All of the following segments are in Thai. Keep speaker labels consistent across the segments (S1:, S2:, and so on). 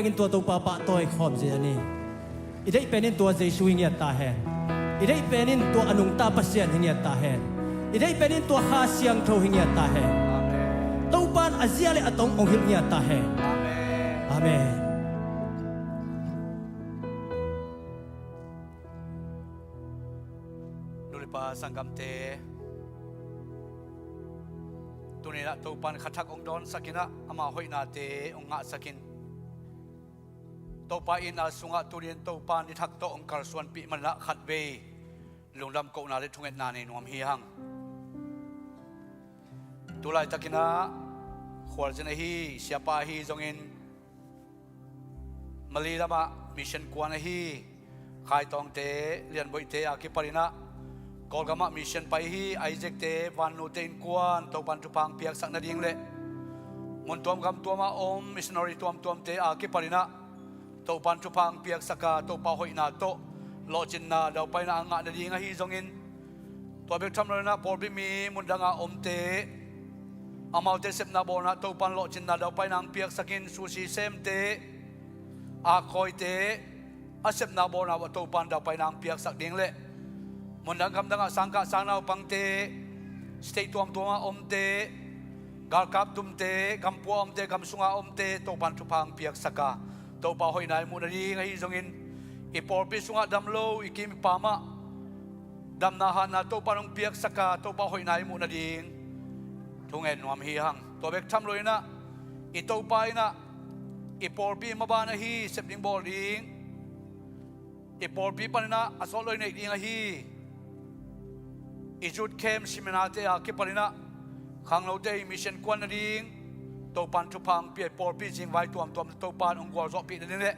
S1: เป็นตัวปะปะตัวขอมเสียนี่อีได้เป็นตัวเจชูเงียตาแหนอีได้เป็นตัวอนุงตาปัสเซียนเงียตาแหนอีได้เป็นตัวฮาเซียงโทเงียตาแหนตัวปานอาเซียเลอตงองหิเงียตาแหน อาเมน
S2: ดูลิปาสังกัมเตตัวนี้ละตัวปันขัดทักองดอนสักินะอามาหอยนาเตองงะสักินตัวปาอินอาสุงะตัวเรียนตัวปานิทักโตองการส่วนปีมันละขัดเวลุงดำโกนาเลทุงเอ็ดนาในนวมฮีหังตัวลายตะกินะขวดเจนฮีเสียปาฮีจงอินมาลีละมามิชชันกวนฮีขายตองเตเรียนบอยเตอาคิปารินะกอลกามามิชชันไปฮีไอเจกเตวันโนเตนกวนตัวปันทุพังเปียกสักนาดิงเละมุนตัวกำตัวมาอมมิชชันนารีตัวมเตอาคิปารินะตัวปันทุพังเปียกสักตัวปาหอยนาโตโลจินนาดาวไปนาangakนาดิงฮีจงอินตัวเบกทำเลยนะพอบิมีมุนดังอาอมเตอามาเตเซมนาโบนะตัวปันโลจินนาดาวไปนางเปียกสักินซูซีเซมเตอาคอยเตอาเซมนาโบนะว่าตัวปันดาวไปนางเปียกสักดิงเละมุนดังคำดังอาสังกะสังนาปังเตสเตตัวตัวอมเตกาลกับตุมเตกำปัวอมเตกำสุงาอมเตตัวปันทุพังเปียกสักกาตัวปาหอยนายมุนดีงฮีจงอินอีปอร์ปิสุงะดำโลอีกิมิปามาดำนาหานาตัวปานงเปียกสักกาตัวปาหอยนายมุนดีงทุงเอ็นวามฮีหังตัวเบกทำเลยนะอีตัวไปนะอีปอร์ปิมาบานะฮีเซปดิงบอลดิงอีปอร์ปิปันนะอสอลเลยในดิงฮีอีจุดเข้มสิมนาเตอาคิปารินะขังเราเตมิชชันกวนนะดิงตัวปันทุพังเปียปอร์ปิจิงไว้ตัวตัวปานองกวาจอปีนั่นแหละ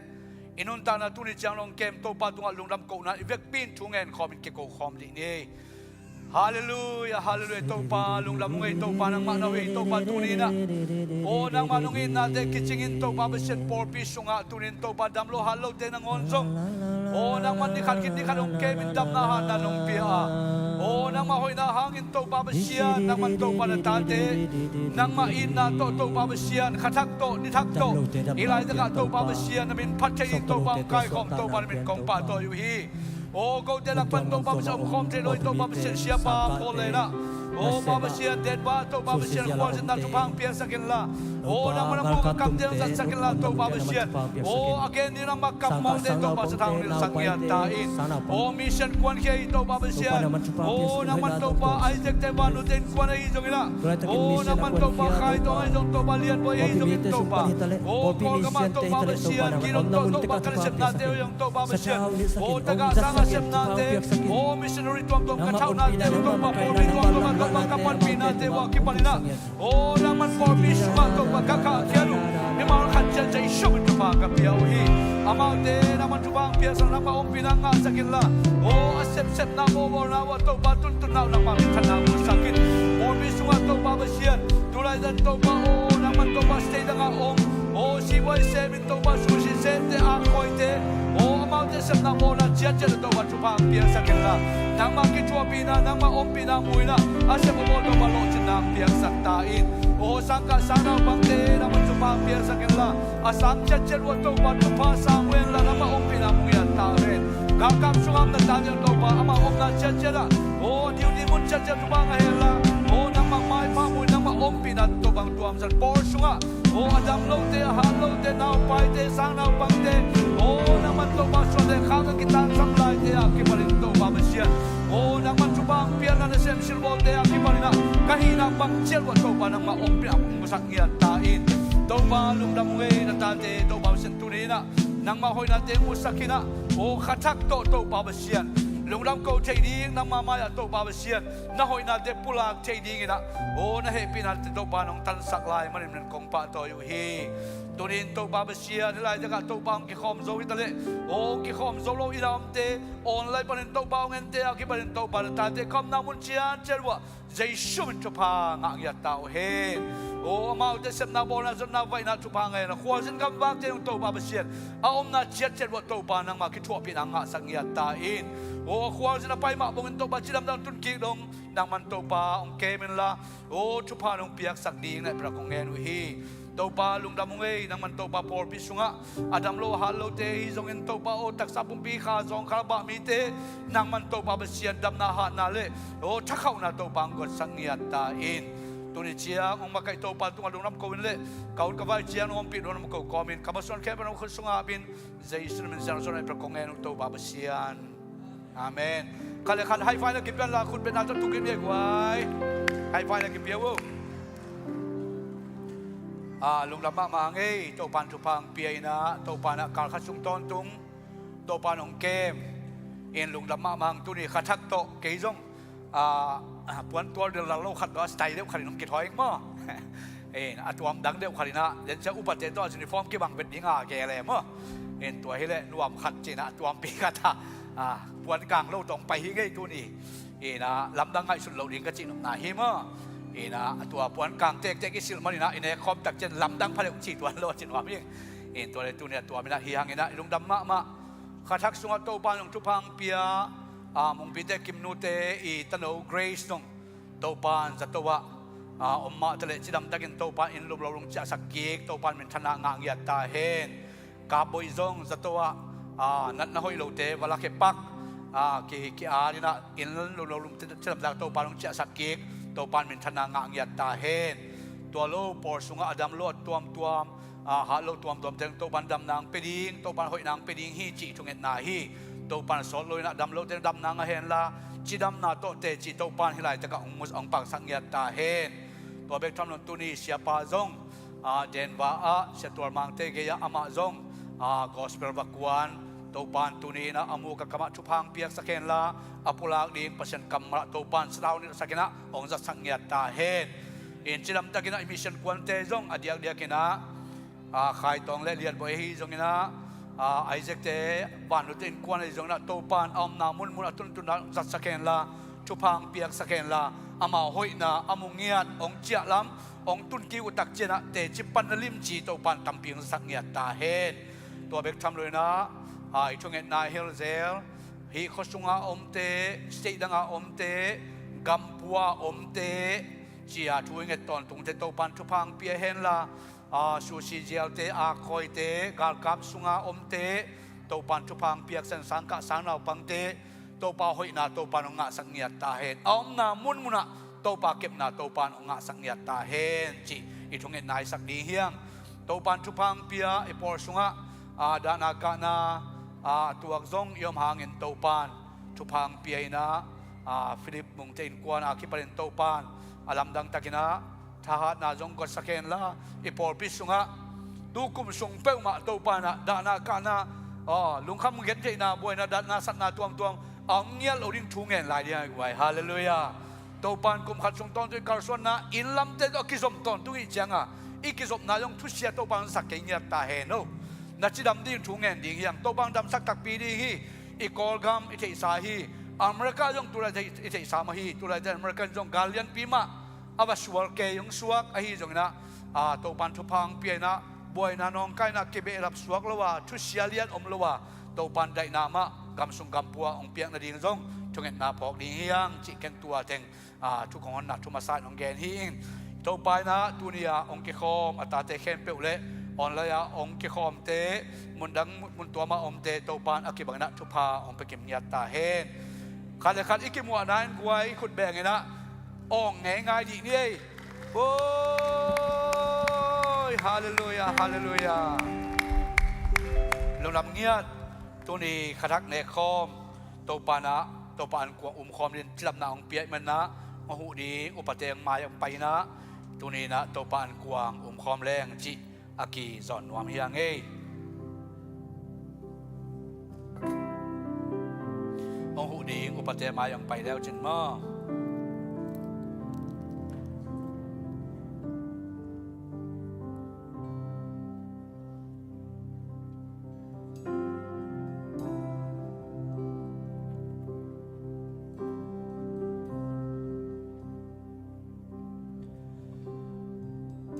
S2: อินุนตานาตุนิจังลงเกมตัวปาตุงลุงดำโกนะเวกปินทุงเงินคอมินเกโกคอมดีนี่ฮาเลลูยาฮาเลลูยาตัวปาลุงดำเงยตัวปานังมานาเวตัวปาตุนีนะโอ้นังมานุงินนาเด็กกิจิงินตัวปาเบเซนปอร์ปิสุงะตุนินตัวปาดำโลฮัลโลเตนังอนซงโอ้นังมันนี่ขัดกินนี่ขัดองเกมินดำนาฮันนาลงเปียโอ้นังมาหอยนาหางินตัวปาเบเชียนังมันตัวปาตาเตนังมาอินนาตัวปาเบเชียขัดทักโตนิทักโตอีไลตะกะตัวปาเบเชียนมินพัดเจยิงตัวปาไก่ของตัวปามินของปาตัวอยู่ฮีโอ้ก็เดลักปันตัวปาเบเชียนคอมเจลอยตัวปาเบเชียนเชียปาโคเลยนะโอ้ปาเบเชียนเด็ดบ้าตัวปาเบเชียนควอลจินนาทุพังเปียสักกินละโอ้นังมันมุกกับเดลักสักกินละตัวปาเบเชียนโอ้อเกนนี่นังมักกับมองเดตัวปาสถานนิสักยันตาอินโอ้มิชชันควนเฮียตัวปาเบเชียนโอ้นังมันตัวปาไอเจกเตบานุเดนควนไอจงละโอ้นังมันตัวปาไข่ตัวไอจงตัวปาเลียนบอยไอจงตัวปาโอ้ก็กำมันตัวปาเบเชียนกิโลตัวปาคันเซมนาเตยองตัวปาเบเชียนโอ้ตะกะสังเซมนาเตโอ้มิชชันนารีตัวกระเช้านาเตตัวปาโปบิตัวปากัปปีนาเตวากิปาลินะโอ้นังมันปอบิสมาตัวปากะเขียลุนี่มาขัดใจชุบตัวปากับเปียวฮีอามาเตนังมันทุบังเปียสังนังมาอมปีนังอาสักินละโอ้เซมนาโมโมนาว่าตัวปาตุนตุนนานังมามิทันนามุสักินปอบิสมาตัวปาเบเชียนตุลายดันตัวปาโอ้นังมันตัวปาสเตดังอาอมโอ้ชีวายเซมินตัวปาสุชิเซนเตอาคอยเตโอ้อามาเตเซมนาโมนาเจียเจตัวปาทุบังเปียสักินละนังมากิจวัปีนานังมาอมปีนามุยนะอาเซมโมตัวปาโลจินังเปียสักตาอินโอ้สังกัดสังนาบังเตนังมันทุบังเปียสักินละอาสังเจียวัตัวปาทุพาสังเวลละนังมาอมปีนามุยตาเรนกางกางสุงามนาตาเดียวตัวปาอามาอมนาเจียละโอ้ดิวดิมุนเจียทุบังเฮละโอ้นังมาไม่พามุยนังมาอมปีนาตัวบังตัวมันปอร์สุงะโอ้อดัมโลเตฮาโลเตนาวไปเตสังนาวบังเตโอ้นังมันตัวปาส่วนเดข้างกิตันสังไลเตอาคิปารินตัวปาเบเชียนโอ้นังมันทุบังเปียนันเซมชิลโบเตอาคิปารินะกะฮีนังบังเจียวัตัวปานังมาอมปีนามุสักเงียนตาอินตัวปาลุงดำเวนาตาเตตัวปาเซนตุนีนะนังมาหอยนาเตมุสักินะโอ้ขัดทักตัวปาเบเชียนลุงดำโกเทดีนังมามายาตัวปาเบเชียนน่าหอยนาเตปุลาเทดีนะโอ้น่าเฮปีนาตัวปานองตันสักลายมันเป็นกองปาตัวอยู่ฮีตัวนี้ตัวปาเบเชียนที่ไรจะกัดตัวปางกิคอมโซวิตาเลโอ้กิคอมโซโลอิรามเตออนไลน์ปนินตัวปางเงินเตอากิปนินตัวปาตาเตคอมนามุนเชียนเจรวะใจชุ่มจุพางอักยาตาเฮโอ้มาอุตเสมนาโบนาจนนาไว้นาจุพางไงนะขวาจินกำบังเจนตัวปาเบเชียนอาอมนาเจียเจรวะตัวปานังมาคิดทั่วปีนังอักสังยาตาอินโอ้ขวาจินไปมาบงตัวปาจิลำดังตุนกิดงนางมันตัวปาองเกมินละโอ้จุพานองเปียกสักดีในประกงเงินวิฮีตัวปาลุงดำงเงยนังมันตัวปาปอร์พิสุงะอดัมโลฮัลโลเตฮิจงเงินตัวปาโอตักซาปุมปีขาจงคาร์บะมีเตนังมันตัวปาเบเชียนดำนาหานาเลโอ้ชักเข้านาตัวปางกดสังเงียตาอิน ตัวนี้เชียงองมาไก่โตปานตัวลงน้ำโกวินเล่เก่ากับว่าเชียงองปิดลงน้ำโกกอมินคำว่าส่วนแค่เป็นองคนสงอาบินใจสุดมันจะส่วนในประกงเงินโตบาบเชียนอาเมนขันเลยขันให้ไฟแล้วกินเป็นละคุณเป็นอาจารย์ตุกินเบียกไว้ให้ไฟแล้วกินเบียวุลุงดำมาไงโตปานทุพังเปียนะโตปานการขัดสุงตอนตุงโตปานองเกมเอ็นลุงดำมามังตัวนี้ขัดทักโตเกยจงปวนตัวเดือดเราขัดว่าสไตล์เดียวขัดน้องกิดหอยมั้งตัวดังเดียวขัดนะเดี๋ยวจะอุบัติเหตุตัวสินิฟอร์มกี่บังเป็นยิงแกเลยมั้งตัวให้เละรวมขัดจีนะตัวปีกตาปวนกลางเราต้องไปให้ไงตัวนี้นะลำดังไงสุดเราดิ้งกระจินหนาหิมะนะตัวปวนกลางเจ๊กกิสิลมันนะเนี่ยคอมตักเจนลำดังพะเลจีตัวเราจินว่าไม่ตัวเลยตัวเนี่ยตัวไม่น่าเฮียงนะลุงดำมาขัดทักสุงโตปานของทุพังเปียมงพิเดกิมนูเตอีตโนเกรซนงโตปานจัตวะอมมาทะเลจิดำตะกินโตปานอินลุบเราลงจะสักกีกโตปานเป็นธนางางยาตาเฮนกาบอยซงจัตวะนัดนาหอยโลเตวลาเคปักกีอานี่นะอินลุบเราลงจะดำตะโตปานลงจะสักกีกโตปานเป็นธนางางยาตาเฮนตัวโลปอร์สุงอดัมโลตัวหาโลตัวเต็งโตปานดำนางเปดิงโตปานหอยนางเปดิงฮีจิทุงเอ็ดนาฮีโตปานสอนลอยนะดำโลเตงดำนางเฮนละจีดำนาโตเตจีโตปานฮิไลตะกะองมุสองปักสังยาตาเฮนตัวเบกทำนนตุนีเสียปาซงเดนวาเสียตัวมังเตเกียอามาซงกอสเปลวักวันโตปานตุนีนะอามูกะกะมะทุพังเปียกสักเฮนละอปุลากดิงปัชญกัมระโตปานสดาวนี่สักเฮนะองจัสังยาตาเฮนอินจีดำตะกินะมิชันควันเตซงอดียกเดียกินะKhai tong le lian boy hi zong ina Isaac te ban utin kwan ai zong na to pan na mun atun tun zat saken la chupang piak saken la ama hoi na amungiat ong chia lam ong tun ki utak chena te chipan lim chi to pan tamping sakngiat ta hen to bek tham loi na I chung et na hawhzel hi khosunga omte steidanga omte gampua omte chia thuing et ton tung te to pan chupang pia hen laสุชีเจียวเตอาคอยเตกาลกับสุงาอมเตโตปันทุพังเปียกเส้นสังกะสังนาปังเตโตปาหอยนาโตปานองะสังเงียตาเฮนอมนามุนมุนะโตปาเก็บนาโตปานองะสังเงียตาเฮนจีอีทุงเอ็นนายสักดีเฮียงโตปันทุพังเปียไอปอร์สุงะดานากานาตัวกซงยอมหางเงินโตปานทุพังเปียนะฟิลิปมุงเจนกวนคิปารินโตปานลำดังตะกินะทหารนาจงกสักเห็นละอีปอร์พิสุงะดูกุมส่งเป้ามาโตปานะดานากานะลุงคำเงินใจนาบวยนะดานาสัตนาตวงเอาเงี้ยเราดิ้งทุ่งเงินหลายเดียวไว้ฮาเลลูยาโตปานกุมขัดส่งตอนด้วยการส่วนนะอินลำเตอกิสมตอนตุกิจังอีกิสมนายงทุเสียโตปานสักเงี้ยตาเฮโนนัดจิดำดิ้งทุ่งเงินดิ้งยังโตปานดำสักตักปีดีฮีอีกอลกัมอีเทสาฮีอเมริกายงตุลาอีเทสามาฮีตุลาอเมริกันจงกาเลียนปีมาอาวัสวรเกยงสวกไอฮีจงนะโตปันทุพังเปียนะบวยนะน้องไก่นะเก็บรับสวกละว่าทุเสียเลียนละว่าโตปันได้นามะกำสุงกำปัวองเปียงนาดีงจงจงเห็นนาพอกดีเฮียงจิเกันตัวเต็งทุกของนักทุมาสายองแกนฮีอิงโตไปนะตุนียองเกคอมอัตตาเตเข็มเปลเลออนเลยองเกคอมเตมุนดังมุนตัวมาอมเตโตปันอากิบังนะทุพาองไปเก็บเนียตาเฮนขัดเลยขัดอีกิมัวนั้นกวยขุดแบ่งไงนะง่ายดีนี่โอ้ยฮาเลลูยาฮาเลลูยาลงลำเงียดตัวนี้ขทักเนคอมโตปานะโตปานกวงคอมเรียนลำนาองเปียมันนะมหูดีอุปเทงมาอย่างไปนะตัวนี้นะโตปานกวงคอมแรงจิอากีสอนวามเฮียงเอมหูดีอุปเทงมาอย่างไปแล้วจินมา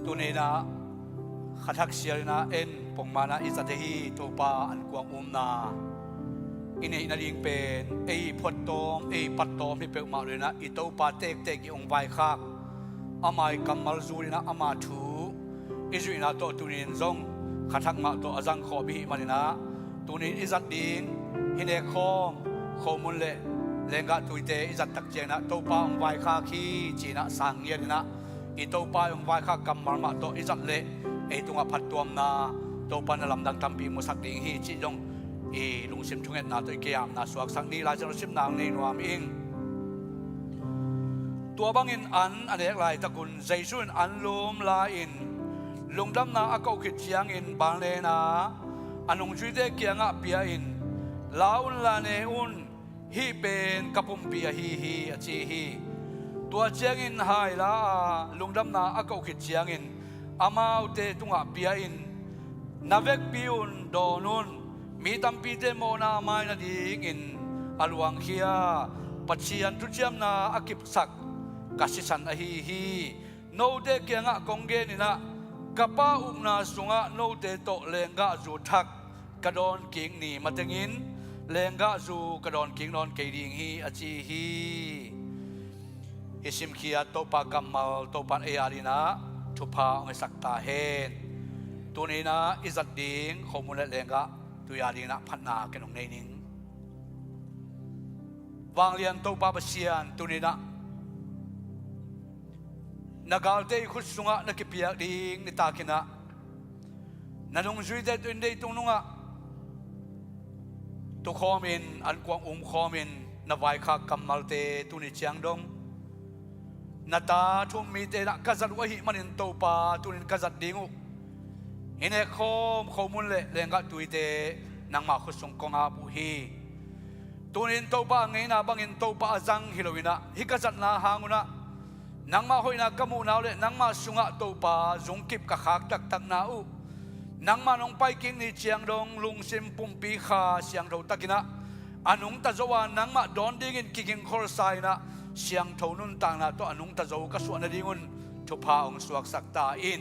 S2: ตัวนี้นะขัดทักเสียนะเอ็นปงมานะอิสระฮีตัวปาอันกวางนาอินเอนาดิงเป็นพดตอมปัดตอมที่เปิดมาเลยนะอีตัวปาเตกองใบคักอามากัมมาลจูนะอามาทูอิจุนะตัวนี้ซงขัดทักมาตัวอาจังขอบิมาเลยนะตัวนี้อิจัดดิงฮินเอคอมข้อมูลเลงกะตุยเตอิจัดตักเจนะตัวปาองใบคักขี้จีนะสังเยนะ ito pa yung vai kha kamal ma to izat le e tunga phattuam na to pa na lamdang tampi mo sak ding hi chi jong e lungsim thunget na to ikayam na suak sang ni la jang sim nang nei nuam ing tua bangin an anek lai takun jaisun an lum la in lungdam na akau khit chiang in bang le na anong juide kianga pia in laun la ne un hi pen kapum pia hi achi hi tua chiang in hai la lungdam na akau khit chiang in amau te tunga pia in navek piun donun mi tampi te mo na mai na ding in aluang khia pachian tu chiam na akip sak kasisan hi no de kianga kongge ni na kapa umna sunga no te to lenga zu thak kadon king ni matengin lenga zu kadon king non ke ding hi achi hi isim khia to pa kamal to pan e arina thupa ong sakta hen tunina izat ding khomule lenga tu yarina phatna kenong nei ning wang lian to pa basian tunina nagalte khut sunga nakipiak ding ni takina nanung juide tu indei tununga tu khomin an kwang khomin na vai kha kamalte tuni chiang dong nata thum mi te na kazat wahi manin to pa tunin kazat dingu ine khomun le lenga tuite nangma khusung konga bu hi tunin to pa ngeina bangin to pa azang hilowina hikazat na hanguna nangma hoina kamu naule nangma sunga to pa zungkip ka khak tak tak na u nangma nong pai king ni chiang dong lungsim pumpi kha siang tho takina anung ta zowa nangma don ding in kicking khol sai na siang thonun tang na to anung ta zo ka suan dingun thupa ong suak sakta in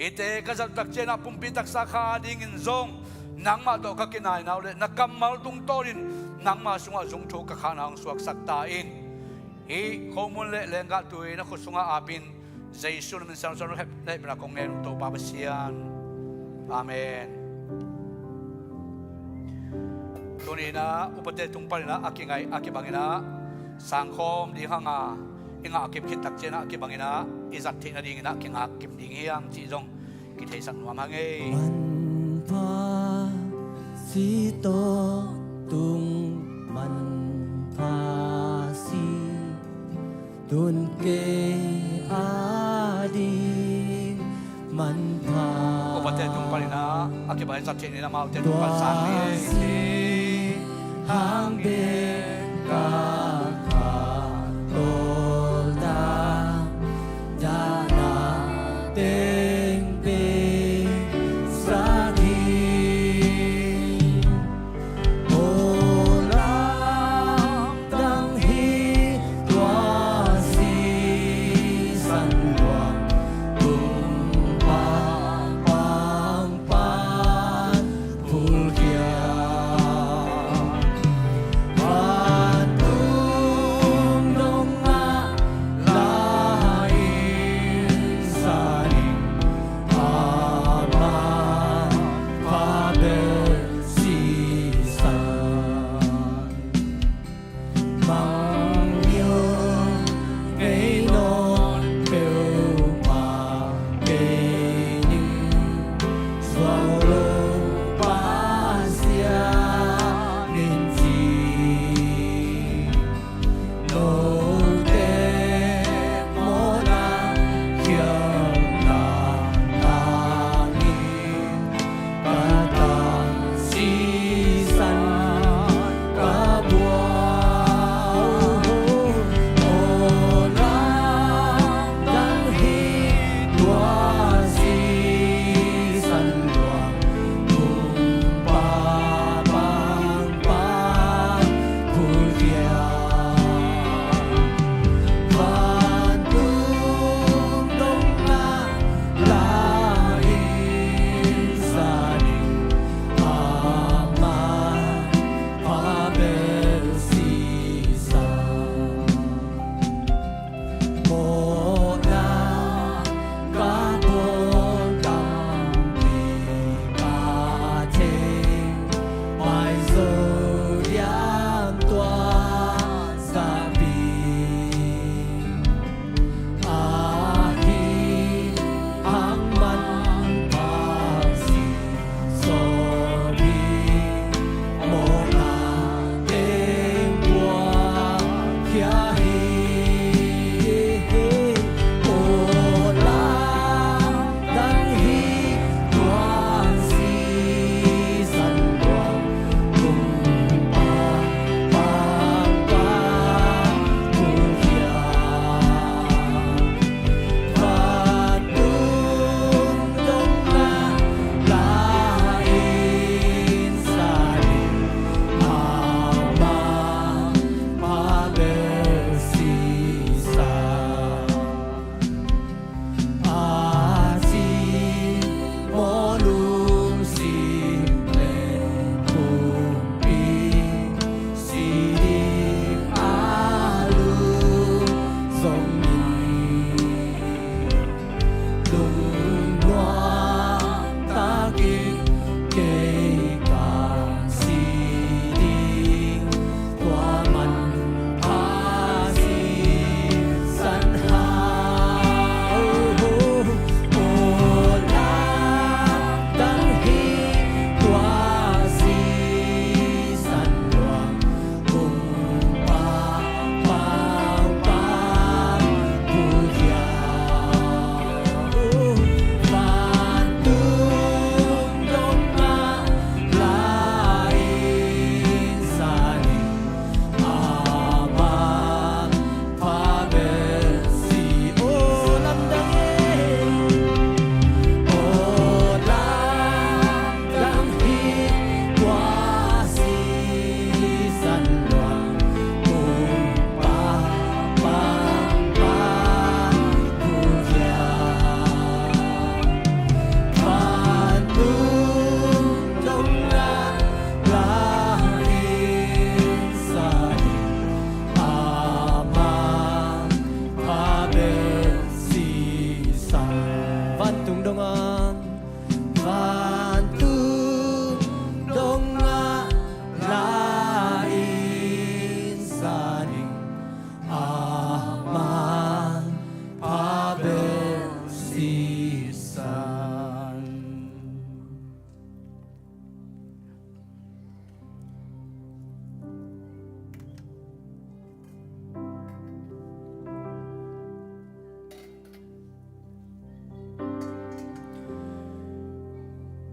S2: ite ka zat tak chena pumpi tak sa kha ding in zong nangma to ka kinai naule nakamal tung torin nangma sunga zung tho ka kha na ong suak sakta in hi khomun le lenga tui na khusunga apin jaisun min sang sang hep nei bra kong nen to pa basian amen tunina upate tungpalina akingai akibangina sangkhom di hanga inga akip khit tak chena akibangina izat thina dingina kinga kim ding hiang chi jong ki thei san nuam hange
S1: man pa si to tung man pa si tun ke ading man pa
S2: upate tungpalina akibai izat thina na mau te tungpal sang ni
S1: hang be ka tol da jana teng be sa di olam dang hi tua si san luang tung pa pang pan phul kia Hãy subscribe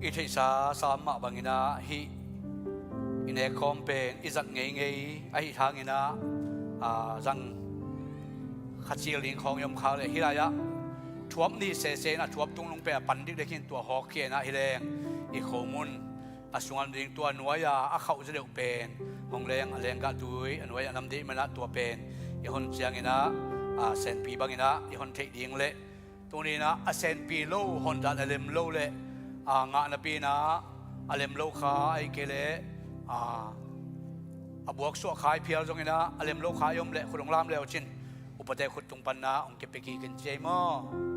S2: อิทธิสาสามะบังอินาฮิอินเอคอมเป็นอิจัดเงยเงยไอทางอินาจังขัดจีลิงของยมขาวเลยฮิรายะทวมนี่เสนะทวมตุงลงไปปันดิกได้กินตัวหอกเกียนะฮิแรงอีโคมุนสุวรรณดิงตัวหน่วยเขาจะเดือดเป็นหงแรงแรงกะดุยหน่วยนำดีมันละตัวเป็นอีคนเจียงอินะเซนปีบังอินะอีคนเทดิงเละตัวนี้นะเซนปีโลหอนดันเลมโลเละงานปีนะเลมโลขาไอเกเลบวกสัวขายเพียวตรงนี้นะเลมโลขายยมเละคุณลงรามเละชินอุปเทขุดตุงปันนะองเก็บไปกี่กันเจมอ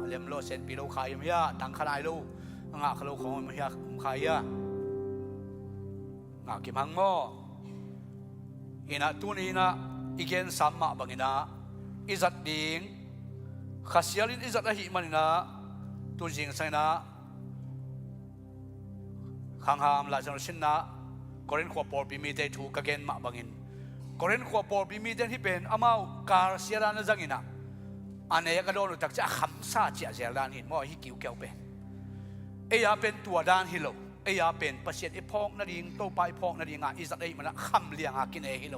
S2: เลมโลเซนปีโลขายยมยาตังขนายโลงาขโลของยมยาขายยางากิมังโมอินะตัวนี้นะอีเกนสัมมาบังอินะอิจัดดิงขัดเสียลินอิจัดละหิมันนะตัวจริงใช่นะข้างหามลาจนชินนะกอรินขวบปอปีมีเตถูกเกณฑ์มาบังอินกอรินขวบปอปีมีเตที่เป็นอามาการเสียดานจังอินะอันนี้ก็โดนตักจะขำซาเจียเสียดานหินมั่วฮิกิวเกี่ยวเป็นเอียเป็นตัวดานฮิโลเอียเป็นประเสริฐพองนาดิงโตไปพองนาดิงอ่ะอิสัตไอมันนะขำเลี้ยงกินเอฮิโล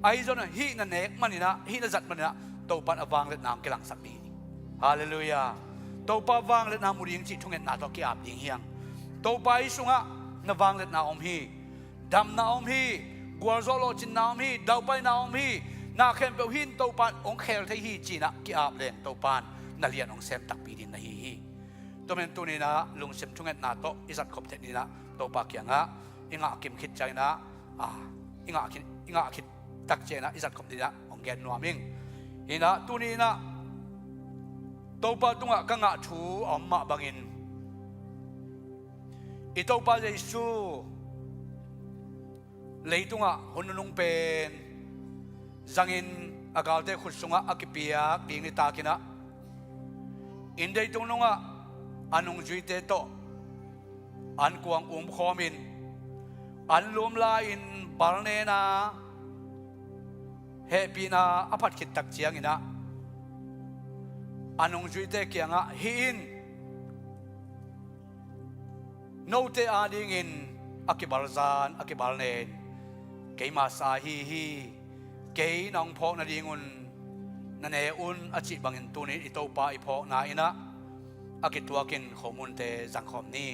S2: ไอจนฮินันเนกมันนี่นะฮินัจัดมันนะโตปันอวังเล็ดน้ำกำลังสักดีฮาเลลูยาโตปะวังเล็ดน้ำมุริงจิตทุ่งเงินนาตอกีอาบดิงเฮียงโตไปสุงะนวังเล็ดน้ำอมฮีดำน้ำอมฮีกัวโซโลจินน้ำอมฮีดาวไปน้ำอมฮีนาเข้มเปหินโตปันองเคลที่ฮีจีนะกีอาบเล่นโตปันนาเลียนองเซมตักปีดินนาฮีตัวเป็นตัวนี้นะลุงเซมทุ่งเงินนาโตอิสัตขบเทนี่นะโตปากเกียงะอิงะกิมคิดใจนะอิงะคิดตักเจนะอิสัตขบนี่นะองแกนนัวมิงอินะตัวนี้นะโตปาตุงะกังะชูอมมาบังอินอิโตปาเยซูเลยตุงะหุนนุงเป็นจังอินอากาศเตขุดสุงะอากิปิยากดิงนิตากินะอินเดตุงนุงะอันุงจุยเตโตอันกวางขอมินอันลมลาอินบาลเนนาเฮปีนาอภัดขิดตักเจียงอินะอันองจุยเตเกียงะหินโนเตอาดิงินอากิบาลซานอากิบาลเนนเกยมาสาฮีเกยนองพอกนาดิงุนนันเออุนอจิบังอินตุนิอิโตปาอิพอกนาอินะอากิตัวกินขมุนเตจังขอมนี้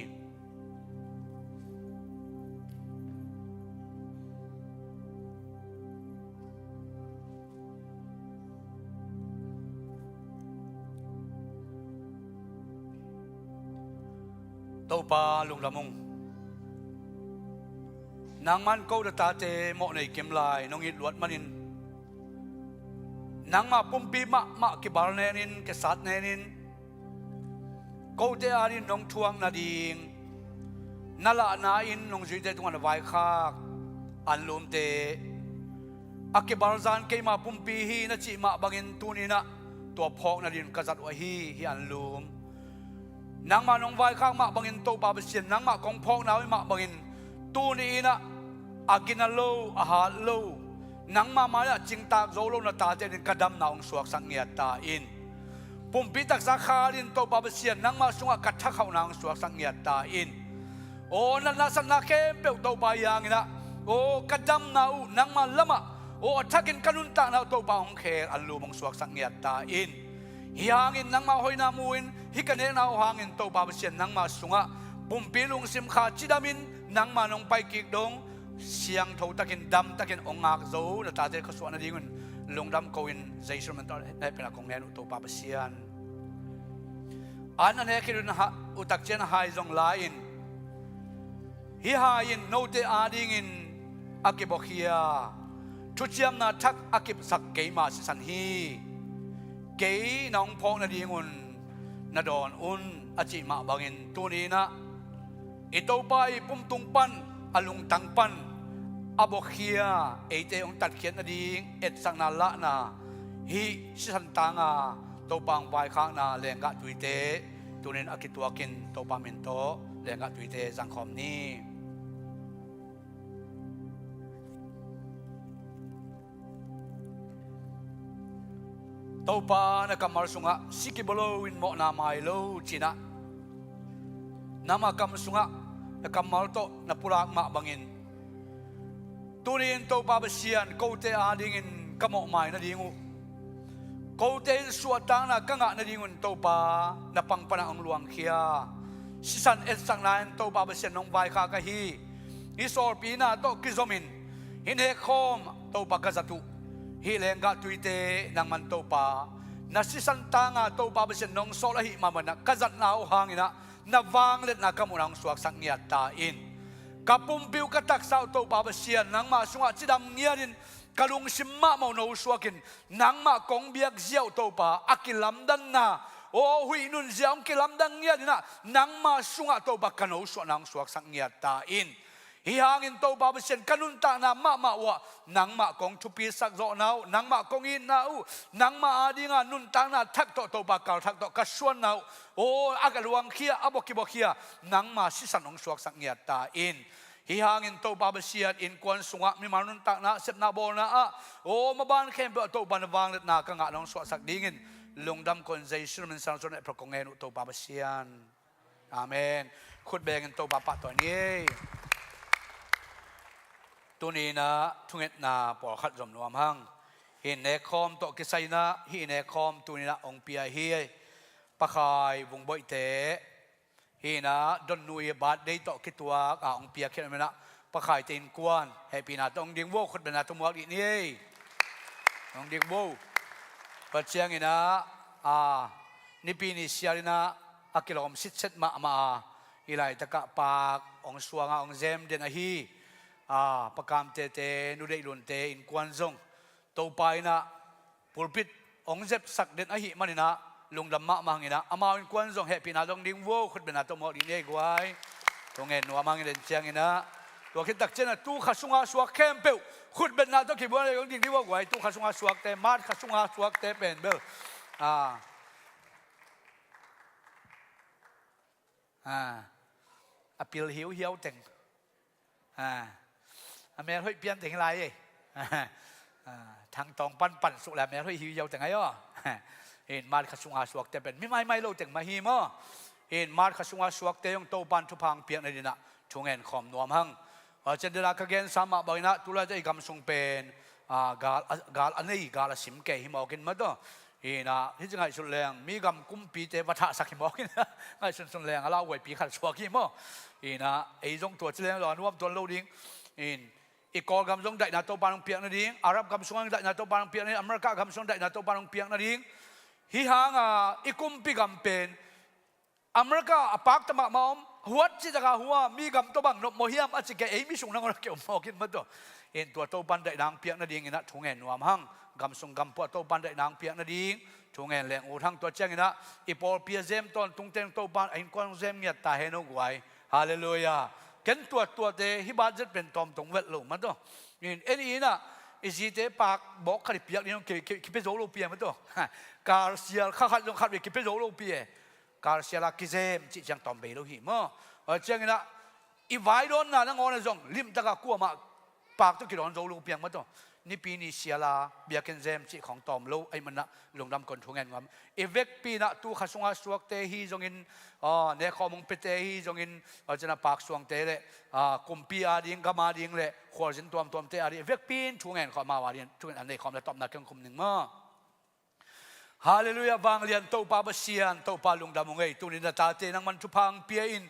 S2: โตปาลุงละมุงนางมันก็ตาเจโมในเกมลายน้องอิดลวดมันินนางมาปุ่มปีมะกิบาลเนนินเกษัตริย์เนนินก็เจอานินน้องทวงนาดีง นั่นละนาอินนงจุยเตตุงอันไว้ข้าอันลุมเตอักเก็บบาลซานเกมาปุ่มปีฮีนัจิมาบังอินตูนีนะตัวพอกนาดินกษัตริย์วะฮีอันลุมนางมานงไว้ข้างมาบังอินโตปาเปเซียนนางมากองพอกนาวิมาบังอินตูนีนะอากินาโลอาหารโลนางมาเนี่ยจิงตากโซโลนาตาเจดินกระดำนาองสวกสังเงียตาอินปุ่มปีตักสาขาดินโตปาเปเซียนนางมาสุงกัดทักเขานางสวกสังเงียตาอินโอ้นั่นน่ะสันนักเข้มเปลวโตปายางนะโอ้กระดำนาอูนางมาละมะโอ้ทักกินกันุนตานาโตปาองเคอัลลูมองสวกสังเงียตาอินฮิฮางอินนางมาหอยนามูอินฮิกันเนนาหางอินโตปาเปเซียนนางมาสุงะปุ่มปีลุงซิมขาจิดามินนางมานงไปกิกดงเสียงทูตะกินดำตะกินองค์อักโซนตาเจขสวนนดีกุนลงดำโกวินใจสุมันตอนได้เป็นกองแงนุโตปาเปเซียนอันนั้นเองคืออุตักเจนไฮซงไลน์ฮิฮายินโนเตอาดิงินอากิบอคียทุจยมนาทักอากิบสักเกมาสิสันฮีเกยน้องพองนาดีงุนนาดอนอุนอาจิมาบังินตัวนี้นะอิโตไปปุ่มตุงปันอลุงตังปันอาบอคียเอเจองตัดเขียนนาดีเอ็ดสังนาละนาฮิสิสันตางาโตปังไวข้างนาแรงกะตุยเตตัวนี้อากิตัวกินโตปามินโตแรงกะตุยเตสังคมนี้โตปานะกัมมาสุงะสิกิบโลวินโมนาไมโลจีนะนามากัมสุงะนะกัมมาโตนะปุรากมาบังอินตุนินโตปาเบเซียนโกเตอาดิงินกัมโมไมนะดิงูโกเตสวดตังนะกังะนะดิงุนโตปานะปังปนะองลวงเคียสิสันเอสังนายโตปาเบเซียนนงไวคากะฮีอิสอร์ปีนาโตกิซอมินหินเฮคอมโตปากะซาตุฮิเลงกะตุยเตนังมันโตปานาสิสันตางาโตปาเบเซนนองโซลหิมามันนะกะจัดนาอุหางอินะนาวางเล็ดนากะมุนังสวกสังเงียตาอินกะปุ่มปิวกะตักสาวโตปาเบเซียนนังมาสุงะจิดำเงียดินกะลุงสิมมะเมาโนสวกินนังมากงเบียกเจียวโตปาอากิลัมดันนาโอ้หุยนุนเจียมกิลัมดันเงียดินะนังมาสุงะโตปากะโนสวนังสวกสังเงียตาอินฮิฮางอินโตปาเปเซนกันุนตานามะมะวะนังมะกงทุปีสักโจนาวนังมะกงอินนาอูนังมะอาดิงานุนตานาทักโตโตปากาทักโตกัสวนนาวโอ้อากาลวงเคียอบกิบเคียนังมะสิสันองสวกสังเงียตาอินฮิฮางอินโตปาเปเซียนอินกวนสุงะมิมานุนตานาเซปนาโบนาอะโอ้มาบานเข้มเปโตบันวางเล็ดนากังะนองสวกสักดิ่งินลงดำคนใจสุนมันสังสนพระกงเงนุโตปาเปเซียนอาเมนขุดแบงอินโตปาปะตัวนี้ตัวนี้นะทุกเอ็ดนาปอขัดจมนวมหังเห็นเนคอมโตกิไซนะหินเนคอมตัวนี้นะองเปียเฮียปะคายวงบอยเตหินะดนนุยบาดได้โตกิตัวองเปียเขียนมานะปะคายเต็นกวนเฮปีนาตองดิ่งโวขุดเป็นนาตัวมัวอีนี่องดิ่งโวปัจเจียงนะนี่ปีนี้เสียนะอากิลอมสิทธิ์เซตมาอีไลตะกะปากองสวงองเซมเดนฮีประกามเตเตนุเดลุนเตอินกวนซงโตไปนะปุลปิดองเจ็บสักเด่นอหิมันนี่นะลงดำมะมังนี่นะอามาอินกวนซงเฮปีนาดงดิ่งโวขุดเป็นนาตัวมอดีเนกไว้ตรงเงินนัวมังเดินเชียงนี่นะตัวคิดตักเจนะตู้ขัดสุงาสวกเข้มเปลขุดเป็นนาตัวคิดว่าอะไรก็ดิ่งที่ว่าไว้ตู้ขัดสุงาสวกเตมาดขัดสุงาสวกเตเป็นเบลอภิลหิวเหี่ยวเต็งแม่ห้อยเปลี่ยนแต่งไรทางตองปั่นสุกแล้วแม่ห้อยหิวเยาแต่งไงอ่ะเห็นมาขัดสุงอาสวกแต่เป็นไม่โลแต่งมาหิมอ่ะเห็นมาขัดสุงอาสวกแต่ยังโตปั่นทุพังเปียกในดินะช่วงเงินขอมนวมหังเจนเดลากเกนสามบ่อยนะตุลาจะอีกคำทรงเป็นกาลอันนี้กาลสิมเกหิมอกินมาตัวเห็นนะที่จะไงสุดแรงมีกำกุมปีเตปะทะสักหิมอกินไงสุดแรงเราไว้ปีขัดสวกหิมอ่ะเห็นนะไอ้จงตัวเจริญหล่อนวมตัวโลดิ้งเห็นอีกกำทรงได้นาโตปานเปียกนาดิ้งอาหรับกำทรงได้นาโตปานเปียกนาอเมริกากำทรงได้นาโตปานเปียกนาดิ้งฮิฮังอีกุมปีกำเป็นอเมริกาปากตะมะมอมหัวจิตกาหัวมีกำตัวบังนกโมฮิมอาจจะแกเอมิสุงนังเราเกี่ยวมอกินมาตัวเห็นตัวโตปานได้นางเปียกนาดิ้งนะทุ่งเงินวามหังกำทรงกำปวดโตปานได้นางเปียกนาดิ้งทุ่งเงินแหลงอูทั้งตัวเจ้านะอีปอลเปียเซมตอนตุงเต็งโตปานไอ้ก้อนเซมเงียตาเฮนกไว้ฮาเลลูยา กันตัวเตฮิบาจะเป็นตอมตรงเวทลงมาตัวนี่เอ็นอีน่ะอิจิเตปากบอกขริบยักนี่ต้องคิดไปโจโลเปียมาตัวการเสียขัดลงขัดไปคิดไปโจโลเปียการเสียลักกิเซมจิจังตอมเบลหิมเจ้านี่นะอีไวโดนน่ะนั่งอ่อนจงลิมตะกะกัวมาปากต้องกินอ่อนโจโลเปียมาตัวนี่ปีนี้เสียลาเบียกันเซมจิของตอมโลไอ้มันนะลงดำคนทุ่งเงินงามเอเวกปีน่ะตู้ขัดสงอาสวกเตฮีจงอินเนี่ยข้อมงเปเตฮีจงอินจะน่ะปากสวงเตเลยกุมปีอาดิงกามาดิงเลยขวดจินตัวมเตอาดิเวกปีนทุ่งเงินขอมาวาดินทุ่งเงินอันนี้ขอมแล้วตอมนักกันคุมหนึ่งมั้งฮาเลลูยาบางเรียนโตปาบเซียนโตปาลงดำมงไงตุนินตาเตนังมันทุพังเปียอิน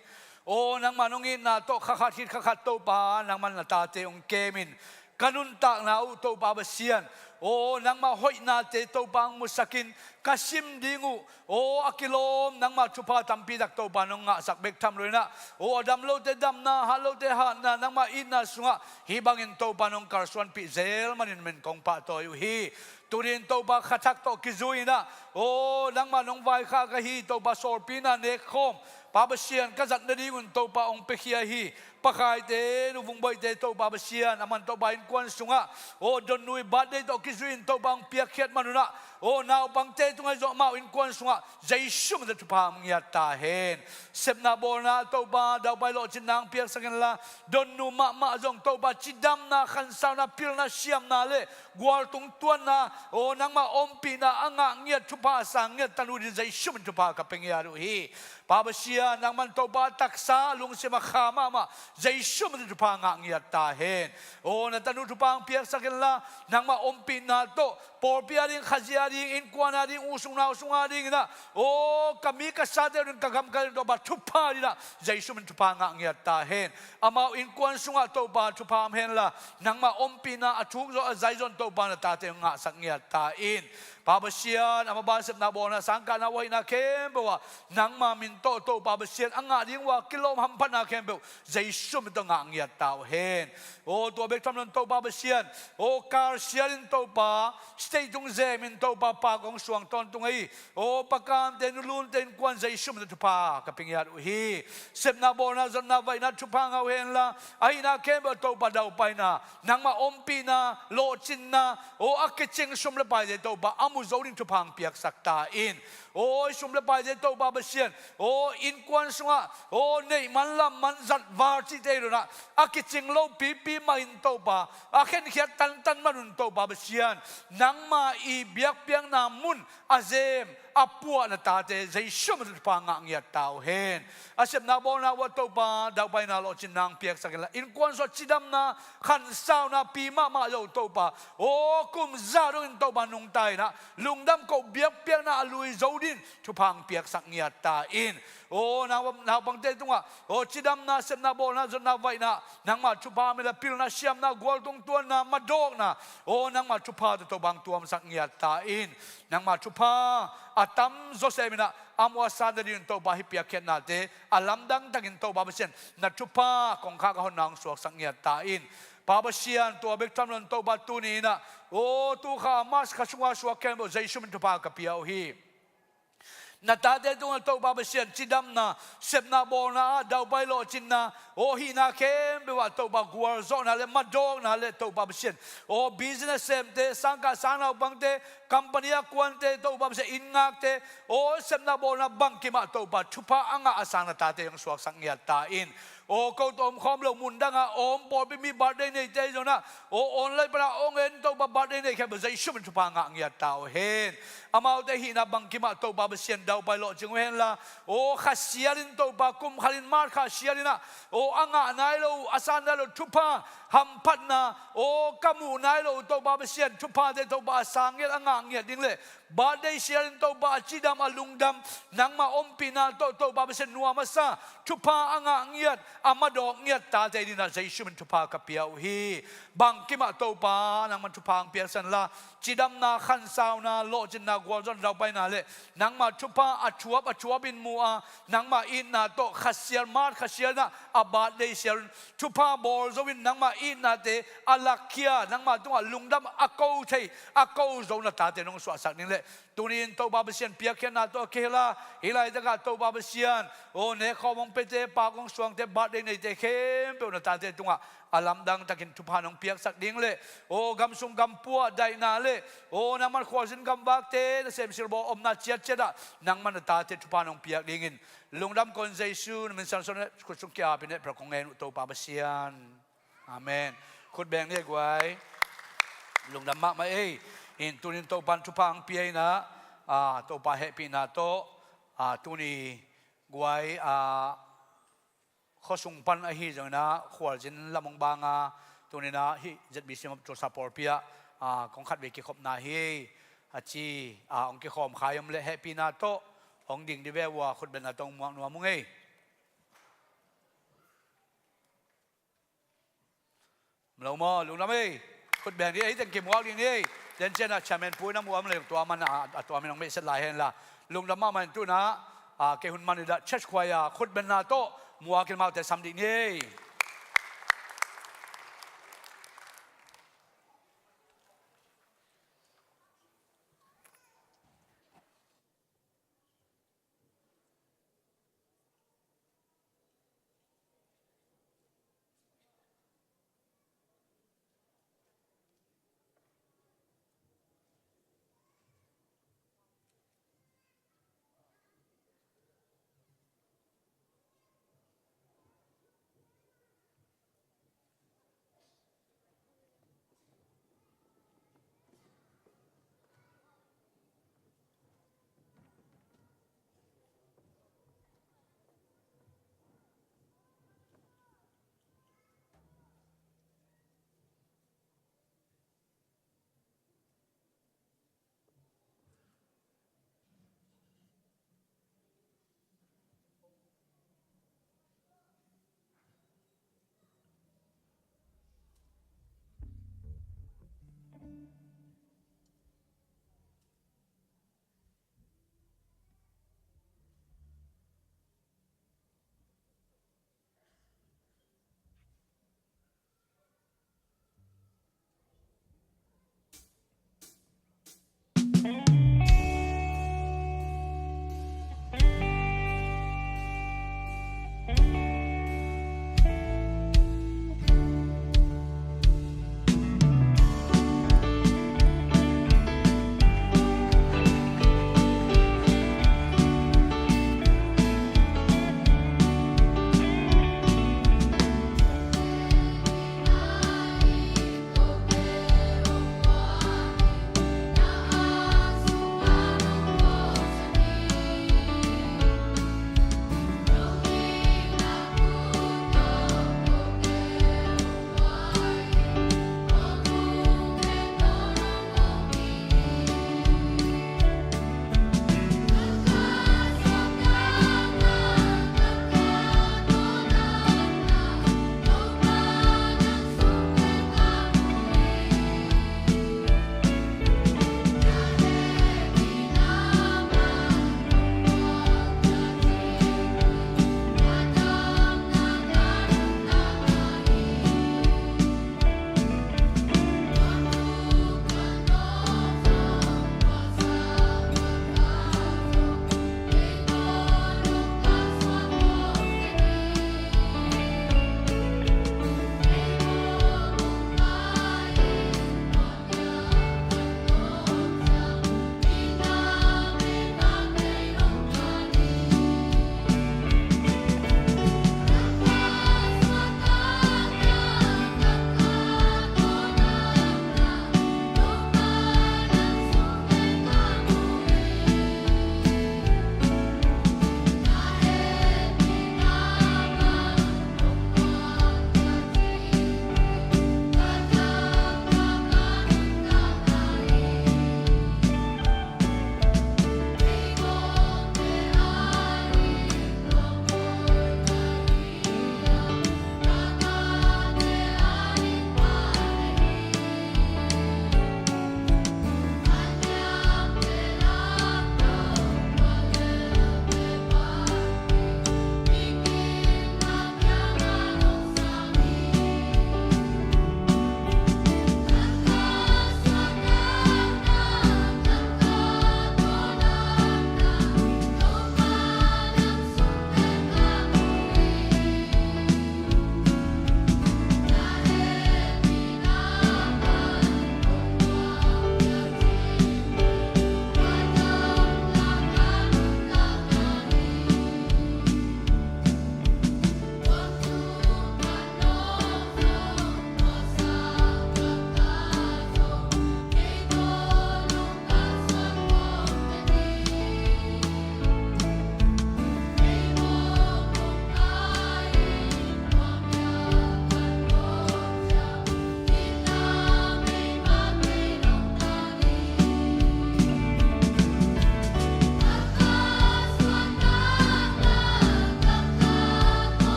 S2: โอ้นังมันงอินนะโตขัดฮิตขัดโตปานังมันตาเตองเกมินkanon tak na uto babasian o nang ma hoi na te to bang musakin kasim dingu o akilom nang ma chupa tampi dak to banong nga sakbek tham loina o adam lo te dam na halo te ha na nang ma ina sunga hibangin to banong karswan pi zel manin men kong pa to yu hi turin to ba khatak to kizuina o nang ma nong vai kha ka hi to ba sorpina ne khom babasian kazat na dingun to pa ong pekhia hi pakai te nu vung boy te to babasian aman to bain kwan sunga o don nui bade to kizuin to bang piak khiat manuna o naw bang te tungai zo mau in kwan sunga jaisum da tupa mngia ta hen sepna bona to ba daw bai lo chinang piak sakan la don nu ma zong to ba chidam na khan saw na pil na siam na le gwal tung tuan na o nang ma ompi na anga ngia tupa sang ngia tanu di jaisum tupa ka pengya ru hi babasian nang man to ba taksa lung se ma khama ma jaisum da tupa nga ngia ta hen o na tanu tupa piak sakan la nang ma ompi na to por piaring khajiaring in kwanaring usung na usungaring na o kami kasade rin kagam ka do ba tupa dina jaisum tupa nga ngia ta hen amao in kwan sunga to ba tupa hen la nang ma ompi na athuk zo zaizon to ba na ta te nga sak ngia ta in babasian amabasep na bona sangka na wai na kembo nang ma min to babasian anga ding wa kilom hampan na kembo jaisum to nga ngia ta hen o to bek tam to babasian o kar siarin to ba stay tung ze min to ba pa gong suang ton tung ai o pakam ten lun ten kwan jaisum to pa kapingyat hi sep na bona zon na vai na chupa nga hen la ai na kembo to ba dau pai na nang ma ompi na lo chin na o akiching sum le pai de to ba muzoling tupang piak sakta in o sumle pai de to babasian o in kwan sunga o nei manlam manzat varti te na akiching lo pi ma in to ba akhen khiat tan manun to babasian nangma i biak piang na mun azem apua na tate jaisum tupanga ngia tau hen asep na bona wa to ba dau pai na lo chinang piak sakela in kwan so chidam na khan sao na pi ma lo to ba o kum za ro in to ba nung tai na lungdam ko biak piak na alui zodin tupang piak sak ngia ta in o na bang te tunga o chidam na sep na bona zon na vai na nang ma chupa me la pil na siam na gol tung tuan na madok na o nang ma chupa to bang tuam sak ngia ta in nang ma chupa atam zo semina amwa sadadin to ba hipia ken na te alamdang tagin to ba besen na chupa kong kha ka honang suak sang ngia ta in babasian to bek tamlon to ba tu ni na o tu kha mas kha sunga suak ken bo jaisum to pa ka piao hi na ta de tung to babasian chidam na sep na bona dau bai lo chin na o hi na kem be wa to ba gwar zo na le madong na le to babasian o business sem te sangka sana bang te company kwan te to babasian ingak te o sep na bona bang ki ma to ba thupa anga asana ta te yang suak sang ngia ta in o ko tom khom lo mun danga om por bi mi birthday nei te zo na o online para ong en to ba birthday nei kha ba zai shum thupa nga ngia ta hen amau te hi na bang ki ma to babasian dau bai lo jing hen la o khasiarin to ba kum khalin mar khasiarina o anga nai lo asana lo thupa hampat na o kamu nai lo to babasian thupa de to ba sangel anga ngia ding le birthday siarin to ba chidam alungdam nangma ompina to babasian nuwa masa thupa anga ngiat amadok ngiat ta te dina jaisum thupa ka piau hi bang ki ma to pa nang man thupa ang piasan la chidam na khan saw na lo chin na gwal zon rau pai na le nangma thupa achuap in mua nangma in na to khasial mar khasial na abad de sial thupa bol zo win nangma in na te alakia nangma tunga lungdam akou thei akou zo na ta te nong swa sak ning เลยตัวนี้ตัวบาเบเซียนเปียกแค่นาตัวเคลาฮิไลจะกัดตัวบาเบเซียนโอ้เนคอมงเปเจปากของสวงเตบาดในเตเข้มเปนตาเตตุงะอาลัมดังตะกินทุพานองเปียกสักดิ้งเลยโอ้กำซุงกำปัวได้นาเลยโอ้นังมันขวาสินกำบักเตนเซมสิลโบอมนาเจียเจดะนังมันตาเตทุพานองเปียกดิ้งลุงดำคนใจซูนมันสันสนขุดสุกยาเป็นเนี่ยพระคงเงินตัวบาเบเซียนอาเมนขุดแบ่งเรียกไว้ลุงดำมะมาอินตุนินโตปันทุพังเปียนะโตปาเฮปีนาโตตุนีกวยข้อส่งปันฮีจังนะขวดจินละมงบางตุนีนะฮิจัดบิสิมตัวซัพพอร์ตเปียของขัดเวกิขบนาฮีจีองค์ขอมขายมเลเฮปีนาโตองดิ่งดิเวว่าขุดเป็นนาตงมัวนัวมุงเรามาลุงดำขุดแบ่งที่ตั้งเก็บวักอย่างนี้เดนเจน่ะชาเมนปุ้ยน้ำวัวมันเลยตัวมันตัวมันน้องไม่สลายเห็นละลุงดำมามันตัวนะเกี่ยหุ่นมันนี่ละเช็ดควายขุดเป็นนาโตมัวกินมาแต่ซ้ำดีนี่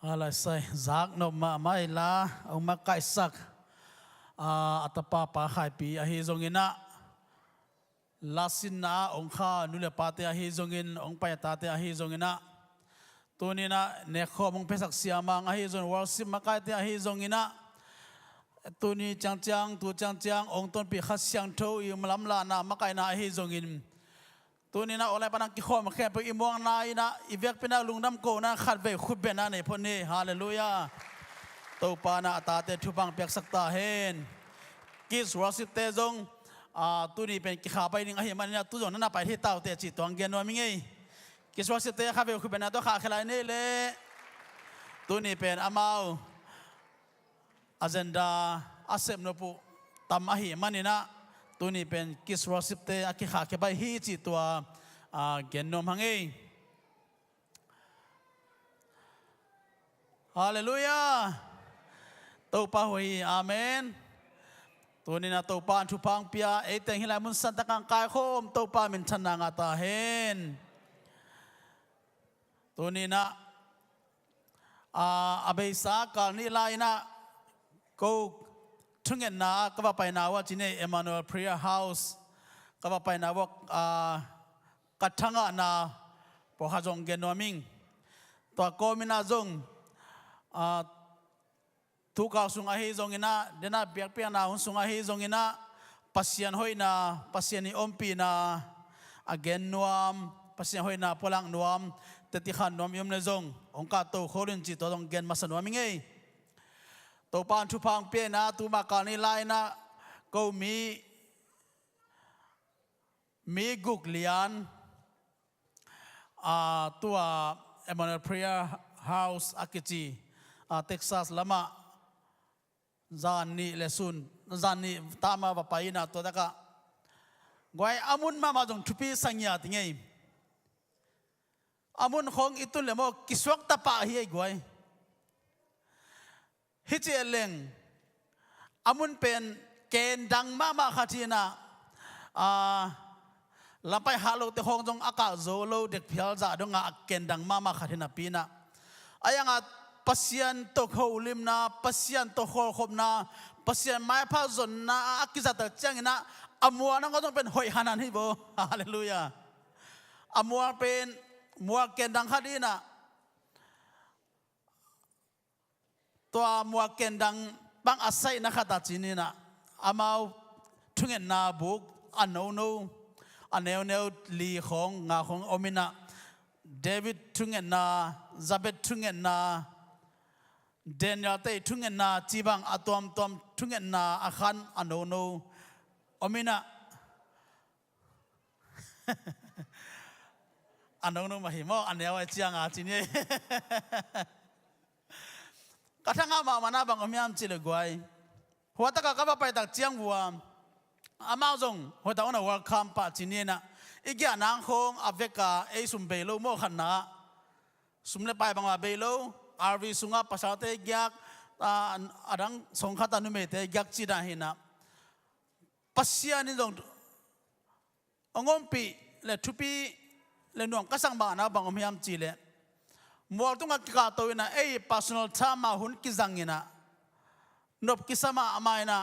S3: อะไรใส่จากนมาไม่ละเอามาไก่สักอัตปาปาขายปีอาฮิจงอินะลาสินนาองข้านุเลปาเตอาฮิจงอินองไปตาเตอาฮิจงอินะตัวนี้นะเนคอมงเพศักเสียมังอาฮิจงวอลซิมมาไก่เตอาฮิจงอินะตัวนี้จังตัวจังองต้นปีขัดเสียงโตอิมลำลานามาไก่นาอาฮิจงอินตัวนี้นะอะไรปนังกิขอมาแค่ไปอิมวงนายนะอีเวกเป็นลุงน้ำโกนะขัดไปขุดเบนะในพนี้ฮาเลลูยาตัวปานาตาเตทุบังเปียกสักตาเฮนกิสวอสิเตจงตัวนี้เป็นกิขาไปนึงไอ้มันเนี่ยตัวจงนั้นไปที่เต่าเตจิตตัวเงินว่ามิไงกิสวอสิเตขัดไปขุดเบนะตัวขาขลายนี่เลยตัวนี้เป็นอามาอัจนดาอาเซมโนปุตามอาหิมันนี่นะตัวนี้เป็นกิสวอสิเตอากิขาเก็บไปฮีจิตัวเงินนมหังเอฮาเลลูยาตัวปะหวยอาเมนตัวนี้นะตัวปานทุพังเปียเอเตงฮิลามุนสันตะกังกายโคมตัวปามินชนะงาตาเฮนตัวนี้นะอาเบสากานี่ไลนะกูทุงเงินนะก็ว่าไปนะว่าจีนี่เอมานูเอลพรียร์เฮาส์ก็ว่าไปนะว่ากัดทั้งนะพอหาจงเกนวมิงตัวโกมินาจงทุกข์สุงอาฮิจงอินะเดน่าเบียกเปียนาหุ่นสุงอาฮิจงอินะปัสยันหอยนะปัสยันนิอมปีนะอาเกนนวมปัสยันหอยนะพลังนวมเตติขันนวมยมในจงองค์การตัวโคลินจิตตัวจงเกนมาสนวมิงเอตัวปานทุพังเปียนะตัวมาการนิไลนะก็มีกุกเลียนตัวเอมานูเอลพรียร์เฮาส์อากิจีเท็กซัสละมาจานนี่เลสุนจานนี่ตามมาไปนะตัวตะกะกวยอามุนมาจงทุพีสัญญาติไงอามุนของอิตุนเลโมกิสวกตะปะเฮียกวยฮิจิเอเลงอามุนเป็นเกณฑ์ดังมาขัดทีนะลำไปหาโลเตของจงอากาศโซโลเด็กเพียลจ่าดงอาเกณฑ์ดังมาขัดทีนะปีนะอายังปัสยันตกหูลิมนาปัสยันตกหัวขบนาปัสยันไม้พาจนนาอักิจตะเจงนะอมัวนั่นก็ต้องเป็นหอยฮันันฮิโบฮาเลลูยาอมัวเป็นมัวเกณฑ์ดังขัดทีนะตัวมัวเกณฑ์ดังบางอาศัยนักตัดจีนี่นะอามาทุงเงินนาบุกอันโนโนอันเนวลีของงาของอมินะเดวิดทุงเงินนาซาเบตทุงเงินนาเดนยาเตทุงเงินนาจีบังอัตวมทุงเงินนาอาคันอันโนโนอมินะอันโนโนมาหิมอันเนวไอจียงอาจีนี่กระทั่งอามานาบังอมิยามจิเลกวยหัวตะกะกับไปตักเจียงวัวอามาจงหัวตะวันวอลคัมปะจีนี่นะอีกอย่างนางคงอเวกาเอสุมเบโลโมขันนะสุมเลไปบังว่าเบโลอาร์วีสุงาภาษาเตยยักดังสงขตานุเมเตยักจีดาหินะปัสยานี่จงองอมปีเลทุปีเลนวงกษังบานะบังอมิยามจีเลมัวตุงกิกาตัวนะpersonal timeหุ่นกิจังเงินะนบกิสมาอามายนะ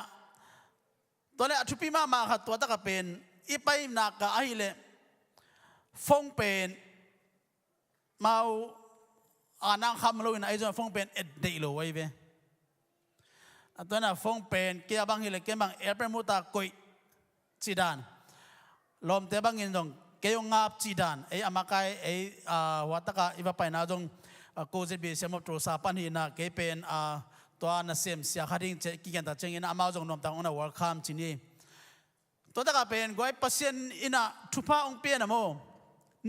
S3: ตัวเลทุปีมาขัดตัวตะกเป็นอีไปนักกะไอเลฟงเป็นมาอนางคำรู้นะไอ้จวนฟงเป็นเอ็ดเดโลไว้เว้ตัวน่ะฟงเป็นเกี่ยบังฮิเลเกี่ยบังเอเปรมุตากุยจีดานลมเตบังเงินจงเกี่ยงงับจีดานไอ้อามาไกไอ้วัตกะอีว่าไปนะจงโคเซบีเซมตรสาปันหินะเกี่ยเป็นตัวน่ะเซมเสียขัดยิ่งเจกิกันตาเจงินะอามาจงนอมตางอนน่ะวอลคัมจีนี่ตัวตะกะเป็นกวยเปอร์เซ็นต์อินะทุพะองเปียนะโม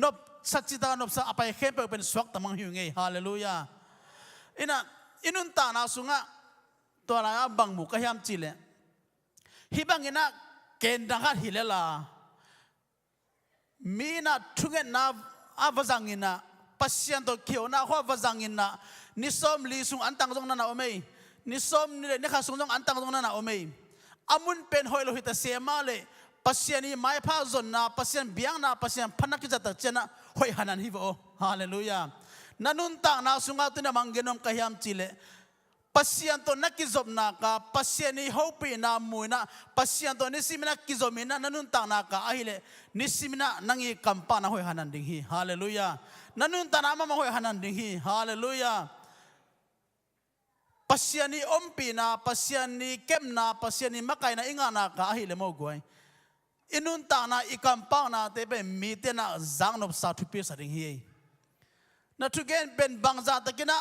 S3: นบสัจจิตานบสะอภัยเข้มเป็นสวักตมังหิวไงฮาเลลูยาอินุนตานาสุงะตัวอะไรบังมุกะยามจิเลฮิบังอินะเกณฑ์ดังฮัดฮิเลลามีนะทุเงินนะอาวจังอินะปัสยันตัวเขียวนะหัววจังอินะนิสมลีสุงอันตังตรงนั้นนะโอเมนิสมนี่เลยนี่ข้าสุงตรงอันตังตรงนั้นนะโอเมอามุนเป็นหอยโลหิตเสียมาเลยปัสยันนี่ไม้พาจนนะปัสยันเบียงนะปัสยันพันักกิจตะเจนะหอยหันันฮิโวฮาเลลูยา nanun tang na sunga tu na manggenom kahyam chile pasien to nakizop na ka pasien ni hope na muina pasien to nisimina kizomina nanun tang na ka ahile nisimina nangi kampa na hoy hanan ding hi hallelujah nanun tang na ma hoy hanan ding hi hallelujah pasien ni ompi na pasien ni kem na pasien ni makai na inga na ka ahile mo guai inun tang na ikampa na te be mi te na zang nop sa tu pi sa ding hi na tugen ben bangza takina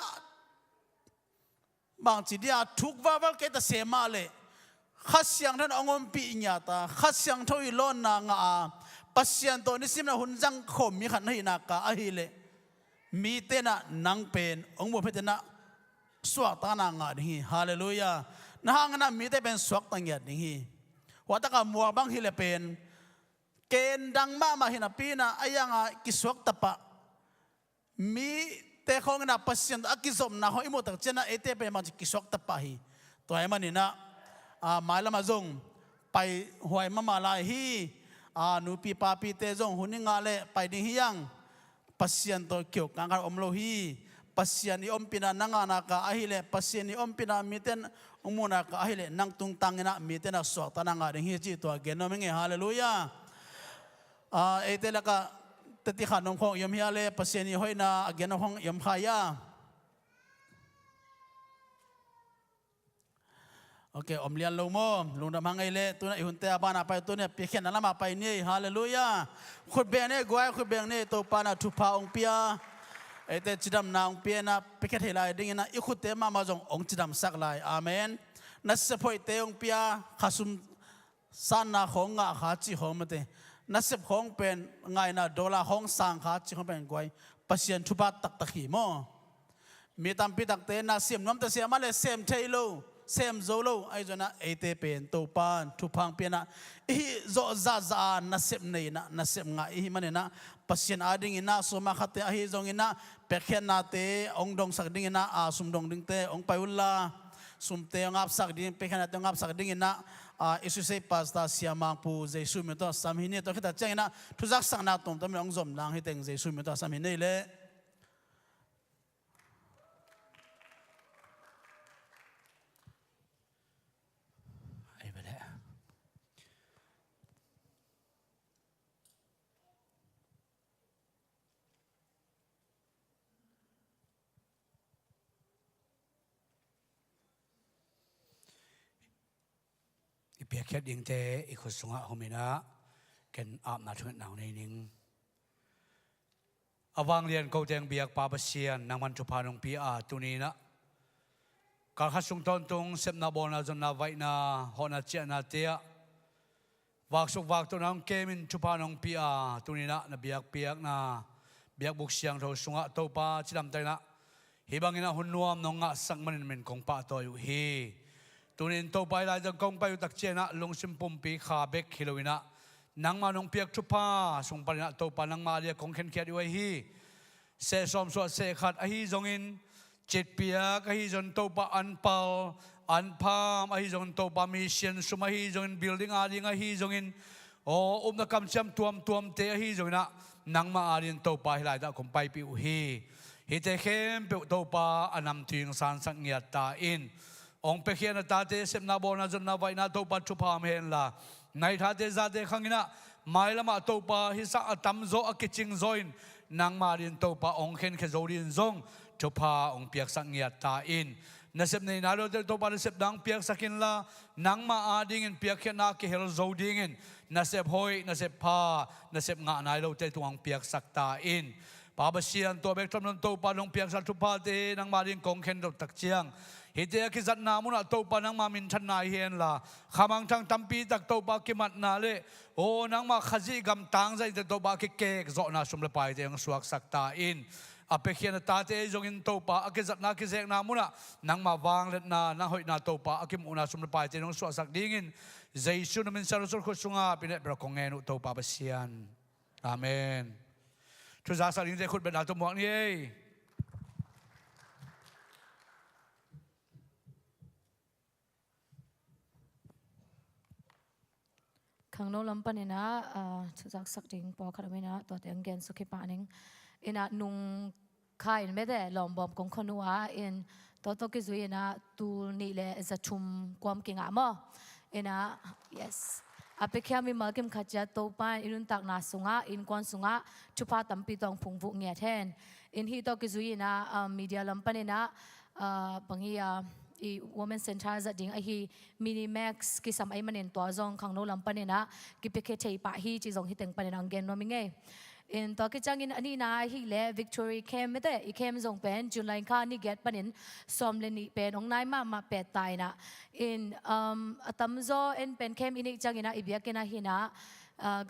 S3: bang chi dia thuk wawal ke ta sema le khasyang than ongom pi nya ta khasyang thoi lon na nga pasien to ni sim na hun jang khom mi khan hi na ka a hi le mi te na nang pen ong mo phe te na swak ta na nga hi hallelujah na hang na mi te ben swak ta ngia ding hi wa ta ka muwa bang hi le pen ken dang ma hi na pi na ayanga ki swak ta pa mi te khong na pasien akizom na ho imo tak chena ete pe ma kisok ta pa hi to ai mani na maila ma zong pai huai ma ma lai hi nu pi pa pi te zong huninga le pai ding hiang pasien to kyo kangar omlo hi pasien ni ompina nanga na ka ahile pasien ni ompina miten umuna ka ahile nang tung tangina miten na so ta nanga ding hi chi to genomenge hallelujah ete la ka tati khanong khong yom hiale paseni hoina again khong yom khaya okay omlian lo mo lungdam hangai le tuna ihunte abana pai tune pekhen alama pai ni hallelujah khut be ne gwai khut beng ne to pana thupa ong pia ete chidam na ong pia na pekhet helai ding na ikhute ma ma jong ong chidam sak lai amen na se phoi te ong pia khasum san na khong nga kha chi homate nasib khong pen ngai na dola khong sang kha chi khong pen goi pasien thupa tak takhi mo mi tam pi tak te na sim nom ta sia ma le sem thailo sem zolo ai jona ete pen to pan thupang pe na hi zo za za nasib nei na nasib nga hi mane na pasien ading ina so ma khate hi zong ina pekhen na te ong dong sak ding ina a sum dong ding te ong paiulla sum te ngap sak ding pekhen na te ngap sak ding ina isu sei pasta siamang pu jesu mi to samhine to khita changina thuzak sang na tom tam ong zom nang hiteng jesu mi to samhine le ai bale
S2: BIAKPIAK ding te ikusunga humina ken ap na thungat naw nei ning awang lian ko teng biak pa basian nang man chupanong pia tunina kal khasung ton tung sep na bona zon na vai na hona chia na tia wak suk wak to nang kemin chupanong pia tunina na BIAKPIAK na biak buk siang tho sunga to pa chidam tai na hibangina hunnuam nong nga sang manin men kong pa to yu hi tunin to pai lai jang kong pai tak chena lungsim pumpi kha bek khiloina nang ma nong piak thupa sung parina to pa nang ma lia kong khen khet wai hi se som so se khat a hi zongin chit piak a hi zon to pa anpal anpham a hi zon to pa mission suma hi zongin building a ding a hi zongin o na kam cham tuam te a hi zongina nang ma arin to pa hilai da kong pai pi u hi te khem pe to pa anam ting san sang ngiat ta in ong pekhian ta te sep na bona zon na vai na to pa chupam hen la nai tha te za te khangina mai lama to pa hi sa atam zo a kiching zoin nang ma rin to pa ong khen khe zo rin zong chupa ong piak sang ngia ta in na sep nei na lo to pa sep dang piak sakin la nang ma ading in piak khen na ke hel zo ding in na sep hoi na sep pa na sep nga nai lo te tuang piak sak ta in pa ba sian to bek trom to pa long piak sa chupa te nang ma rin kong khen do tak chiang hite ki zat na muna to pa nang ma min than nai hen la khamang thang tampi tak to pa ki mat na le o nang ma khaji gam tang zai to pa ki kek zo na sum le pai te ang suak sak ta in apekhian ta te jong in to pa ki zat na ki zek na muna nang ma wang let na na hoi na to pa akim una sum le pai te ang suak sak ding in jaisu na min sar sur khu sunga pine bra kong enu to pa basian amen thu za sa ding te khut ben na to mo ni
S4: khang no lampan ina chuzak sak ding po kharamina to te anggen sukhi paning ina nung Khai in me de lom bom kong konua in toto ke zui na tu ni le za chum kwam kinga mo ina yes apekya mi malkim khacha to pan inun tak na sunga in kon sunga chupa tampi tong phungbu nge then in hi to ke zui na media lampan na bangia I women center za ding hi mini max ki sam ai manen to zong khangno lampan na ki pekhe thei pa hi chi zong hi teng pan ang gen no mi nge in to ke changin ani na hi le victory cam me te I cam zong pen July kha ni get panin som le ni pen ong nai ma pe tai na in atam zo en pen cam ini changina ibia ke na hi na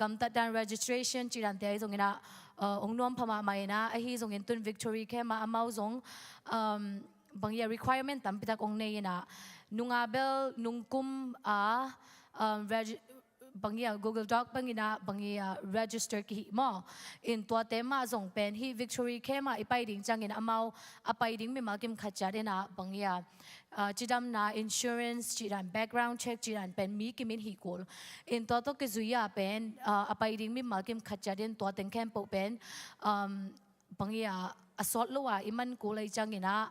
S4: gam ta dan registration chi ran te zong ina ong nom phama mai na hi zong in tun victory cam ma amau zong bangia requirement tam pitak ong nei na nungabel nungkum bangia Google Doc bangina bangia register ki mo in to tema zong pen hi victory kema ipai ding changin amau apai ding mi malkim khacha na bangia chidam na insurance chidan background check chidan pen mi kimin hi kol in to ke zuya pen apai ding mi malkim khacha den to ten camp pen bangia asot lowa iman kulai changina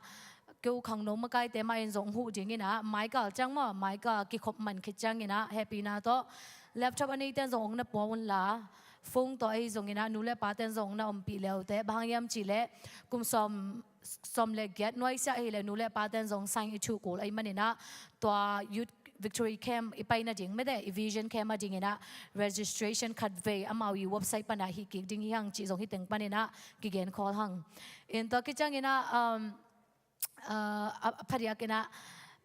S4: kêu khang nong makai te ma in zong hu jing ina Michael chang mo Michael ki khop man khi chang ina happy na to laptop ani ten zong na pawon la phone to ai zong ina nu le pa ten zong na om pi leo te bangyam chi le kum som le get noi sa hi le nu le pa ten zong sang I chu ko ai manina to youth victory camp ipai na ding me de vision camp ma ding ina registration khat ve amau I website pa na hi ki ding hang chi zong hi teng panina ki gen call hang in to ki chang ina phariak ina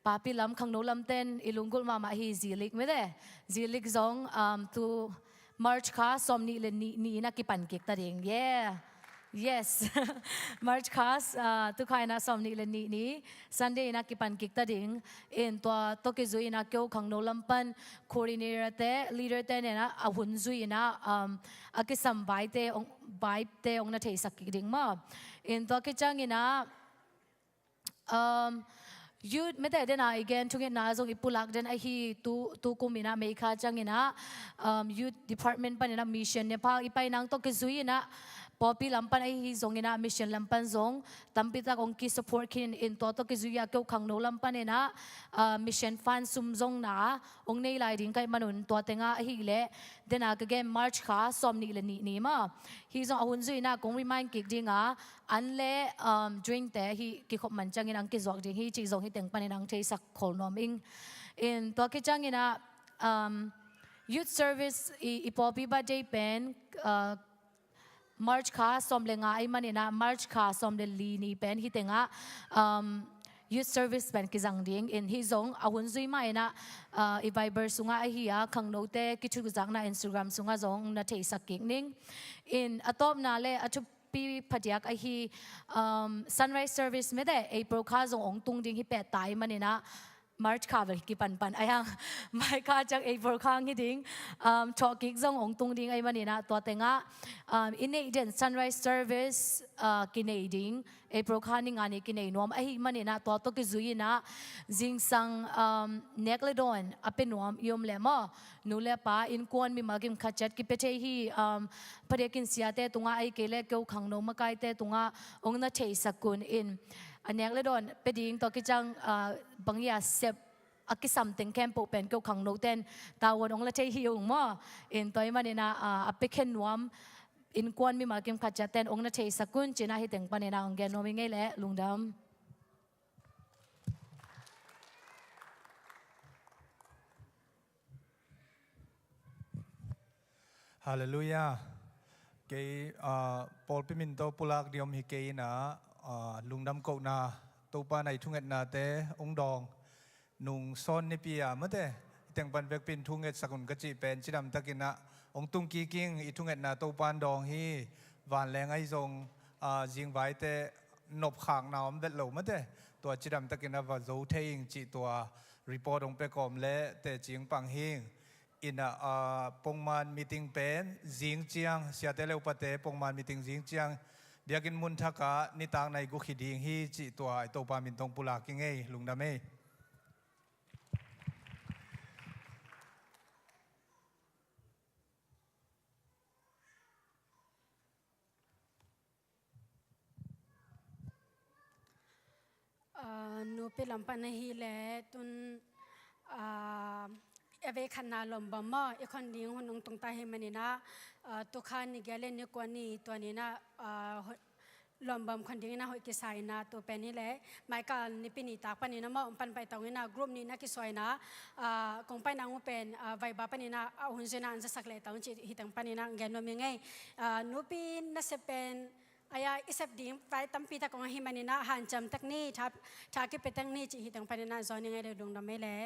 S4: papi lam khangno lam ten ilungul mama hi zilik me de zilik zong tu march kha somni le ni na ki pan kek ta ding yeah yes march khas tu khaina somni le ni sunday na ki pan kek ta ding in to ke zui na kyo khangno lam pan coordinator te leader te na ahun zui na akisam bai te ong na thei sak ki ding ma in to ke chang ina youth me te na again to get na zong ipulak den ai hi tu kumina me kha changina youth department panina mission ne pa ipai nang to ke zui na popi lampan ai hi zong ina mission lampan zong tampita kong ki support kin in to ke zui ya ko khangno lampan na mission fan sum zong na ong nei lai ding kai manun to tenga hi le den again march kha somni le ni ma hi zong ahun zui na kong remind ki dinga anle drink te hi ki khop man changin ang ki zok ding hi chi zong hi teng panin ang thei sak khol nom ing in to ki changina youth service ipopi ba day pen march kha somle nga ai manina march kha somle li ni pen hi tenga youth service pen ki jang ding in hi zong ahun zui mai na I viber sunga ai hi a khangno te ki chu jang na Instagram sunga zong na thei sak king ning in atop na le atu pi phadiak ai hi sunrise service me de April kha zong ong tung ding hi pe tai manina march kha ki pan ayang mai kha chang April khang hi ding talking zong ong tung ding ai manina to tenga in den sunrise service kinai ding April kha ni ngani kinai nom ai manina to ki zuina jing sang nekledon apenom yom lema nu le pa in kon mi magim khachat ki pete hi parekin siate tunga ai kele keu khangno makai te tunga ong na thei sakun in anek le don peding to ki chang bangia sep akisam teng campo pen ko khang no ten tawon ong la thei hiung mo in toy manina apekhen nuam in kwan mi makim khacha ten ong na thei sakun china hi teng panina ong gen nomi ngei le lungdam
S5: Hallelujah ke Paul piminto pulak diom hi ke na lungdam ko na topa nai thunget na te ong dong nung son ni pia mate teng ban bek pin thunget sakun kachi pen chidam takina ong tung ki king I thunget na topan dong hi van leng ai zong jing vai te nop khang na om vet lo mate to chidam takina va zo theing chi to report ong pe kom le te jing pang hing in a pongman meeting pen jing chiang siatele upate pongman meeting jing chiang biakin mun thaka nitang nai gu khiding hi chi to ai to pa min tong pula ki ngei lungdame
S6: pe lampan na hi le tun eve khana lomba ma ekhon ding hunung tung ta he manina to khan ni gale ni kwani to ni na lombam khon ding na hoi ki sai na to pe ni le mai ka ni pini ta pani na ma pan pai tawin na group ni na ki soi na kong pai na ngu pen vai ba pani na hun jena an sak le taun chi hitang pani na ngen no mi ngai nu pin na se pen aya isap ding pai tampi ta kong hi manina han cham tak ni tha ki petang ni chi hitang pani na zoni ngai de dong da me le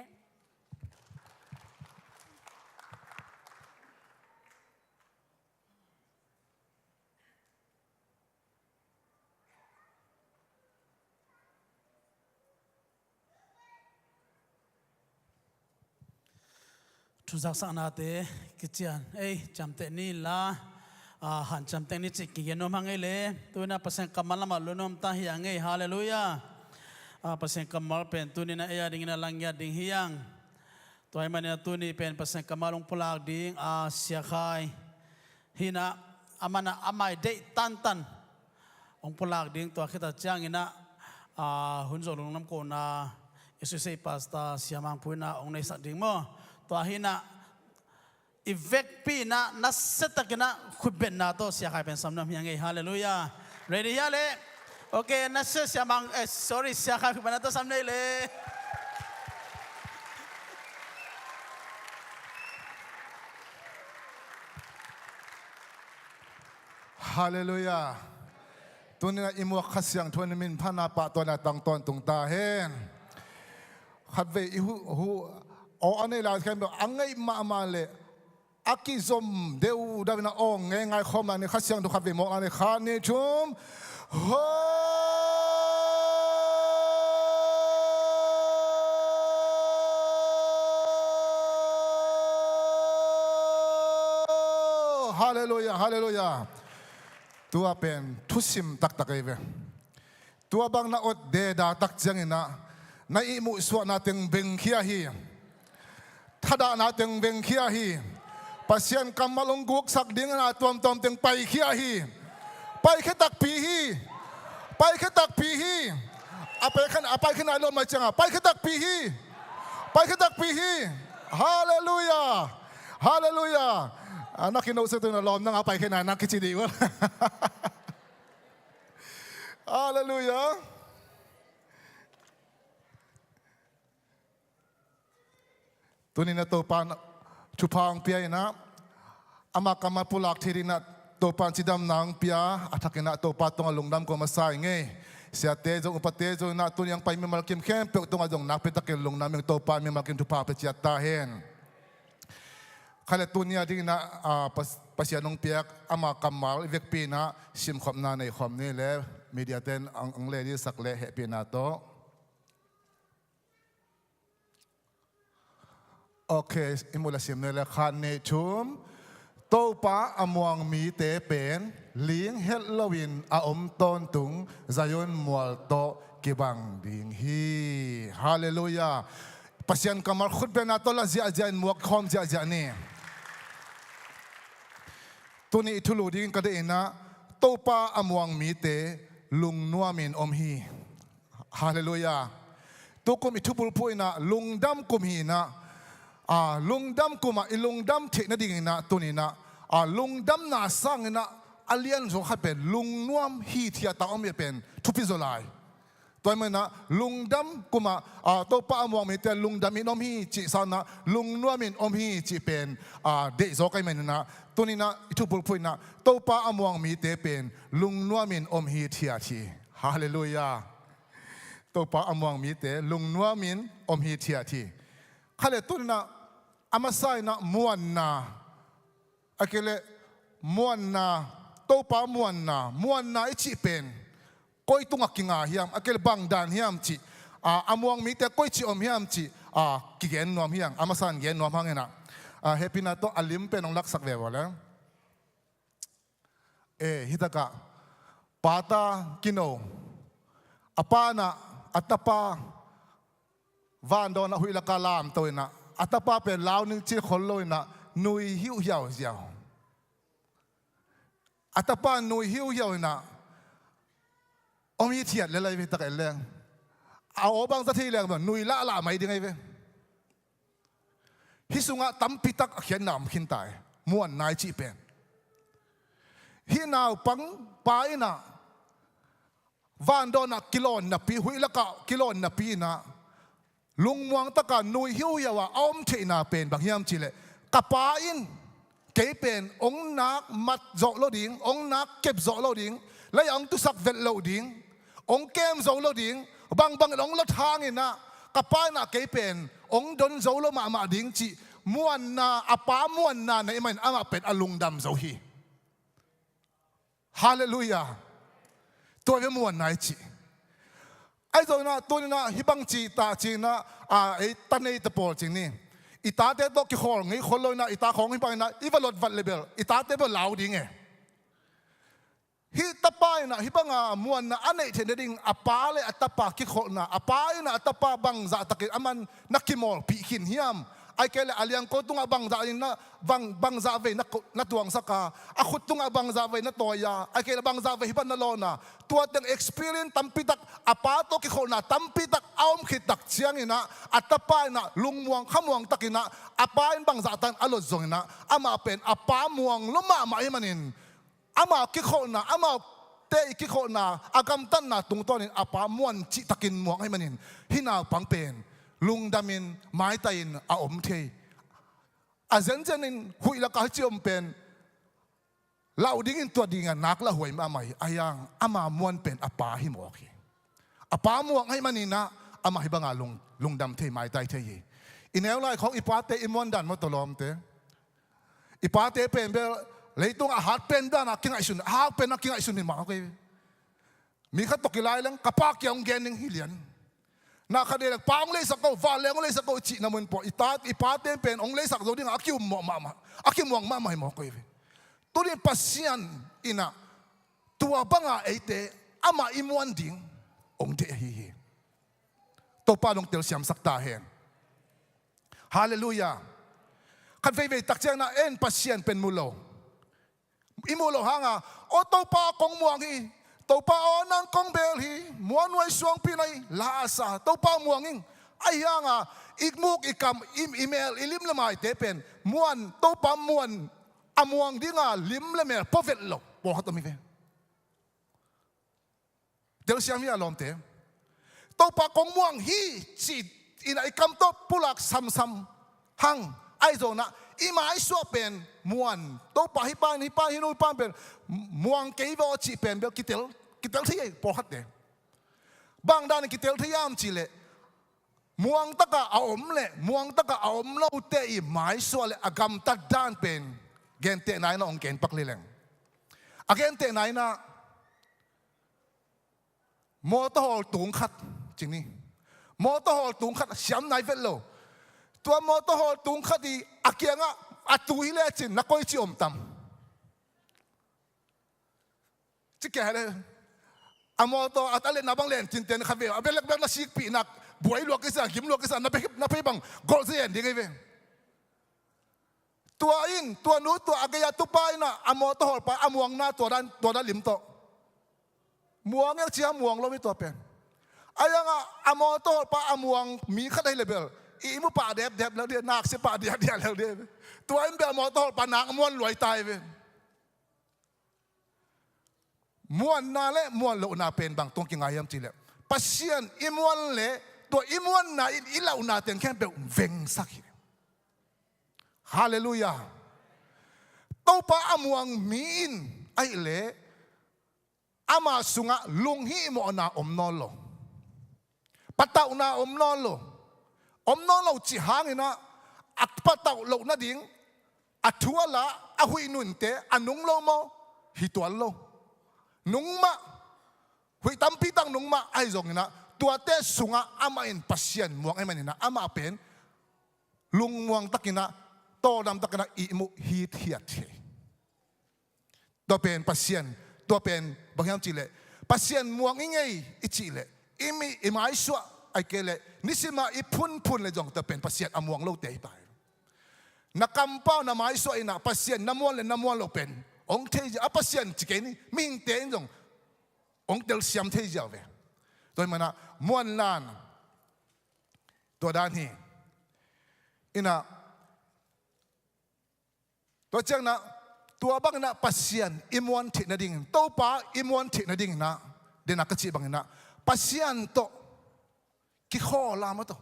S3: ทุกสักนาทีกิจการจำเตนี่ละหันจำเตนี่จิกกินนมหังเลยตัวน่ะประเสริฐกำมัลมาลุนมตาเฮียงฮาเลลูยาประเสริฐกำมัลเป็นตัวนี้นะดิ่งนะลังยาดิ่งเฮียงตัวไอ้มันเนี่ยตัวนี้เป็นประเสริฐกำมัลลงพลากดิ่งเสียขายฮินะมันนะไม่ได้ตันองพลากดิ่งตัวคิดจ้างฮินะหุ่นโจลุงน้ำโกนาอิสุเซปัสตาเสียมังพูนะองในสัตว์ดิ่งมั้งตัวหินะอีเวกปีนะนัสเซตักนะขุดเป็นนาโตเสียหายเป็นสำนักยังไงฮาเลลูยาเรดี้ยาเลยโอเคนัสเซเสียมังsorry เสียหายเป็นนาโตสำนักเลย
S7: ฮาเลลูยาตัวนี้อิมัวขัดเสียงทวนมินพานาปะตัวน่ะตังตอนตุงตาเฮนขัดเวอิหูอันนี้เราแค่แบบอังไงมาเลยอากิซอมเดี๋ยวดาวินาองไงคอมนี่ขัดเสียงทุกขัดเวมองอันนี้ขานี่ชุมฮาเลลูยาฮาเลลูยาตัวเป็นทุสิมตักเอเวตัวบางนาอดเดดาตักจังนะในอิมุสวนาตึงเบงเคียฮีถ้าด่านาตึงเบงเคียฮีปัสยันกำมาลงกุกสักดิ่งนาตอมตึงไปเคียฮีไปแค่ตักปีฮีไปแค่ตักปีฮีไปขนาดลมมาจังไปแค่ตักปีฮีไปแค่ตักปีฮีฮาเลลูยาฮาเลลูยานักกินโนเซตุนลมนั่งไปแค่ไหนนักกิจดีวะฮาเลลูยาตัวนี้นะตัวปานชุพังเปียนะอามากำมาปุลักทีนี้นะตัวปานจิดำนางเปียอัฐกินะตัวปานตรงลงดำก็มาใส่ไงเสียเตจงอุปเตจงนะตัวยังไปมีมาลกิมเข้มเปียกตรงจงนักเป็นตะเกียงลงน้ำยังตัวปานมีมาลกิมทุพาไปเจียตาเห็นขณะตัวนี้ที่นะปัสยานงเปียกอามากำมาเวกปีนะชิมขอบนาในขอบนี้แล้วมีเดียเต้นอังเลดีสักเล่เหปีนาโตโอเคอิมุลาสิมเนี่ยแหละขันเนชุมโตป้าอมวงมีเตเป็นลิงเฮลโลวินอาอมต้นตุงซายอนมัวโตกิบังดิงฮีฮาเลลูยาปัสยันกำมาขุดเป็นนาโตละเจียเจียนมัวคอมเจียเจียนี่ตัวนี้ทุลูดิงก็ได้นะโตป้าอมวงมีเตลุงนัวมินอมฮีฮาเลลูยาตัวกุมอิทุบุลพุยนะลุงดำกุมฮีนะลุงดำกุมาลุงดำเทนดิ่งนะตัวนี้นะลุงดำน่าสร้างนะอเลียนส่งให้เป็นลุงนวมฮีที่ตาอมเป็นทุพิโซไลตัวมันนะลุงดำกุมาตัวป้ามองมีแต่ลุงดำมีนมฮีจีสานะลุงนวมมีนมฮีจีเป็นเดโซกันมันนะตัวนี้นะทุบุลพุยนะตัวป้ามองมีแต่เป็นลุงนวมมีนอมฮีที่ทีฮาเลลูยาตัวป้ามองมีแต่ลุงนวมมีนอมฮีที่ทีขณะตัวนี้นะอามาใส่นะมวนนะอะเกเลมวนนะโตปามวนนะอิจิเป็นก้อยตุงกิงาเฮียมอะเกเลบังดานเฮียมจิอามวงมีแต่ก้อยจิอมเฮียมจิกิเกนนวมเฮียงอามาสันเกนนวมหังเงนะเฮปินาโตอลิมเป็นองลักสักเววแล้วฮิตากะปาตากิโนอปานะอัตปาวานโดนหุยละกาลามตัวนะอัตปาเป็นลาวนึงจีคนลอยนะนุยหิวยาวอัตปานุยหิวยาวนะอมีเทียดเลยไปตะเกียง เอาบางสักทีเรื่องมันนุยละไม่ได้ไงเว้ฮิสุงะตั้มพิทักเขียนนามขินตายม้วนนายจีเป็นฮินาวปังไปนะวันโดนักกิโลนับปีหุยละกะกิโลนับปีนะลุงมวงตะการนุยหิวยาวอ้อมเทนาเป็นบางยามจีเลกะปาอินเกเป็นองนักมัดโจโลดิงองนักเก็บโจโลดิงและยังตุสักเวลโลดิงองเกมโจโลดิงบางองละทางอินะกะปานะเกเป็นองดนโจโลมาดิงจีม้วนนาอปาม้วนนาในมันอามาเป็นอลุงดำโจฮีฮาเลลูยาตัวเป็นม้วนนายจีไอ้ตัวน่ะตัวนี้นะฮิบังจีตาจีนะไอ้ตันไอ้ตะโปจีนี่อีตาเต้ตัวกี่คนงี้คนเลยนะอีตาของฮิบังนะอีวัลลดวัดเลเบลอีตาเต้เป็นเหลาดิ้งไงฮิตาปายนะฮิบังมวนนะอันไหนเทนดิ้งอปาเลยอัตปากี่คนนะอปายนะอัตปาบังซาตะกิอามันนักกิมอลปีขินเฮียมไอ้แกเลยอาเลียงโคตุงบังซาอินนะบังซาเวนัตวงสักอาขุตุงบังซาเวนัตตัวยาไอ้แกเลยบังซาเวฮิบันนลอนะตัวเต็ง experience ตั้มปิตักอปาโตกิโคนะตั้มปิตักอ้อมขิตักเชียงอินะอัตปายนะลุงมวงขมวงตะกินะอปายบังซาตันอลซงนะอามาเป็นอปามวงลุมาอิมันินอามากิโคนะอามาเตะกิโคนะอากำตันนะตรงตัวนี้อปามวนจิตะกินมวงอิมันินฮินาปังเป็นลุงดามินไม้ตายินอาอมเทอาเซนเจนินหุยละกาจิอมเป็นเล่าดิ้งตัวดิ้งนักละหวยมาใหม่อายังอามามวนเป็นอาปาหิมอกอาปามวงให้มันนี่นะอามาหิบังอาลุงดำเทไม้ตายเทยอินเอลไลของอีปาเตอิมวนดันมาตลอมเตอีปาเตเป็นเบลเลยต้องอาหารเป็นด้านนักกินไอซุนอาเป็นนักกินไอซุนนี่มาโอเคมีข้าตกกีฬาเรื่องกระปากยังเกนนึงฮิเลียนนักขัดเด็กปางเลยสักก็ฟ้าเลยเลยสักก็จีนมันปออีปาเต้เป็นองเลยสักตัวนี้อาคิวมองมาอาคิวมองมาไม่มองก็ยังตัวนี้ปัสยันอินะตัวบังอาเตอามาอิมวันดิ้งองเดฮีตัวป้าลงเตลเสียมสักตาเห็นฮาเลลูยาขันเฟยตักเจ้านะเอ็นปัสยันเป็นมูโลอิมูโลหางโอตัวป้ากงมวงฮีตัวป้าอนังกงเบลฮีมวนไว้สวงปีนัยลาซาตัวป้ามวงอิงไอ้ยังอีกมุกอีกคำอีเมลอีลิมละไม่เตเป็นมวนตัวป้ามวนอมวงดิ้งลิมละเมลพอเวลโลบอกเขาตัวมีเวเดี๋ยวเสียงมีอารมณ์เตตัวป้ากงมวงฮีจีอินไอ้คำตัวปุลักซ้ำๆหังไอ้โซนะอีมาไอ้สัวเป็นมวนตัวป้าฮิปานฮิโนปานเป็นมวงเกย์วอจีเป็นเบลกิเตลที่ไอ้พอหัดเดบางด้านกิเตลที่ยามจีเลมวงตะกะเอาอมเลมวงตะกะเอาอมเล่าเตอีหมายส่วนเลอากำตัดด้านเป็นเกณฑ์เตะไหนนะองเกณฑ์ปักเลงอาเกณฑ์เตะไหนนะมอเตอร์ฮอลตุงขัดจริงนี่มอเตอร์ฮอลตุงขัดเสียมไหนเฟลโลตัวมอเตอร์ฮอลตุงขัดดีอาเกียงอะตุยเลจินนักก้อยจิอมตำจิแก่เลยอามอโตอัตเลนนับังเลนจินเตนคาเวอเบลเบลสิกปีนักบวยลวกกิสากิมลวกกิสานับไปบังกอลเซียนดีไงเวตัวอินตัวนู้ตัวอากยาตุปายนะอามอโตหอลปาอามวงนาตัวนั้นลิมโตมวงยังเชียมวงเราไม่ตัวเป็นอายังอามอโตหอลปาอามวงมีขัดให้เลเบลอีมุป่าเด็บแล้วเดียนักเสป่าเดียแล้วเดียตัวอินเบลมอโตหอลปานักมวนรวยตายเวมวนนาเล่มวนโลนาเป็นบางตรงกิงไงยามจีเล่ปัสยันอิมวนเล่ตัวอิมวนนาอิลาอุนาเต็งแค่เป็นเวงสักฮาเลลูยาตัวป้าอมวงมีอินไอเล่อามาสุงะลุงฮีมอนาอมนอลโลปัตตาอุนาอมนอลโลจีหางอินะอักปัตตาโลนาดิ่งอัทัวละอหุยนุนเตอนุงโลโมฮิตวัลโลนุ่งมาหุยตั้มพี่ตั้งนุ่งมาไอ้จงนะตัวเตะสุงะอามาอินปัสยันมวงไอ้มันนี่นะอามาเป็นลุงมวงตะกินะโตดำตะกินะอิมุฮีเทียดตัวเป็นปัสยันตัวเป็นบางอย่างจีเลปัสยันมวงยังไงอิจีเลอิมาอิชัวไอ้เกเลนิสิมาอิพุนเลยจงตัวเป็นปัสยันอมวงโลเตยไปนักกำป้านามาอิชัวอินะปัสยันน้ำมวงโลเป็นองเทจอาปัสยันจิเกนี่มิงเตนจงองเตลเซียมเทจเอาเวต ตัวมันนะม้วนลานตัวด้านนี้อินะตัวเจ้านะตัวบางนะปัสยันอิมวันทินาดิ่งโตป้าอิมวันทินาดิ่งนะเดนักกระชีบางนะปัสยันโตกิข้อลามาโต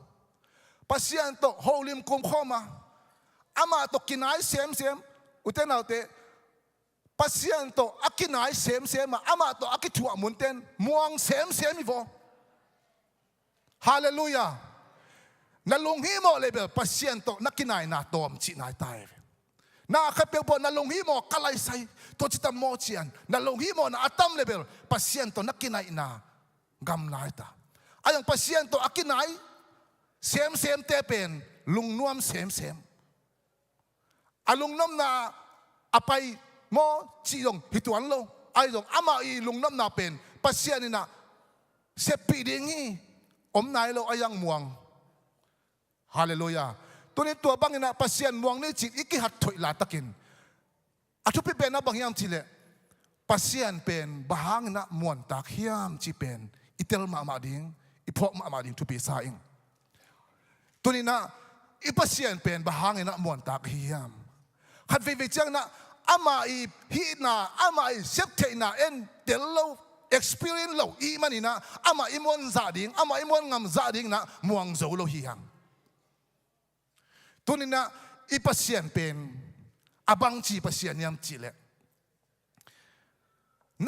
S7: ปัสยันโตโฮลิมกุมข้อมาอามาโตกินไอเซมอุเทนเอาเตปัสยันโตอากินไอเซมมาอามาโตอากิทัวมุนเตนม่วงเซมอีโวฮาเลลูยานั่นลงหิมอเลยเบลปัสยันโตนักกินไอนาโตมจีนายตายน่าขับเปลวนั่นลงหิมอกะไลใส่ตัวจิตมอจียนนั่นลงหิมอน่ะอัตมเลเบลปัสยันโตนักกินไอน่ากำไลตาอายังปัสยันโตอากินไอเซมเตเป็นลุงนวมเซมอาลุงน้ำนาอไปมอจีดงหิตวันโลไอ้ดงอามาอีลุงน้ำนาเป็นปัสยันนี่นะเสพปีดิ่งฮีอมนายโลอายังม่วงฮาเลลูยาตัวนี้ตัวบางนะปัสยันม่วงนี่จิตอีกหัดถอยลาตะกินอาทุบเป็นนะบางยามจิเลปัสยันเป็นบางนะม่วนตากยามจิเป็นอิเตลมาดิ่งอีพวกมาดิ่งทุบสายอิงตัวนี้นะอีปัสยันเป็นบางนะม่วนตากยามขัดวิจังนะอามาอีฮีนาอามาอีเซปเทนาเอ็นเดลโลexperience โลอีมันนี่นะอามาอีมวนซาดิ่งอามาอีมวนงามซาดิ่งนะม่วงโจโลฮีฮังตัวนี้นะอีปัสยันเป็นอาบังจีปัสยันยามจีเล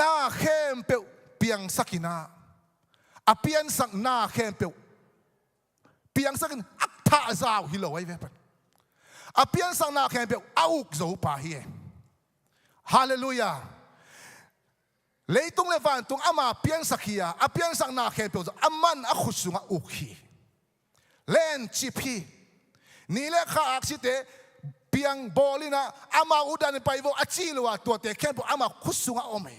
S7: น่าเข้มเปียวเปียงสักินาอาเปียนสักน่าเข้มเปียวเปียงสักินอักท่าซาวฮิโลไว้เว็บอาเปียนสักน่าเข้มเปียวอาอุกโจปาฮีฮาเลลูยาเลยตรงเลวันตรงอามาเปียนสักียาอาเปียนสักน่าเข้มเปียวอามันอาขุสุงอาอุกฮีเล่นจิพีนี่แหละข้าอักษิเตเปียงบอลินะอามาอุดานไปว่าอาชีลว่าตัวเตะแค่พวกอามาคุสุงอาอมเอ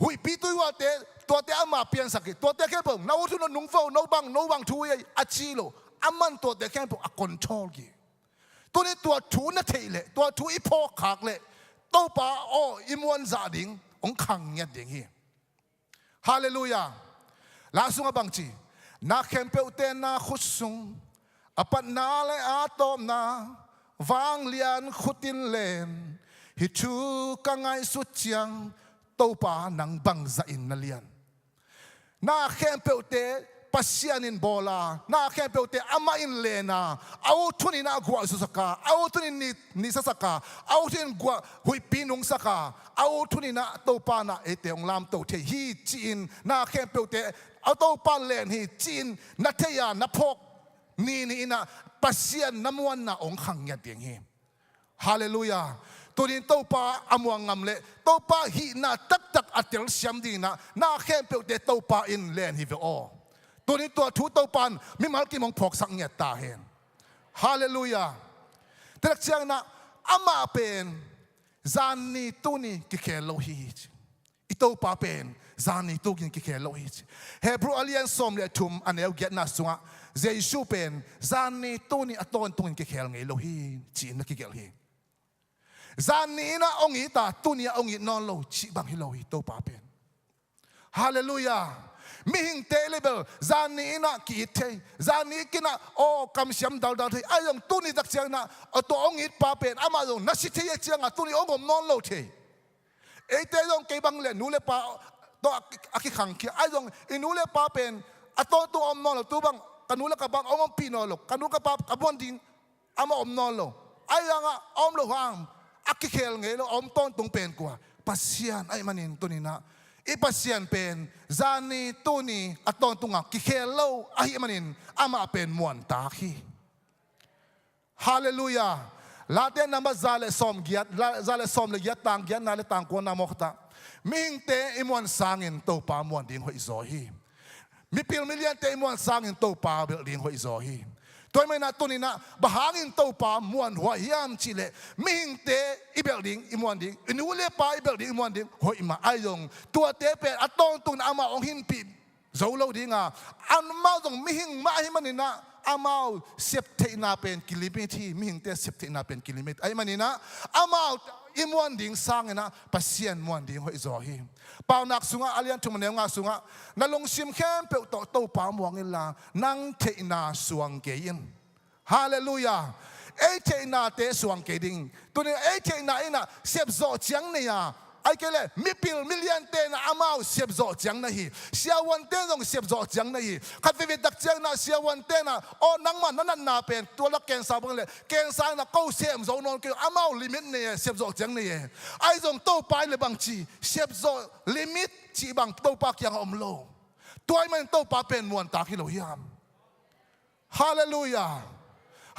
S7: หุยปีตุยว่าเตตัวเตอามาเปียงสักตัวเตะแค่พวกนาวุฒินนุ่งฟ้านาบังทุยอาชีโลอามันตัวเตะแค่พวกอาคอนโทรลกีตัวนี้ตัวทูนัทเทเลตัวทูอีพอขากเลโตป้าโออิมวันซาดิงองขังเงียดดิ่งฮีฮาเลลูยาลาสุงอาบังจีนาเข้มเปวเตนาคุสุงอปันนาเลอาตอมนาวางเลียนขุดินเลนฮิชูกังไงสุดจังโตปานังบังซาอินนาเลียนนาเข้มเปวเตปัสยานินบอลานาเข้มเปวเตอามาอินเลนาเอาทุนินากวาสุสกาเอาทุนินนิสสกาเอาทุนินกวาหุยปีนุงสกาเอาทุนินาโตปานาเอเตองลามโตเทฮีจีนนาเข้มเปวเตเอาโตปาเลนฮีจีนนัทยานัพกนี่นะปัสยันน้ำวันนะองขังยัดอย่างนี้ฮาเลลูยาตัวนี้โตป้าอมวงงามเละโตป้าฮีน่าตักอัตเตลเสียมดีนะน่าเข้มเปลวเดโตป้าอินเลนฮิเวโอตัวนี้ตัวทูโตปานมิมาลกิมองพอกสังเงียตาเห็นฮาเลลูยาแต่ละเชียงนะอามาเป็นจานนี้ตัวนี้กิเคโลฮิตอิโตป้าเป็นจานนี้ตัวนี้กิเคโลฮิตเฮบรูอเลียนสมเลทุมอันเอลเกตนาสุงะเจสูเป็นจานนี้ตัวนี้อัตโนตุนกิเคลไงโลฮิจีนนักกิเคลฮีจานนี้นะองค์อิตาตัวนี้องค์อินอนโลจีบังฮิโลฮิโตป้าเป็นฮาเลลูยามิหิงเตเลเบลจานนี้นะกิเทจานนี้กินะโอ้คำเสียมดาวเทไอ้ยังตัวนี้ตักเชียงนะตัวองค์อิตป้าเป็นอามาลงนักสิทธิ์เชียงอ่ะตัวนี้องค์นอนโลเทไอ้เตยองเก็บังเลนูเลป้าตัวอากิขังขี้ไอ้ยังอินูเลป้าเป็นตัวองค์นอนโลตัวบังกันนู้นแล้วกับบางอมปีนอลกันนู้นกับบบอนดินอามาอมนอลไอ้ยังอ่ะอมโลหางอักเคลไงเราอมต้นตรงเป็นกว่าปัสยันไอ้มันนี่ตัวนี้นะอีปัสยันเป็นจานีตัวนี้อัตต้นตรงอ่ะกิเคลโลไอ้มันนี่อามาเป็นมวนตาคีฮาเลลูยาลาเตนนามาซาเลซอมเกียร์ซาเลซอมเลยเกียร์ต่างเกียร์นาเลต่างคนนามอกตามิงเตอิมวนสางอินโตปามวนดิ่งหัวอิโซฮีมีพิลมิเลียนเตมวนสร้างอินโตปาเบลลิงหัวอิโซฮีตัวไม่น่าตัวนี้นะบะหางอินโตปามวนหัวยามชิเลมิงเตอิเบลลิงอิมวนดิ่งอินูเลปาอิเบลลิงอิมวนดิ่งหัวอิมาไอยงตัวเตเป็นอัตตงตุนอามาองหินปีโจโลดิ่งอ่ะอันมาตรงมิหิงมาให้มันนี่นะอามาเซปเทนาเป็นกิลิเมตรมิหิงเตเซปเทนาเป็นกิลิเมตรไอ้มันนี่นะอามา อิมวนดิ่งสร้างนะปัสเซียนมวนดิ่งหอยจอฮีเปล่านักสุงะอาเลียนทุมเนงาสุงะนั่งลงชิมเข้มเปลโตโตปามวงอิลานั่งเทนาสวงเกียนฮาเลลูยาเอเทนาเตสวงเกดิงตัวนี้เอเทนาอินะเสียบโจเจียงเนี่ยไอ้เกล่มิพิลมิลเลียนเตนะอามาเสียบโจเจียงนะฮีเสียวันเตนงเสียบโจเจียงนะฮีขัดวิดักเจียงนะเสียวันเตนะโอ้นังมันนั่นนาเป็นตัวละแกนสาวบังเลยแกนสาวนะเขาเสียบโจนนเกี่ยวอามาลิมิตเนี่ยเสียบโจเจียงเนี่ยไอ้จงโตไปเลยบางทีเสียบโจลิมิตจีบางโตปากยังอมโลตัวไอ้มันโตปาเป็นมวนตาคิโลยามฮาเลลูยา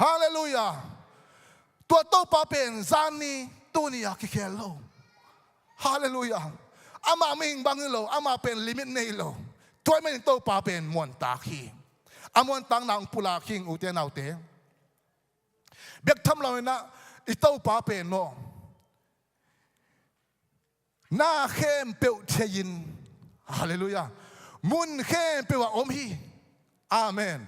S7: ฮาเลลูยาตัวโตปาเป็นซานีตัวนี้อยากแค่โลฮาเลลูยาอามาไม่หิงบังโลอามาเป็นลิมิตในโลตัวไม่โตปาเป็นมวนตาคีอามวนตังนางปุลาคิงอุเทนเอาเตเบียกทำเราเนี่ยอีโตปาเป็นโนหน้าเข้มเปียวเทียนฮาเลลูยามุนเข้มเปียวอมฮีอาเมน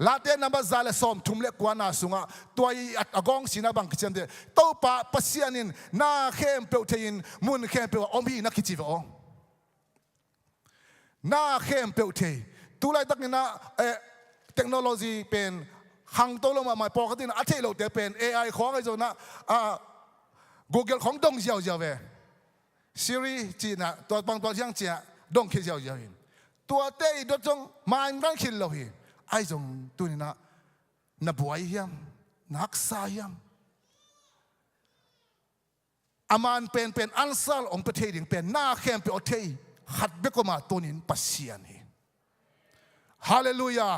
S7: ลาเตนับซาเลสอมทุ่มเล็กกว่านาสุงะตัวอัดอากงสินาบังกิจเดโตปะปัสยานินนาเข้มเปียวเทียนมุนเข้มเปียวอมฮีนักกิจวะนาเข้มเปียวเทียตัวไรตักนี่นะเทคโนโลยีเป็นหังโตลงมาปกตินะอัจฉริยะเป็น AI ของไอ้โจนะGoogle ของดงเจียวเจียวเว Siri จีน่ะตัวบางตัวยังเจียดงขี้เจียวเจียวตัวเตยตัวจงมันกันคิดเลยไอ้จงตัวนี้นะบวยยำนักสายยำอามันเป็นอันซาลองประเทศดิ่งเป็นหน้าเข้มเป็นประเทศขัดเบกมาตัวนี้ปัสเซียนฮาเลลูยา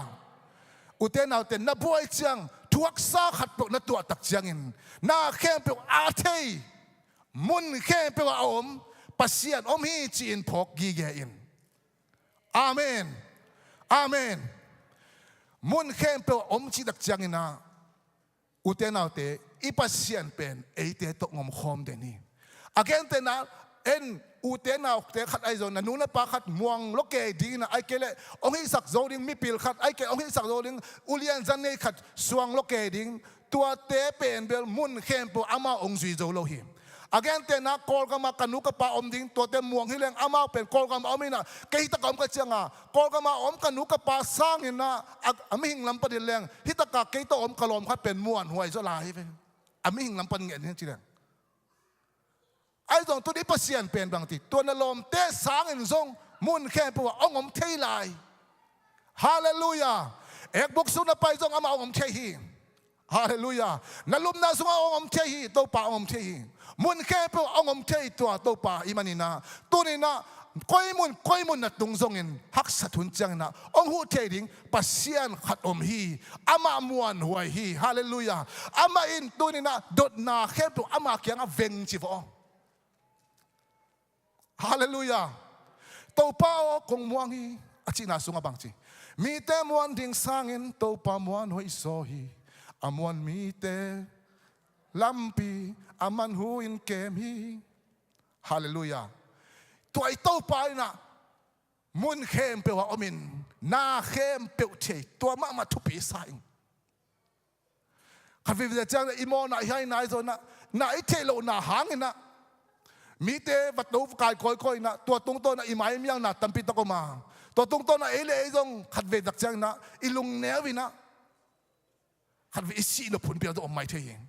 S7: อุเทนเอาเตนนับวยจังทุกซาขัดเป็นนัตัวตักจังอินหน้าเข้มเป็นอาเทยมุนเข้มเป็นอมปัสเซียนอมฮีจีนพกกีเกอินอาเมนอาเมนมุนเข้มเปอมจีดักจังอินะอุเทนเอาเตอีปัสเซียนเป็นเอเตตกงมคอมเดนี่อาเกนเตนะเอ็นอุเทนเอาเตขัดไอโซนนูนปาขัดม่วงโลเกดีนะไอเกเลองฮิสักโซดิงมิปิลขัดไอเกองฮิสักโซดิงอุเลียนจันเนขัดสวงโลเกดิงตัวเตเป็นเบลมุนเข้มเปอามาองซุยโซโลหิมอาแกนเตนะกอลกามากันุกปาอมดิ้งตัวเต็มม่วงฮิเลงอามาเป็นกอลกามาอมินะเกฮิตะกอมกะเจียงอ่ะกอลกามาอมกันุกปาสร้างอินะอามิหิงลำปะดิเลงฮิตะกะเกฮิตะอมกะลอมคัดเป็นม่วนหวยซะลายไปอามิหิงลำปะเงี้ยนี่จีเลงไอ้ตรงตัวนี้ปัสเซียนเป็นบางทีตัวนลมเตะสางอินทรงมุนแค่ปัวองอมเทลายฮาเลลูยาเอกบุกสุนไปทรงอามาองอมเทฮีฮาเลลูยานั่นลุมนาสงองอมเทฮีตัวป่าองอมเทฮีมุนแค่ปัวองอมเทฮีตัวป่าอิมานินาตัวนี้นะก้อยมุนนัดตรงทรงอินฮักสัตุนจังนะองหูเทดิงปัสเซียนขัดอมฮีอามามวนหวยฮีฮาเลลูยาอามาอินตัวนี้นะดดนาแค่ปัวอามาเกียงเวงจิฟอฮาเลลูยาตัวป้าคงม่วงฮีอาจินาสุงบังจีมีแต่มวนดิ่งสร้างอินตัวป้ามวนหอยโซฮีอามวนมีแต่ลัมปีอามันหูอินเกมฮีฮาเลลูยาตัวไอ้ตัวป้าน่ะมุนเข้มเปว่าอมินหน้าเข้มเปวเทตัวมาทุบปีสายข้าพเจ้าจะอิโมน่ะให้นายโซน่ะนายเทโลน่ะหางอินน่ะมีเตวัดดูกายค่อยๆนะตัวตรงต้นนะอิหมายมีอย่างนะตัมปิตะกมาตัวตรงต้นนะเอเลจงขัดเวดักจังนะอิลุงเนวินะขัดเวอิสีนพุนเปียตัวอมไม่เที่ยง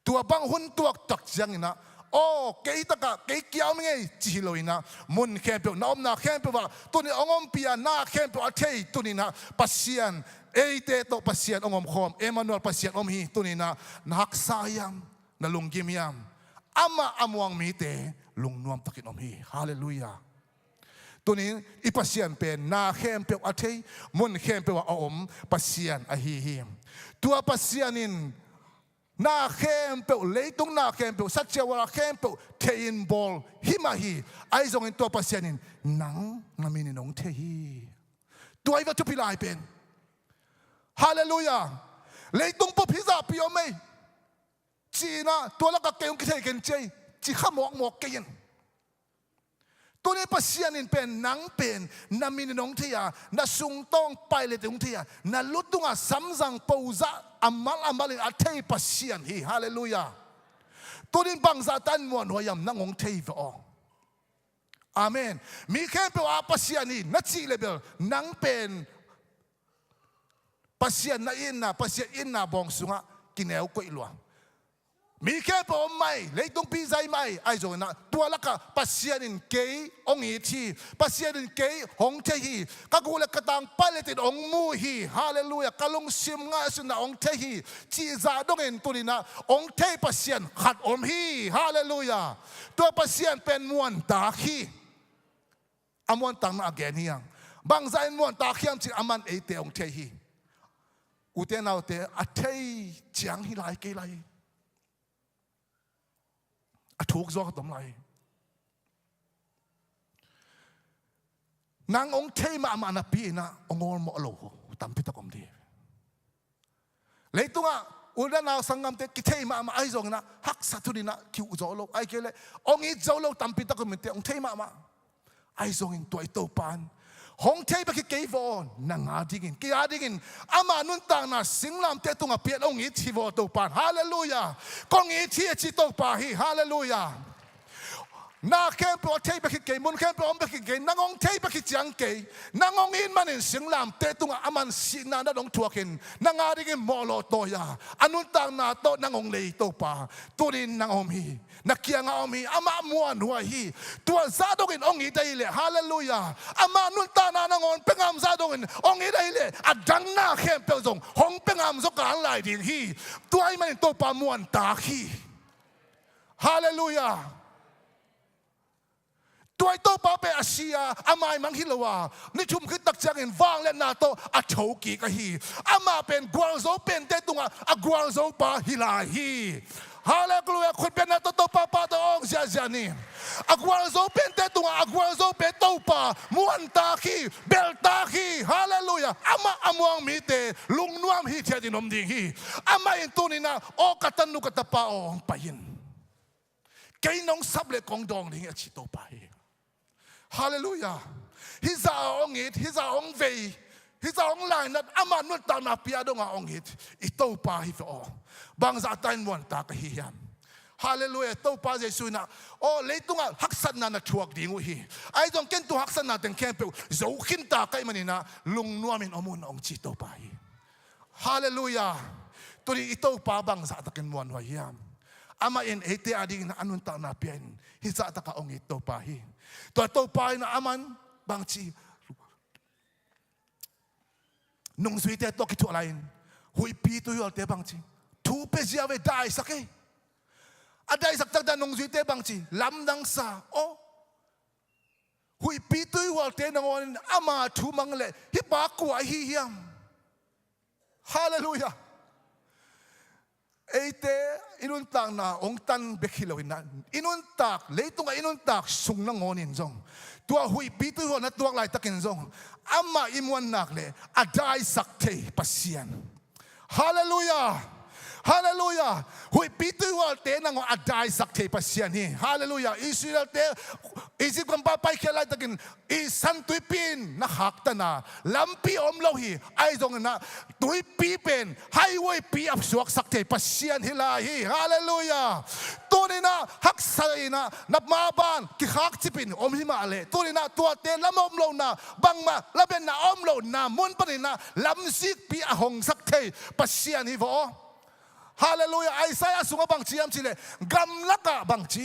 S7: ตัวบังหุ่นตัวตักจังนะโอ้เกยตะกะเกยเกี่ยวมั้งจีโลยนะมุนเข้มเปียวน้อมนาเข้มเปียวว่าตัวนี้องอมเปียนาเข้มเปียวอาเทยตัวนี้นะปัสเซียนเอเตโตปัสเซียนองอมคอมเอมานูเอลปัสเซียนอมฮีตัวนี้นะนักสายัมนะลุงกิมยามอามาอามวงมีเตลุงนวมตะกินอมฮีฮาเลลูยาตัวนี้อีปัสเซียนเป็นนาเข้มเปียวอาเทยมุนเข้มเปียวอมปัสเซียนอฮีฮิมตัวปัสเซียนินนาเข้มเปียวเลยตรงนาเข้มเปียวสัจเจวราเข้มเปียวเทอินบอลฮิมาฮีไอซงอินตัวปัสเซียนินหนังนามินินงเทฮีตัวไอวัตถุพิลายเป็นฮาเลลูยาเลยตรงปุ๊บพิซซ่าเปียวไม่จีน่ะตัวละก็เกี่ยวกับเทกันเจจีข้ามหมอกเกี่ยนตัวนี้ปัสเซียนินเป็นหนังเป็นนามินนงเทียนาสุงต้องไปเลยตรงเทียนาลุดตุงอ่ะสัมสังปูซะอามัลอามัลอาเทปัสเซียนฮีฮาเลลูยา ตัวนี้บังซาตันมวนหัวยำนั่งองเทยฟออาเมนมีแค่เปว่าปัสยานีนัดซีเลเบลนังเป็นปัสยานาอินนะปัสยาอินนะบองสุงะกินเอวก็อีหลวงมีแค่เปว่าไม่เลยต้องปีใจไม่ไอ้โจนะตัวละก็ปัสยานินเกยองอีทีปัสยานินเกยหงเทฮีก็กูเลยกระตังไปเลยติดองมูฮีฮาเลลูยากะลงซิมงาสุนะองเทฮีจีซาดงเอ็นตัวนี้นะองเทปัสยานขัดอมฮีฮาเลลูยาตัวปัสยานเป็นมวนตาฮีอามวนตังมาแกนี่ยังบางใจมวนตาเขียมจิอามันเอเตองเทฮีอุเทนเอาเตอเทยจียงฮิไลเกไลถูกจอกตำไรนางองเทยมาอานาปีนะองอลมอโลตัมพิตะกอมดีเลยตัวอุดานาสังกัมเตกิเทยมาไอจงนะฮักสัตุดินะคิวจอโลไอเกเลองอีจอโลตัมพิตะกอมเตองเทยมาไอ้ทรงอินตัวไอ้โตปานหงเทไปคิดเกย์วอนนางอาดิกินกี่อาดิกินอามานุนต่างน่ะสิงลำเตตุงaเปียองอีทีวอโตปานฮาเลลูยากองอีทีจิโตปาฮีฮาเลลูยานาแค่ปวดเทไปคิดเกย์มุนแค่ปวดไปคิดเกย์นางองเทไปคิดจังเกย์นางองอินมันสิงลำเตตุงอามันสินาดองทัวกินนางอาดิกินมอโลโตยาอนุนต่างน่ะโตนางองเลยโตปาตุรินนางอมฮีนักเกียงเอามีอามามัวนัวฮีตัวซาดงอินองอีได้เลยฮาเลลูยาอามานุนตานานางอนเป็นงามซาดงอินองอีได้เลยอดังหน้าเข้มเปลงหงเป็นงามสการไหลดิ่งฮีตัวไอ้มันตัวปามวนตาฮีฮาเลลูยาตัวไอ้ตัวปาเปอาเซียอามามังฮิลวานี่ชุมขึ้นตักจังอินวางและนาโตอาโชกีกะฮีอามาเป็นกวางโซเป็นเตตุงอากวางโซปาฮิลาฮีฮาเลลูยาคนเป็นนัตโตปาปาตองเจานี่อากวางโซเป็นเตตุงอากวางโซเป็นโตปามวนตาคีเบลตาคีฮาเลลูยาอามาอามวงมีเตลุงนวมฮีเทียดินอมดิฮีอามาอินตุนินะโอกัตันนุกัตปาองไปยินเกยน้องซับเลกองดองนี่อชิโตปาฮีฮาเลลูยาฮิซาองอิดฮิซาองเวฮิซาองไลน์นัดอามานุตตานาพิอาดงองอิดอิโตปาฮิฟอบางสัตันวันตากฮิยามฮาเลลูยาโตปาเจสุนะโอ้เลยตุงฮักสันนานะชวกดิ่งอุฮีไอ้ตรงเก่งตัวฮักสันนาเต็งแคมเปลโจขินตาไกมันนี่นะลุงนัวมินอมุนองจิโตปาฮีฮาเลลูยาตัวนี้อิโตปาบางสัตกันวันวายามอามาเอ็นเอเตอดิ่งนะอนุนตานาเปียนฮิซาตะกะองอิโตปาฮีตัวโตปานะอามันบางชีนุ่งสวยเตะตัวกิจอะไรหุยปีตัวอยู่เตะบางชีทูเปเจียเวได้สักเอได้สักตั้งแต่นุ่งสวยเตะบางชีลำดังซาโอหุยปีตัวอยู่เตะนงอนอามาทูมังเล่ฮิปากว่าฮิยามฮาเลลูยาเอเตอินุนตังนาองตันเบคิโลวินันอินุนตักเลยตุงอินุนตักสุงนงอนินจงตัวหุยปีตัวนัดตัวไหลตักินจงอามาอิมวันนักเลยอได้สักเทปัสยันฮาเลลูยาฮาเลลูยาหุยปีตัวเตนังอได้สักเทปัสยันฮีฮาเลลูยาอิสราเอลเตอิสิกันป้าไปเคลัยตักินอิสันตุยปินนักหักตนาลำปีอมโลหีไอจงนะตุยปีเป็นไฮเวย์ปีอับสวกสักเทปัสยันฮิลาฮีฮาเลลูยาตัวนี้นะฮักไซนะนับมาบานกิฮักจิปินอมหิมาเลตัวนี้นะตัวเตลำอมโลนะบังมาละเป็นนะอมโลนะมุนปนินะลำซิกปีอหงสักเทปัสยันฮิโวฮาเลลูยาไอซายาสุงบังชียมชิเลกำลักะบังชี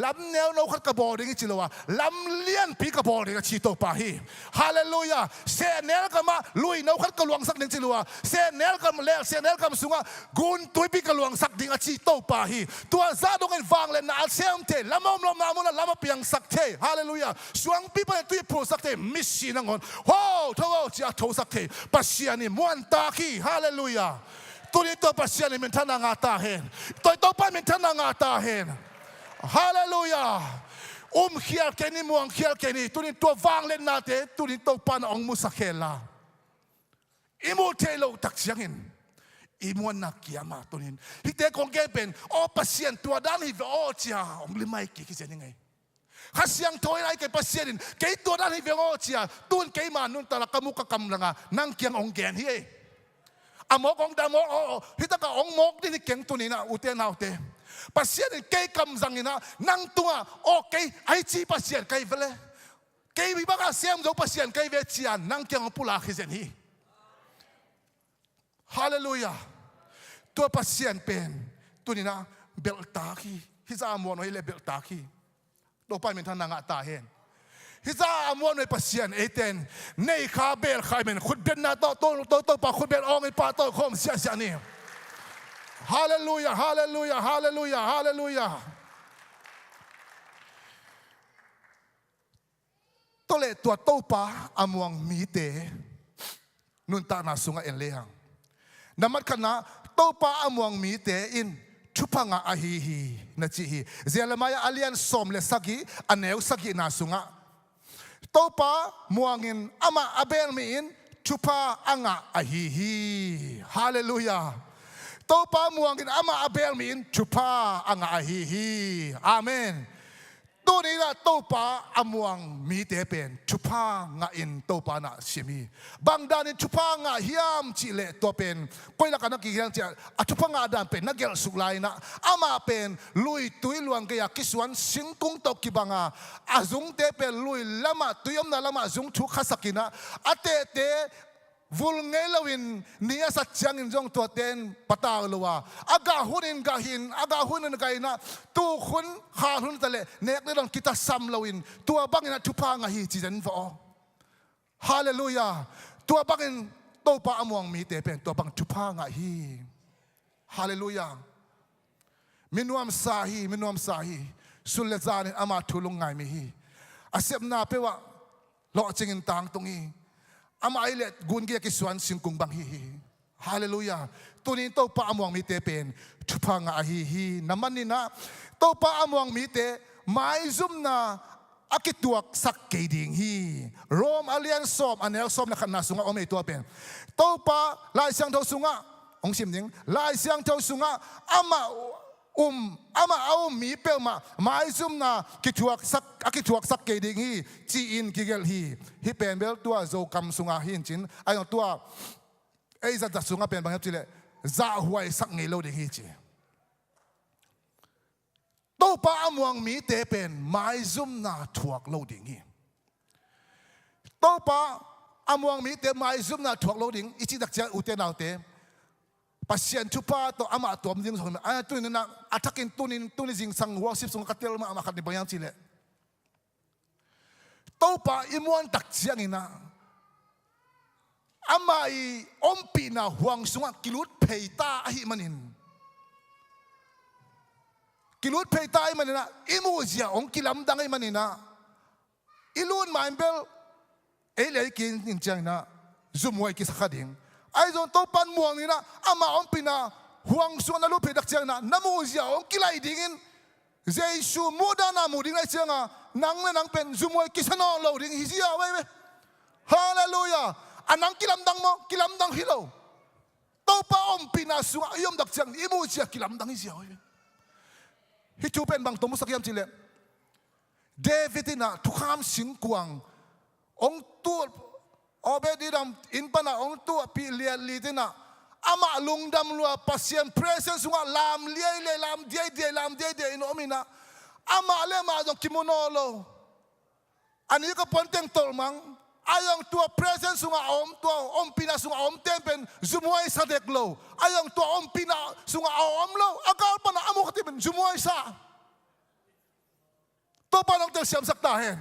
S7: ลำเนวโนขัดกระบอกดิ่งจิโลวะลำเลียนปีกระบอกดิ่งชีโตปาฮีฮาเลลูยาเซเนลก็มาลุยโนขัดกระลวงสักดิ่งจิโลวะเซเนลก็มาเลี้ยเซเนลก็มาสุงะกุนตุยปีกระลวงสักดิ่งชีโตปาฮีตัวซาดงเงินฟังเลยนะเซมเทลำมอมลมนามุนะลำมาเปียงสักเทฮาเลลูยาสวงปีเป็นตุยโปรสักเทมิสซีนังอนโอ้ทว่าจะโทสักเทปัสเซียนี่มวนตาคีฮาเลลูยาตัวนี้ตัวปัสเซียนี่มันท่านางาตาเห็นตัวไปมันท่านางาตาเห็นฮาเลลูยาเขียลแกนี่มวงเขียลแกนี่ตัวนี้ตัววางเล่นนาเตตัวนี้ตัวปานองมุสักเคลาอิมูเทโลตักเสียงเห็นอิมวนนักเกียมาตัวนี้ฮิเตคงแกเป็นโอปัสเซียนตัวด้านฮิโอจ้าองลิไม่กี่เสียยังไงข้าเสียงถอยไรกับปัสเซียนแกตัวด้านฮิโอจ้าตัวแกมานุนตะละกมุกกำลังนั่งเกียงองแกนเฮ้อามกองดามกฮิตกะองมกนี่เก่งตัวนี้นะอุเตนเอาเต pasien in kay kam zangina nang tunga okay ai chi pasien kay vele kay bi baka siam zo pasien kay ve chian nang kyang pula khizen hi hallelujah to pasien pen tunina belta khi hiza amon ile belta khi to pa men than nga ta hen hiza amon noi pasien eten nei kha bel khai men khud ben na to pa khud bel ong pa to khom sia ni hallelujah hallelujah hallelujah hallelujah tole tua topa amuang mi te nun ta na sunga en lehang namat kana topa amuang mi te in chupanga ahihi na chi zelamaya alian som le sagi aneu sagi na sunga topa muangin ama abel mi in chupa anga ahihi hallelujah topa muangin ama abel mi in chupa anga ahihi amen Tuni na topa amuang mi te pen chupa nga in topa na simi bangdan in chupa nga hiam chile to pen koi la kana ki hiam chi a chupa nga dan pen nagel suklai na ama pen lui tui luang ke ya kiswan singkung to kibanga azung te pen lui lama tuyom na lama azung thu khasakina ate te vulngelawin niya sa tiyang injong tuaten patawlawa aga hunin gahin aga hunin kaina tu khun kharun tale nek ne dong kita samlawin tua bangin at tupa nga hi chijan vo hallelujah tua bangin topa amuang mi te pen tua bang tupa nga hi hallelujah minuam sahi sulezanin ama tulung ngai mi hi asep na pewa lo chingin tang tungi ama ilet gun kia kisuan singkung bang hi hallelujah tunin to pa amuang mi te pen chupa nga hi naman ni na to pa amuang mi te mai zum na akituak sak keding hi rom alian som anel som na kana sunga ome to pen to pa lai siang tho sunga ong sim ding lai siang tho sunga ama mi pel ma mai zum na akituak sak keding hi chi in kigel hi pen bel tua zo kam sunga hin chin ayo tua ei za sunga pen bang chile za huai sak ngei lo ding hi chi to pa amuang mi te pen mai zum na thuak lo ding hi to pa amuang mi te mai zum na thuak lo ding ichi dak cha uten autte pasien chupa to ama to am ding so a tunin na atakin tunin jing sang worship sung katel ma makat ni bayang chile topa imuan tak chiang ina ama I ompi na huang sunga kilut peita ahi manin kilut peita ahi manina imu zia ong kilam dang ahi manina ilun maimbel ele kin ning chiang na zumwai ki sakading ai zon topan muang nina ama ompina huang suan na lupi dak chiang na namu zia ong kilai dingin Jesu muda na muding lai chiang nang pen zumoi kisano lo ding hizia we hallelujah anang kilam dang hilo topa ompina sunga yom dak chiang imu zia kilam dang hizia we hitu pen bang tomu sakiam chile David na tukam singkuang ong tu obediram inpana ong tu pi liatina ama lungdam lua pasien presence sunga lam dia inomina ama le ma dong kimonolo ani ko ponteng tolmang ayang tua presence sunga om pina sunga om tempen zumuai sadeklo ayang tua om pina sunga om lo agal pana amo katiben zumuai sa to pa nang tel siam saktahen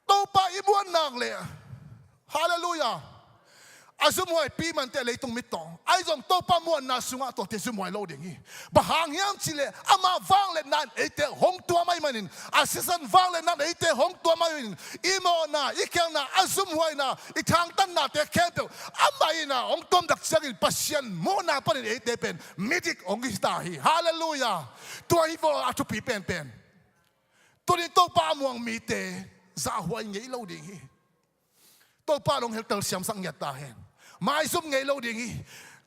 S7: to pa ibuan nang le hallelujah azumoi pi man te leitung mitong ai jong to pa muan na sunga to te zumoi lo ding hi bahang yam chile ama wang le nan ete hong tua mai manin assistant wang le nan ete hong tua mai manin imo na ikyang na azumoi na ithang tan na te kento ama ina ong tom dak sagil pasien mo na pa ni ete pen medic ong ista hi hallelujah tua hi vo atu pi pen to ni to pa muang mi te za huai ngei lo ding hi to pa long helter siam sang yat ta hen mai sum ngei lo ding hi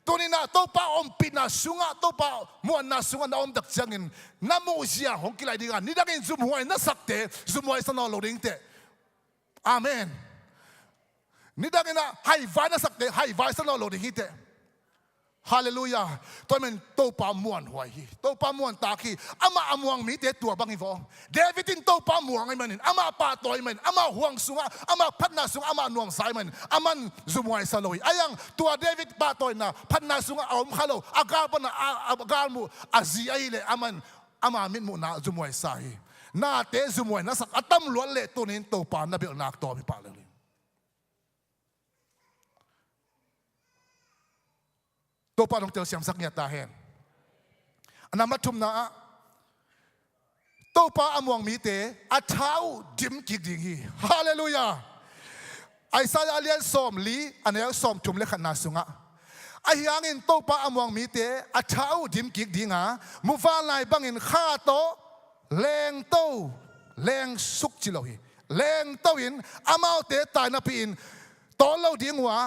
S7: to ni na to pa om pina sunga to pa muan na sunga na om dak changin na mo sia hong kilai ding ni dangin zum huai na sakte zum huai san lo ding te amen ni dangin na hai vai na sakte hai vai san lo ding hi te ฮาเลลูยาตัวมันโตปามวนหวยโตปามวนตาคีอามาอมวงมีเตตัวบังฮิฟอเดวิดินโตปามวงไอ้มันอามาปาตอยมันอามาห่วงสุงอามาพัฒนาสุงอามาหน่วงสายมันอามันจุมวยสลอยไอ้ยังตัวเดวิดปาตอยนะพัฒนาสุงอาอมฮัลโหลอากาปนะอากามูอาซีไอเลอามันอามามินมุนาจุมวยสายนาเตจุมวยนะสักอัตมล้วนเละตัวนี้โตปานะเบลนักตัวพิปาเลยตัวปาต้องเจอเสียงสักเงียตาแหงอันนั้นมาทุ่มนะตัวปาอมวงมีเตอาเท้าจิมกิกดิ่งฮีฮาเลลูยาไอ้สายอาเลียนสอมลีอันนี้สอมทุ่มเล็กขนาดสุงะไอ้ยังอินตัวปาอมวงมีเตอาเท้าจิมกิกดิ่งมุฟ้าลายบังอินข้าโตแรงโตแรงสุกจิโลฮีแรงโตอินอามาเตตายนับปีอินโตเล่าดิ่งว่า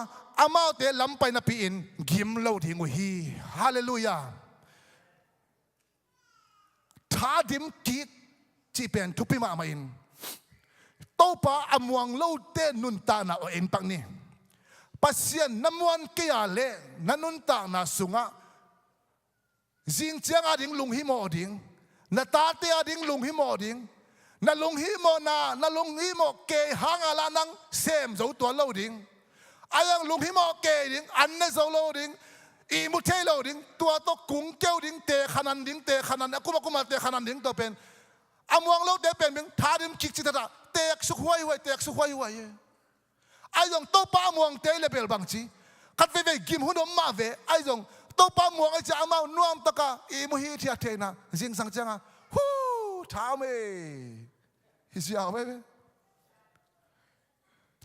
S7: อามาเตล้ำไปนับปีอินกิมเล่าทิ้งวิฮีฮาเลลูยาท้าดิมกิกจีเป็นทุกปีมาอินโตปาอมวงเล่าเตนุนตานาเอ็นปังนี่ปัสยันน้ำวันเกียเล่นันุนตานาสุงะจิงเจียงอาดิงลุงฮิโมดิงนาตาเตียดิงลุงฮิโมดิงนาลุงฮิโมนาลุงฮิโมเกหางอาลานังเซมเจ้าตัวเล่าดิงอายังลุงฮิโมเกดิงอันเนโซโลดิงอีมุเทโลดิงตัวโตกุ้งเกี้ยวดิงเตะขนันดิงเตะขนันกุมาเตะขนันดิงตัวเป็นอมวงโลเตะเป็นมึงท้าดิมคิกจิตตาเตะสุขไว้เตะสุขไว้อายังโตปามวงเตะเลเบลบางจีคัดเวกิมหุ่นมาเวอายังโตปามวงไอ้จะอามานวมตะกาอีมุฮิที่อาเทนะจิงสังจังฮู้ท้าเมฮิจิอาเว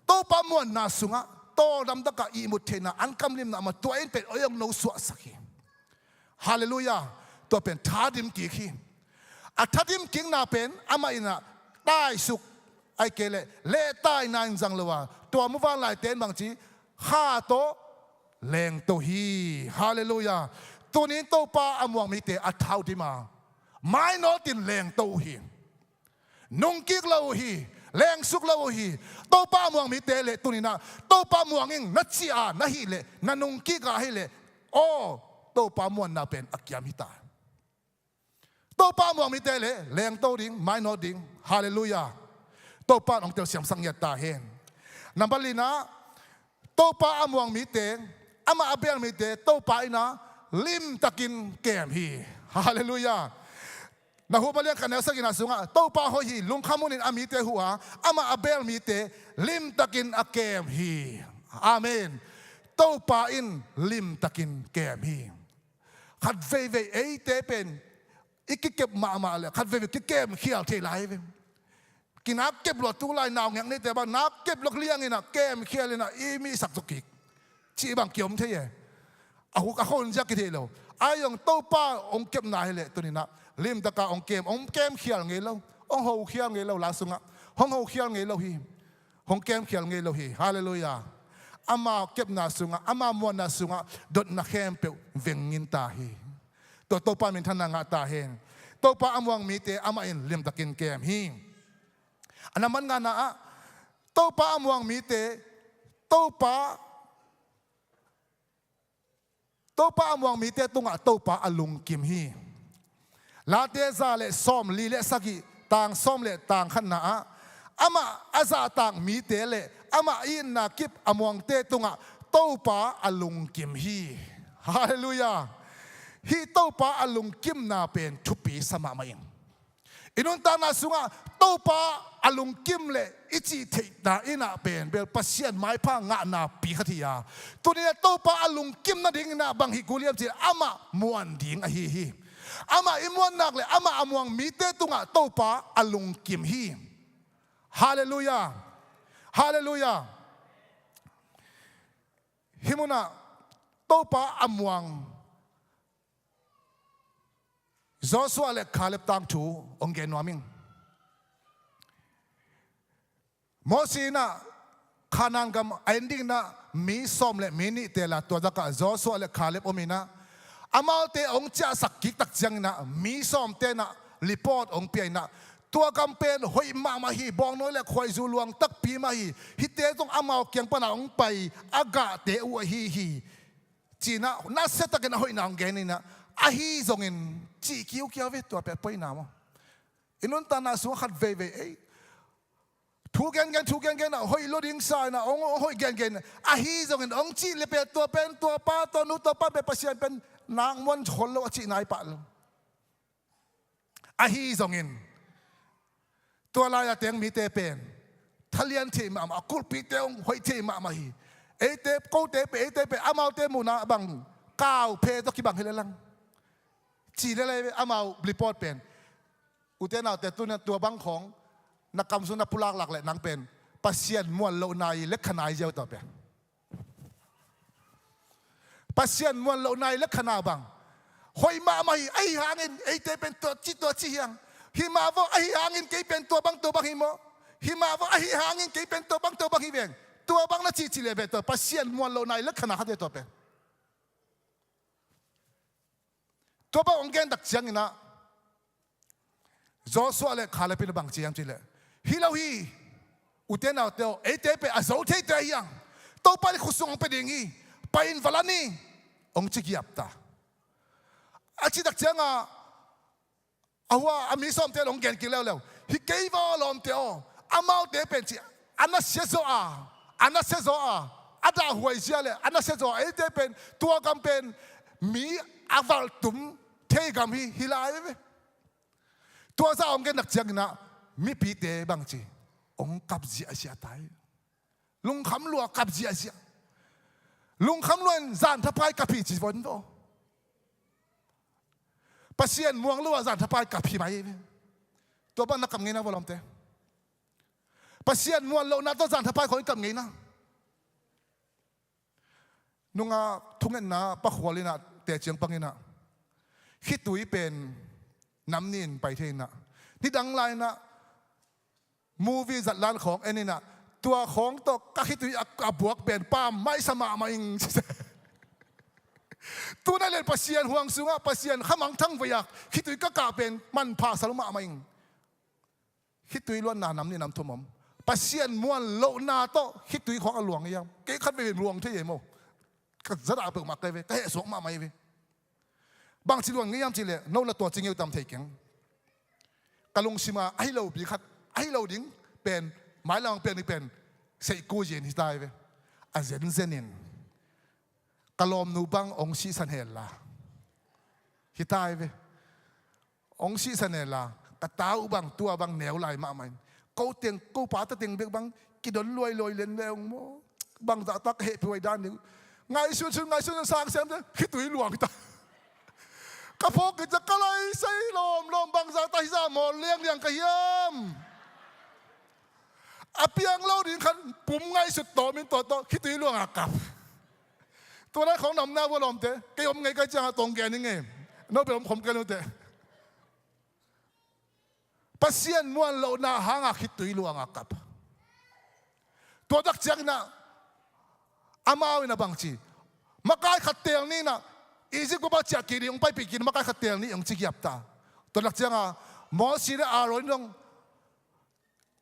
S7: โตปามวงนาสุงะโตดำตะกะอีมุเทนะอันกำลิมนะมาตัวเองเป็นอยังโนสวสักทีฮาเลลูยาตัวเป็นท้าดิมกิคีอัท้าดิมกิงนาเป็นอามาอินะได้สุกไอเกเลเล่ใต้นายจังเลวะตัวมุฟานลายเต้นบางทีข้าโตแรงโตฮีฮาเลลูยาตัวนี้โตปาอมวงมีเตอัท้าดิมาไม่โนตินแรงโตฮีนุ่งกิกเลวฮีแรงสุกเลวฮีโตปามวงมีเตเลตัวนี้นะโตปามวงอิงนัดชีอานะฮีเลนันุ่งกิกาฮีเลโอโตปามวงนาเป็นอักยามิตาโตปามวงมีเตเลแรงโตดิ้งไม่โนดิ้งฮาเลลูยาโตปาองเตียวเสียงสังเกตตาเฮงนับลีนะโตปาอมวงมีเตอามาอเบลมีเตโตปาอินะลิมตะกินแกมฮีฮาเลลูยานะหัวมาเรียกกันแล้วสักนาสุงะโตปาหอยลุงขมุนินอามีเตหัวอามาอเบลมีเตลิมตะกินอเกมฮีอาเมนโตปาอินลิมตะกินแกมฮีขัดเวเวเอเตเป็นอีกเก็บมาเลยขัดเวเวกิเกมเขียวเทไลกินนักเก็บหลอดตู้ลายนาวอย่างนี้แต่ว่านักเก็บหลอกเลี้ยงนี่นะแก้มเคียเลยนะอีมีสักตุกิกชีบางเกี่ยวมันเท่อาหุกอาคนจะกินเท่เราไอ้ยังโตป้าองเก็บนายเลยตัวนี้นะลิมตะกาองเกมเขียวไงเราองหูเขียวไงเราลาสุงะห้องหูเขียวไงเราฮีห้องเกมเขียวไงเราฮีฮาเลลูยาอามาเก็บนาสุงะอามามวนนาสุงะดดนักแคมเปเวงงินตาฮีตัวโตป้าเป็นท่านนางตาเฮงโตป้าอามวงมีเตอามาอินลิมตะกินแกมฮีอันนั้นมันงานนะโตปาอมวงมีเตโตปาอมวงมีเตตุงะโตปาอลุงกิมฮีลาเตซาเลซอมลีเลสกิต่างซอมเลต่างขันนะอามาอาซาต่างมีเตเลอามาอินนากิบอมวงเตตุงะโตปาอลุงกิมฮีฮาเลลูยาฮีโตปาอลุงกิมนาเป็นทุปีสมามาอินอินุนตานาสุงะโตปาอลุงกิมเลอิจิเทนาอินาเป็นเบลปัสเซียนไม้ผ้างะนาปีขทิยาตัวนี้โตปาอลุงกิมนาดิ่งนาบังฮิกุเลียมจีอามามวนดิ่งอฮีฮีอามาอิมวนนักเลยอามาอมวงมีเตตุงะโตปาอลุงกิมฮีฮาเลลูยาฮาเลลูยาฮิมุนะโตปาอมวงโจชัวเล็กคาเล็บตังทูองเกนวามิงโมซีน่ะขานังกัมเอนดิ้งน่ะมีสอมเล็มีนิเตล่าตัวดักโจชัวเล็กคาเล็บอมินะอามาเตองจ้าสักกิกตักจังน่ะมีสอมเตน่ะรีพอร์ตองเปียน่ะตัวกัมเป็นหอยมาฮีบองน้อยเล็กคอยจูลวงตักปีมาฮีฮิเตตงอามาเกียงปนาองไปอากาเตอวฮี จีน่ะน่าเสียตะกันหอยนางแกนี่นะอาฮีจงอินจีคิวเกี่ยวเวตัวเป็ดไปน้ำอินุนตานาสุขัดเวเอ้ทุกแกนนะหอยลดิ้งสายนะองหอยแกนอาฮีจงอินองจีเลเป็ดตัวเป็นตัวป้าตัวนู้ตัวป้าเป็นปัสยานเป็นนางมวนชนโลจีนายปะลอาฮีจงอินตัวลายเตียงมีเตเป็นทะเลียนเทมาคุลปีเตียงหอยเทมาฮีเอเตปโกเตปเอเตปอามาเตมูนาบังก้าวเพตกิบังเฮลังจีนอะไรอามาบลิปอดเป็นอุเทนเอาแต่ตัวบังของนักกำสุนัขพุลากหลักแหละนังเป็นปัสเซียนมวนโลนายเล็กขนาดเจ้าต่อไปปัสเซียนมวนโลนายเล็กขนาดบังหอยมาไม่ไอหางินไอเตเป็นตัวจียังหิมาว่าไอหางินกี่เป็นตัวบังหิมหิมาว่าไอหางินกี่เป็นตัวบังหิเวงตัวบังน่ะจีเลเบตัวปัสเซียนมวนโลนายเล็กขนาดเขาเดียวตัวเป็นตัวบังองเกนดักเชียงนะจอสัวเล็กขาเลเป็นบังเชียงจีเลฮิลาฮีอุเทนเอาเตียวเอเตเป็นอาโซเทเตียงตัวไปขุสุงเป็นอย่างงี้ไปอินฟลานีองจิกิยับตาอาชีดักเชียงเอาว่าอามิสอมเตียองเกนกินแล้วฮิเกย์วอลอมเตียวอามาเตเป็นจีอันนั้นเสียโซอาดาหวยเสียเลยอันนั้นเสียโซเอเตเป็นตัวกำเป็นมีอาวลตุมเทกามีฮิลาเอเวตัวซาองเกนักเชียงนะมีปีเตบังจีองกับจีอาเซียตายลุงคำลัวกับจีอาเซียลุงคำลัวจานทัพไพกับพี่จีวันโตปัสเซียนม่วงลัวจานทัพไพกับพี่ไหมตัวบ้านนักกำเงินนะวอลมเตปัสเซียนม่วงลัวนัดตัวจานทัพไพคนกำเงินนะนุ่งทุ่งเงินนะปักหัวเลยนะแต่เชียงปังเงินนะคิดตุยเป็นน้ำนินไปเทนะที่ดังไลน์นะมูวี่จัดร้านของเอ็นี่นะตัวของตัวก็คิดตุยบวกเป็นป้ามไม่สมามาอิงตัวนั่นเลยปัสเซียนห่วงสูงปัสเซียนขมังทั้งวิยากคิดตุยก็กาเป็นมันพาสลุมามาอิงคิดตุยล้วนนาน้ำนี่น้ำทุ่มปัสเซียนม้วนโลนาโตคิดตุยของอหลวงยังเกี่ยขัดไปเป็นหลวงที่เยโมก็จะได้เปิดมาเกยก็ให้สวงมาไม่เวบางทีหลวงนี่ยามจีเลยโน่นละตัวจริงอยู่ตามเทกิงกะลงชิมาไอ้เราบีคัดไอ้เราดิ้งเป็นหมายเราเป็นนี่เป็นเสกกูเย็นที่ได้เวอาเซนเซนินกะลอมนูบังองชีสันเฮลล่ะที่ได้เวองชีสันเฮลล่ะกะตาอุบังตัวบังแนวไหลมาใหม่กูเตียงกูป้าตะเตียงเบียบังกิดลอยเล่นแล้วโมบังจะตักเหตุไปด้านนึงไงสุดสร้างเสียมเลยคิดตัวหลวงตากระพกจะกระไรใส่ลมบางจากไตซ่าหมอเลี้ยงกระยำอาเปียงเล่าดิขันปุ่มไงสุดโตมินโตคิดตัวหลวงอากับตัวนั้นของนำหน้าว่าลมเตะแกยมไงก็จะตรงแกนี่ไงน้องเป็นผมกันนู่นเตะปัสเซียนม้วนเราหน้าหางคิดตัวหลวงอากับตัวดักเจ้าน่ะอามาวินาบังจีมาไกลขัดเตียงนี่นะอีจิกูบ้าจากกินองไปปีกินมาไกลขัดเตียงนี่องจิกยับตาตัวหลักเจ้าหมอสีเนี่ยอารมณ์น้อง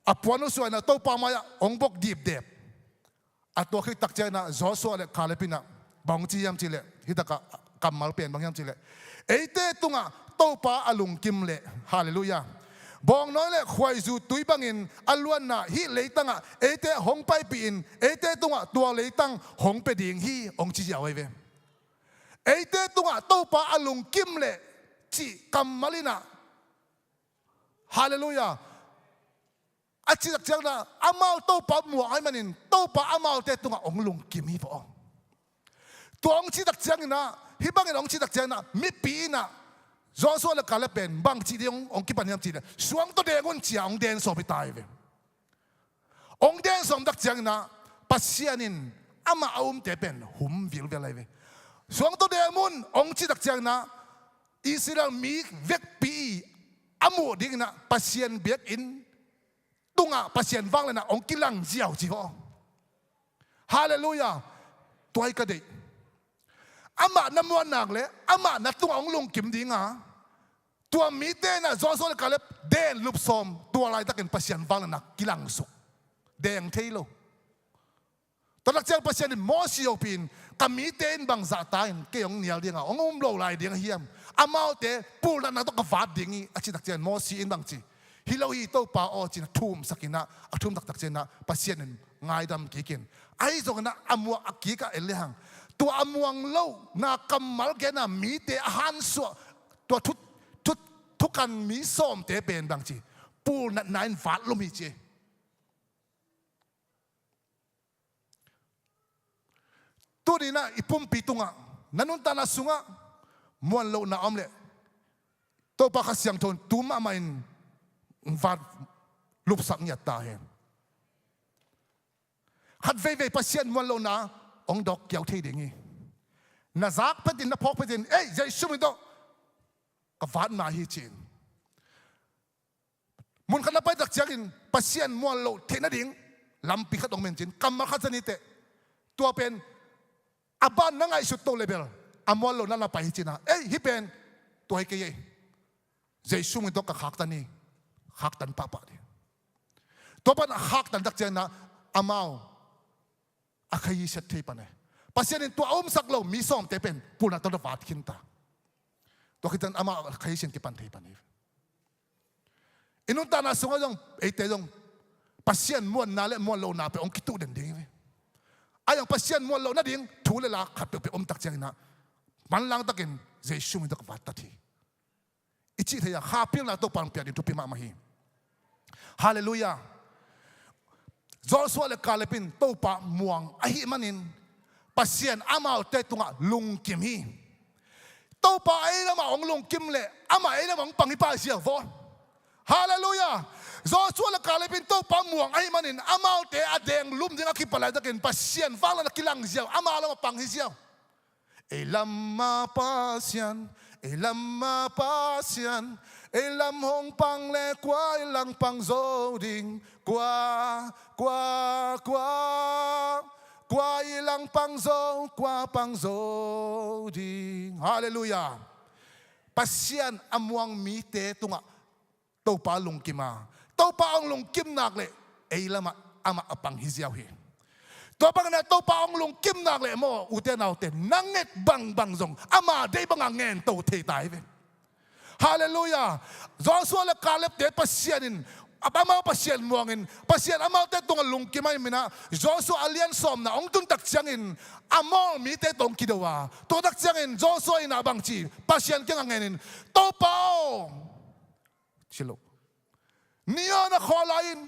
S7: อปวนุส่วนน่ะโตปามายองบกดีบเด็บอัตัวขี้ตักเจ้าน่ะจอส่วนเลยคาเลปินะบางจียามจีเล่ที่ตะกำมาเปลี่ยนบางยามจีเล่เอเตตุงะโตปาอลุงกิมเล่ฮาเลลูยาบองน้อยเลยควายจูตุยบังอินอลวนน่ะฮิเลยตั้งอ่ะเอเตหงไปปีนเอเตตุงอ่ะตัวเลยตั้งหงไปดิ่งฮีองจีเอาไว้เว้เอเตตุงอ่ะโตปาอลุงกิมเล่จีกัมมาลินะฮาเลลูยาอาจิตจังนะอามาโตปาหมวกให้มันอินโตปาอามาเตตุงอ่ะองลุงกิมฮีพอตัวองจีตักจังนะฮิบังอินองจีตักจังนะมิปีนะจอส่วนละการละเป็นบางทีเดียวองคิดปัญญาจีเลยสวงตัวเดงอนจีองเดนสอบไปตายเวองเดนสมดักจังนะปัสเซียนินอามาเอาเตเป็นหุ่มวิลเวลเลยสวงตัวเดมุนองจีดักจังนะอิสราเอลมีเวกปีอามูดิ้งนะปัสเซียนเบียกอินตุงะปัสเซียนวังเลยนะองกิลังเจียวจีโอฮาเลลูยาตัวไอ้กระเดอามาน้ำมันหนักเลยอามานัดตัวองลงกิมดิ้งอ่ะตัวมีเต้นะจอส่วนกันเลยเดินลุบซอมตัวอะไรตะเกินปัสเซียนวังเลยนะกิลังสุกเดงเทโลตอนนักเจ้าปัสเซียนมอสิโอปิน กมีเต้นบางสะตายเกี่ยงเหนียวเดียงอ่ะองโลลายเดียงเฮียมอามาเตปูนันต้องกฟาดดิ่งอีอาชิตักเจนมอสีอินบางจีฮิโลอีโตปาอจินทุ่มสักินะทุ่มตักเจนนะปัสเซียนง่ายดำกี่กินไอ้ตรงนั้นอามัวอักกี้ก็เอลิหังตัวอามัวเล่าน่ากำมัลแกน่ะมีเตอาหารสัวตัวทุกกันมีส้มเตเป็นบางจีปูนันนายฟาดลมีเจตัวนี้นะอีปุ่มปีตุงอ่ะนั่นนุ่นตานาสุงอ่ะมวนโลน่าอมเล่ตัวปากเสียงทนตัวมาไม่ฟาดลุบสักเนี่ยตาเห็นหัดเว่ยปัสเซียนมวนโลน่าองดอกเกี่ยวเทียงงี้น่าซักเป็นดินน่าพกเป็นดินเอ้ยใจชุ่มตัวก็ฟาดมาฮีจินมุนขันนับไปตักเจียกินปัสเซียนมวนโลเทน่าดิ่งลำปีขัดองเมนจินกำมาขัดสนิทตัวเป็นอาบ้านนั่งไอสุดโตเลเบลอามอลโลนั่นละไปฮิจินะเอ้ยฮิเป็นตัวให้เกย์เจสุมิโตกับฮักตันนี่ฮักตันป้าป้าดิตัวปันฮักตันตักเจนะอามาอาขยีเสถียปันเนี่ยปัสเซียนตัวอมสักโลมีส่งเตเป็นปูนัตัวฟาดขินตาตัวคิดว่าอามาขยีเสนกิปันเทปันนี่อินุนตานาสงฆ์จงเอเตจงปัสเซียนม้วนนาเล่ม้วนโลนาไปองคิตุเด่นดิ้งไอ้ยังปัสเซียนม้วนโลนาดิ้งทูเลลาขัดไปอมตักเจนะมันลังตะกินเจสุมิโตกับฟาดตัดทีอิจิเทียข้าเพียงละตัวปังเปียดินทุพิมามาฮีฮาเลลูยาจอสวาเลกาเลปินตัวปะม่วงไอฮิมันินปัสเซียนอามาเตตุงะลุงกิมฮีตัวปะไอละมาองลุงกิมเล่อามาไอละมาองปังฮิปาเซียฟอนฮาเลลูยาจอสวาเลกาเลปินตัวปะม่วงไอฮิมันินอามาเตอเดงลุมดิงะคิปะไลตะกินปัสเซียนฟังละกิลังเซียวอามาละมาปังฮิเซียวElama pasyan, elama pasyan, elam hong pang le kwa ilang pang zoding, kwa ilang pang zoding. Hallelujah. Pasyan amwang mite tunga tau pa lungkima. Tau pa ang lungkim nakle, elama ama apang hizyaw hi.ตัวบางเนี่ยตัวปองลงกิมนักเลยโมอุเทนเอาเทนนังเง็ดบังซงอามาได้บังเงินตัวเทตายไปฮาเลลูยาจอสวาเลกาเล็บเดปัสเซียนินอามาปัสเซียนมวงินปัสเซียนอามาเตตรงลงกิมไม่มีนะจอสวาเลียนสอมนะองตุนตักเชียงินอามามีเตตรงคิดว่าตัวตักเชียงินจอสวาอินาบังจีปัสเซียนเก่งเงินตัวปองชิลุนี่นะขอไลน์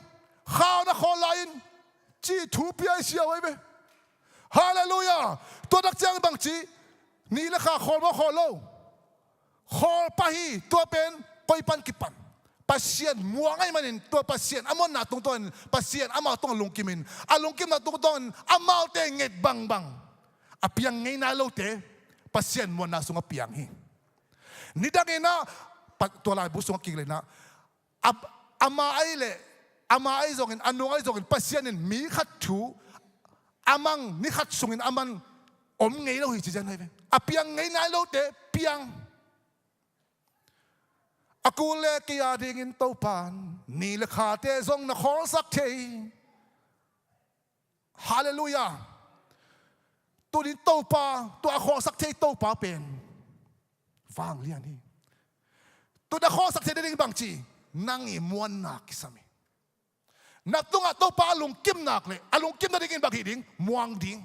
S7: ข้าวนะขอไลน์จีทูปีไอเสียไว้ไหมฮาเลลูยาตัวนักจ้างบางจีนี่แหละค่ะขอมาขอโลขอปะฮีตัวเป็นปอยปันกิปันปัสเซียนมัวไงมันนี่ตัวปัสเซียนอามอนนาตรงต้นปัสเซียนอามาตรงลงกิมินอาลงกิมนาตรงต้นอามาเตงเง็ดบังอาเปียงไงนาโลเตปัสเซียนมัวนาสุงอาเปียงฮีนี่ดังไงนะตัวลายบุษงกิเลยนะอามาไอเล่อามาไอจงอินอันนู้นไอจงอินปัสเซียนินมีขัดถูอามังนี่ขัดสุงินอามันอมไงเราหิจิจันให้ไปอาเปียงไงนายเราเตะเปียงอากูเล่กียาดิ่งอินโตปานนี่เลขาเตะจงนักขอสักทีฮาเลลูยาตัวนี้โตปาตัวขอสักทีโตปาเป็นฟังเรียนนี่ตัวนักขอสักทีได้ดิ่งบางจีนั่งอีมวนนักสามีนับตรงตัวปลาลุงกิมนักเลยอาลุงกิมนั่นได้กินบางทีดิ้งมวงดิ้ง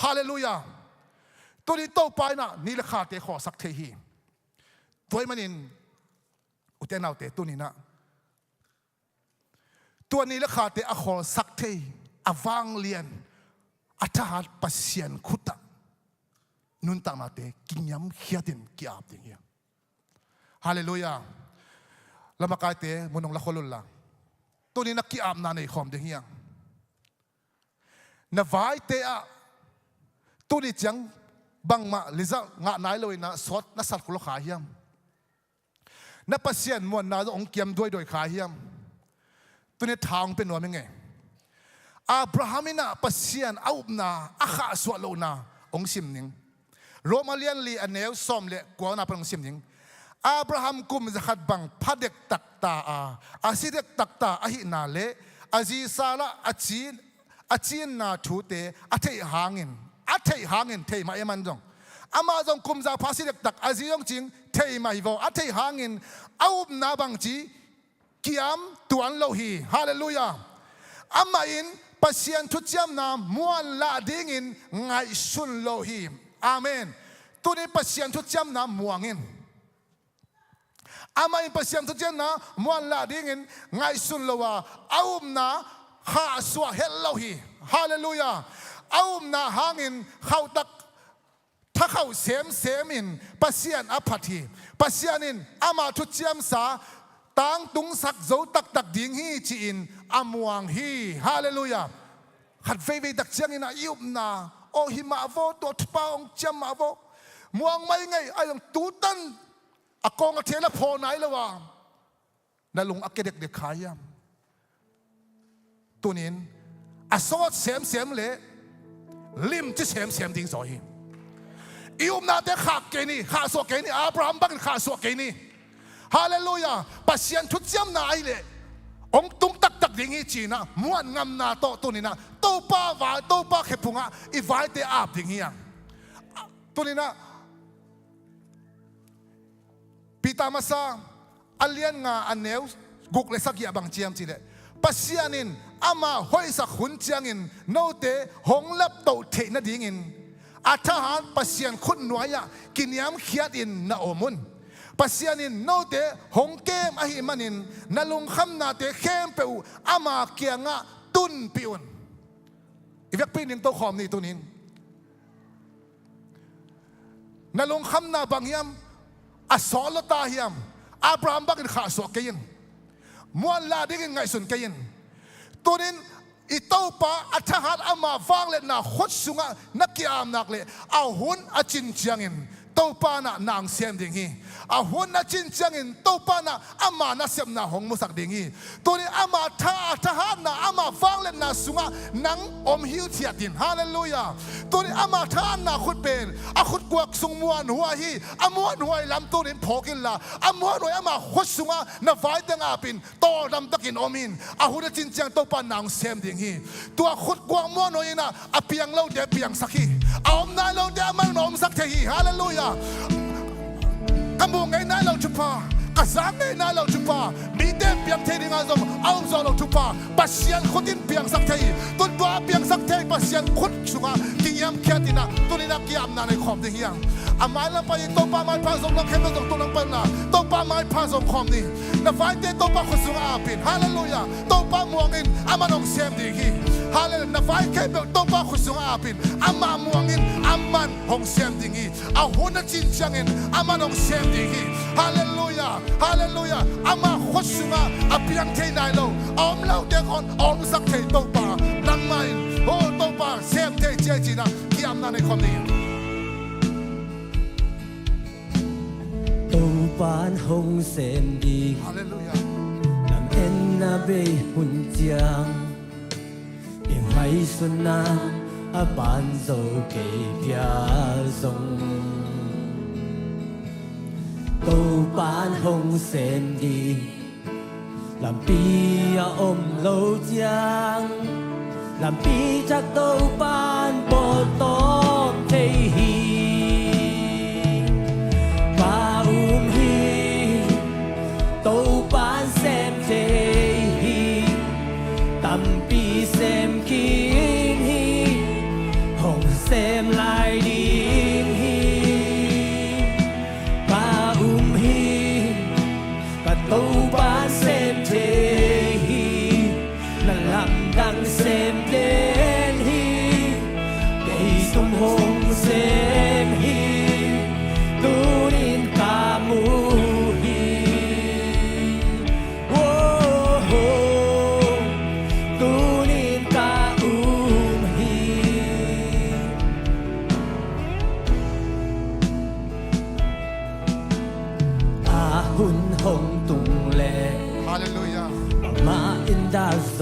S7: ฮาเลลูยาตัวนี้ตัวปลาน่ะนี่ราคาเตะขอสักเทหีตัวมันนินอุตเทนเอาเตะตัวนี้นะตัวนี้ราคาเตะขอสักเทอวังเลียนอัฐหัดปัสเซียนขุตะนุนตังนาเตะกินยำเขียดินกี่อาบดิ้งเฮียฮาเลลูยาแล้วมาไกเตะมุนงละคนลุลละตัวนี้นักกีฬานาในคอมเดียงนวายเตะตัวนี้จังบังมาลิซ่างานายเลยนะสดนักสัตว์กุลขาเฮียมนับปัสเซียนมวนนาองเกียมด้วยขาเฮียมตัวนี้ทางเป็นหน่วยยังไงอับราฮัมินะปัสเซียนเอาบนาอาขาสวะโลนาองซิมนิงโรมาเลียนลีอันเนลซอมเละกว่านาเป็นองซิมนิงอับราฮัมกุมจะขัดบังพัดเด็กตักตาอาศิเด็กตักตาอหินาเลอาจีซาละอาจีนนาทูเตอาเทหางิน อัฐิหางเงินเทมาเอมันจงอามาจงคุมจากภาษีเด็กตักอาศัยจริงเทมาอีโวอัฐิหางเงินเอาหน้าบังจีกิยามตัวอันโลหีฮาเลลูยาอามาอินปัสยันทุจยมนามมวนลาดิ่งินไงสุนโลหีอาเมนตัวนี้ปัสยันทุจยมนามม่วงินอามาอินปัสยันทุจยมนามมวนลาดิ่งินไงสุนโลวาเอาหน้าข้าสวะเฮลโลหีฮาเลลูยาเอาหน้าหางินเข้าตักถ้าเข้าเสมอินปัสยันอภัทีปัสยันินอามาทุจยมสาตั้งตุงสักโจตักดิ่งฮีจีอินอามวงฮีฮาเลลูยาขัดเฟยตักเชียงอินะยุบนาโอหิมาโวตัวทปาองจำมาโวมวงไม่ไงไอ้ยังตูตันอากงอเทละพอไหนละวะนั่นลุงอักเด็กขายามตัวนี้อาสวดเสียมเลยลิมจะเสียมดิ่งสอยยุบนาเด็กขาเกนี่ขาสวกเกนี่อับราฮัมบังขาสวกเกนี่ฮาเลลูยาปัสยันทุจยมนาไอเลยองตุงตักดิ่งอีจีนะม้วนงำนาโตตัวนี้นะโตป้าวายโตป้าเข็บพุงอ่ะอีวายเตอาบดิ่งเฮียตัวนี้นะปีตามาซาอัลเลียนงาอันเนวกุกเลสักยาบังเจียมจีเลยปัสยันินอามาห้อยสักหุ่นเจียงินโนเตหงลับโตเทนดิ่งินอาทหารปัสยันคุณหน่วยกินยามเขียดินนาโอมุนปัสยานินโนเตหงเกมอหิมันินนลุงคำนาเตเข้มเปูอามาเกียงะตุนปิอุนอีกปีนึงตัวขอมนี่ตัวนี้นลุงคำนาบางยามอสอลตาเฮียมอับราฮัมบังขาสวกเกินมวนลาดิกินไงสุนเกินตัวนี้อีเต้าป้าอัฐหัดอามาฟังเลยนะขดสุงะนักกิอามนักเลยเอาหุ่นอจินเจียงินโตป้าน่ะนางเสียมดิ่งฮีอาหุ่นน่ะจินจังอินโตป้าน่ะอามาน่ะเสียมน่ะหงมุสักดิ่งฮีตัวนี้อามาทหารน่ะอามาฟังเล่นน่ะสุงะนังอมหิวเทียดินฮาเลลูยาตัวนี้อามาทหารน่ะขุดเป็นขุดกวักสุงมวนหัวฮีมวนหัวลำตัวนี้พอกินละมวนหัวอามาขุดสุงะน่ะไฟตั้งอาปินโตลำตะกินอมินหุ่นน่ะจินจังโตป้านางเสียมดิ่งฮีตัวขุดกวักมวนหัวน่ะเปียงเล่าเดเปียงสักฮีอมน่ะเล่าเดมันอมสักเทฮีฮาเลลูยากำมงไงน่าเราชุบผ้ากระซังไงน่าเราชุบผ้ามีเต็มเปียงเทดิงาซอมเอาซอเราชุบผ้าปัสยันคนดินเปียงสักเทยตุนตัวเปียงสักเทยปัสยันคนสุงากิยามแค่ดินะตุนินักกิยามนาในขอบดิ่งยังอามาลำไปโตป้าไม้พาสมนักเข้มต้องตุนังเป็นนะโตป้าไม้พาสมขอบนี่นับไฟเตโตป้าคนสุงาอาปินฮาเลลูยาโตป้ามวงอินอามาน้องเสียมดิ่งฮีฮาเลลูยานับไฟเข้มโตป้าคนสุงาอาปินอามามวงอินอามันหงเสียมดิ่งฮีเอาหุ่นน่ะจินจังอินอามาน้องเสียมดิ่งฮีฮาเลลูยาฮาเลลูยาอามาขดสุงาอาเปียงเทนายโลอมเล่าเด็กอ่อนอมสักเทโตป้านังไม่โอ้โตป้าเสียมเทเจจีนะกิยามนาในขอบนี่
S1: ตูปานหงเซมดี
S7: ฮาเลลูยา
S1: ลำเอ็นนาเบยหุ่นเจียงอิงไฮสุนนาอาบานโซเกพิอาซงตูปานหงเซมดีลำปีอาอมโลเจียงลำปีจากตูปานโปโตเทฮีตูปานเซมเทฮีตัมปีเซมคิงฮีหงเซมลายดิงฮีปาฮีปะตูปานเซมเทฮีนั่งลำดังเซมเดนฮีเกยตุมหงเซมฮีตูนินตามู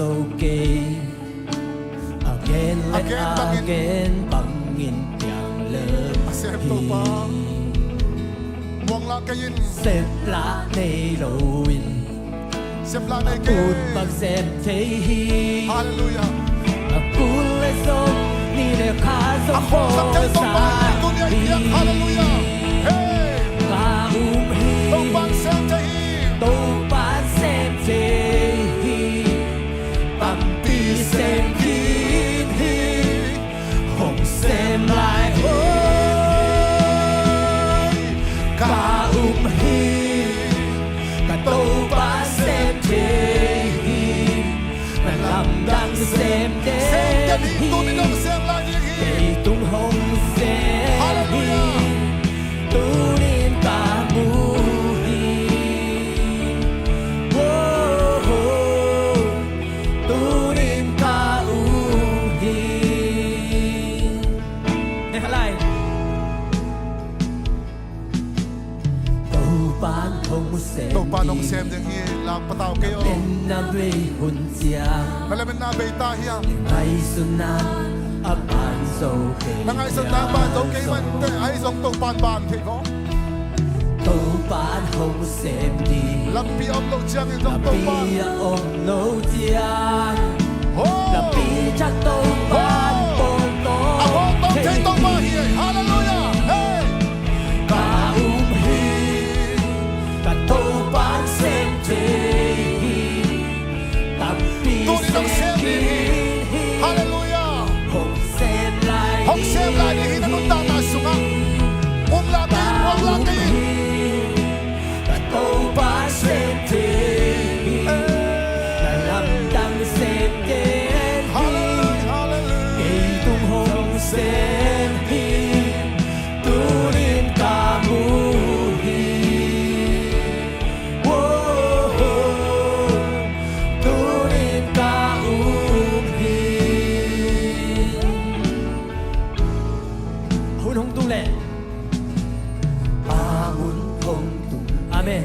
S1: Okay. Again let again bangin yang lepi
S7: Muang la kayin
S1: Sep la nei loin
S7: Sep la nei kayin
S1: Put bag sep te hi
S7: Hallelujah
S1: Akul le som ni le kha zo
S7: Ako sa kay tong pa ito niya iyak. Hallelujah. Hey.
S1: Ka hi
S7: Tong bang sem tahi.
S1: tô ban xem thế hi tầm pi xem kín hi hồng xem lại ôi cả hi cả tô ban xem thế hi mà làm đang xem
S7: Sem
S1: đến
S7: tahi. Ito ni dong sem lại đi hi.
S1: hi tung hồng xem hi tu niệm cả mu
S7: Tong pa nong sem ding hi lang pataw kayo.
S1: na bê hồn chia
S7: Malamin na beta hiya.
S1: ngày xuân nan ấp an sâu kề
S7: Nang ay sa taban dong kay man te ay song tong pan ban kay ko.
S1: tô bán hồng xem đi
S7: Lampi om lo chiang in dong
S1: là
S7: tong pan.
S1: bia ôm nấu chiang
S7: Oh.
S1: là bia chắc tô bán bồn tô
S7: Ako tong kay tong pa hiya. Hallelujah. Hey.
S1: cả hi cả tô bán xem thế tập bia
S7: Tu ni dong sem
S1: xem
S7: đi hi.
S1: hi
S7: Hallelujah.
S1: hồng xem lại
S7: Hong sem lại đi hi nanun ta na sunga. Umlatin.
S1: cả tô bán xem thế là làm đăng xem đến
S7: Hallelujah. Hallelujah.
S1: kỳ tung hồng xem hi tu niệm ca mu hi tu niệm ca hi hun hong tu lệ hun hong tu amen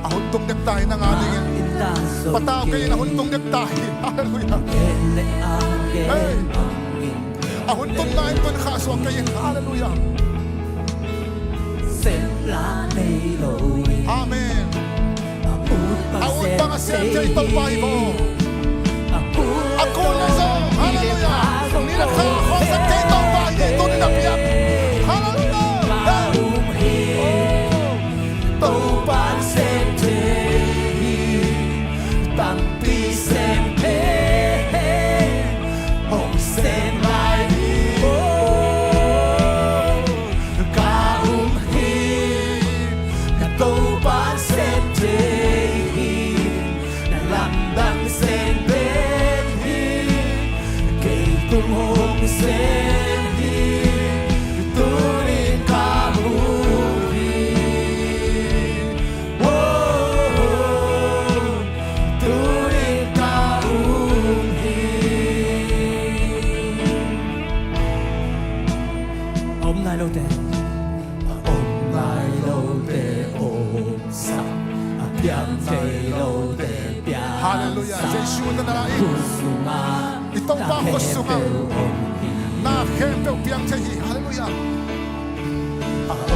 S7: Ahon tong dek tayo na nga dingin.
S1: inta so
S7: Pataw kayo na ahon tong dek tayo. Hallelujah.
S1: ele angel
S7: Hey.
S1: angin
S7: Ahon tong na ito nakaswag kayo. Hallelujah.
S1: xem lá mây lội
S7: Amen.
S1: út bằng
S7: Ahon pa nga sem kayo itong bahay mo.
S1: aku
S7: Ako na so. Hallelujah. Nila ka ako sa kayo itong bahay. Ito nila piyak. Hallelujah.
S1: tô bán xem thế tặng pi xem thế hồng xem lại cả hi cả tô bán xem thế là làm đăng xem bên hi kể tung hồng xem hi tu niệm ca mu ôm lại lâu tệ ôm lại lâu tệ ôm sa biang tệ lâu tệ biang
S7: Hallelujah. Jesus na narain.
S1: kusuma
S7: Itong pa kusuma. Na kempel piyak tayo. Hallelujah.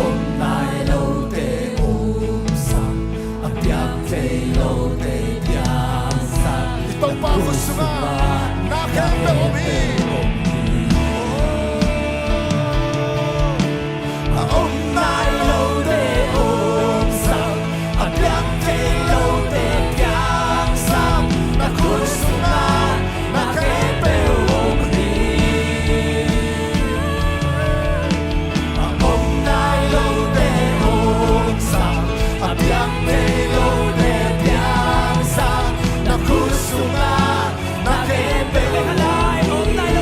S1: ôm lại lâu tệ ôm sa biang tệ lâu tệ biang sa
S7: Itong pa kusuma. Na kempel umi.
S1: ôm lại lâu tệ ôm sa biang tệ lâu tệ biang sa na kusuma na kempel ôm hi ôm lại lâu tệ ôm sa biang tệ lâu tệ biang sa na kusuma na kempel ôm lại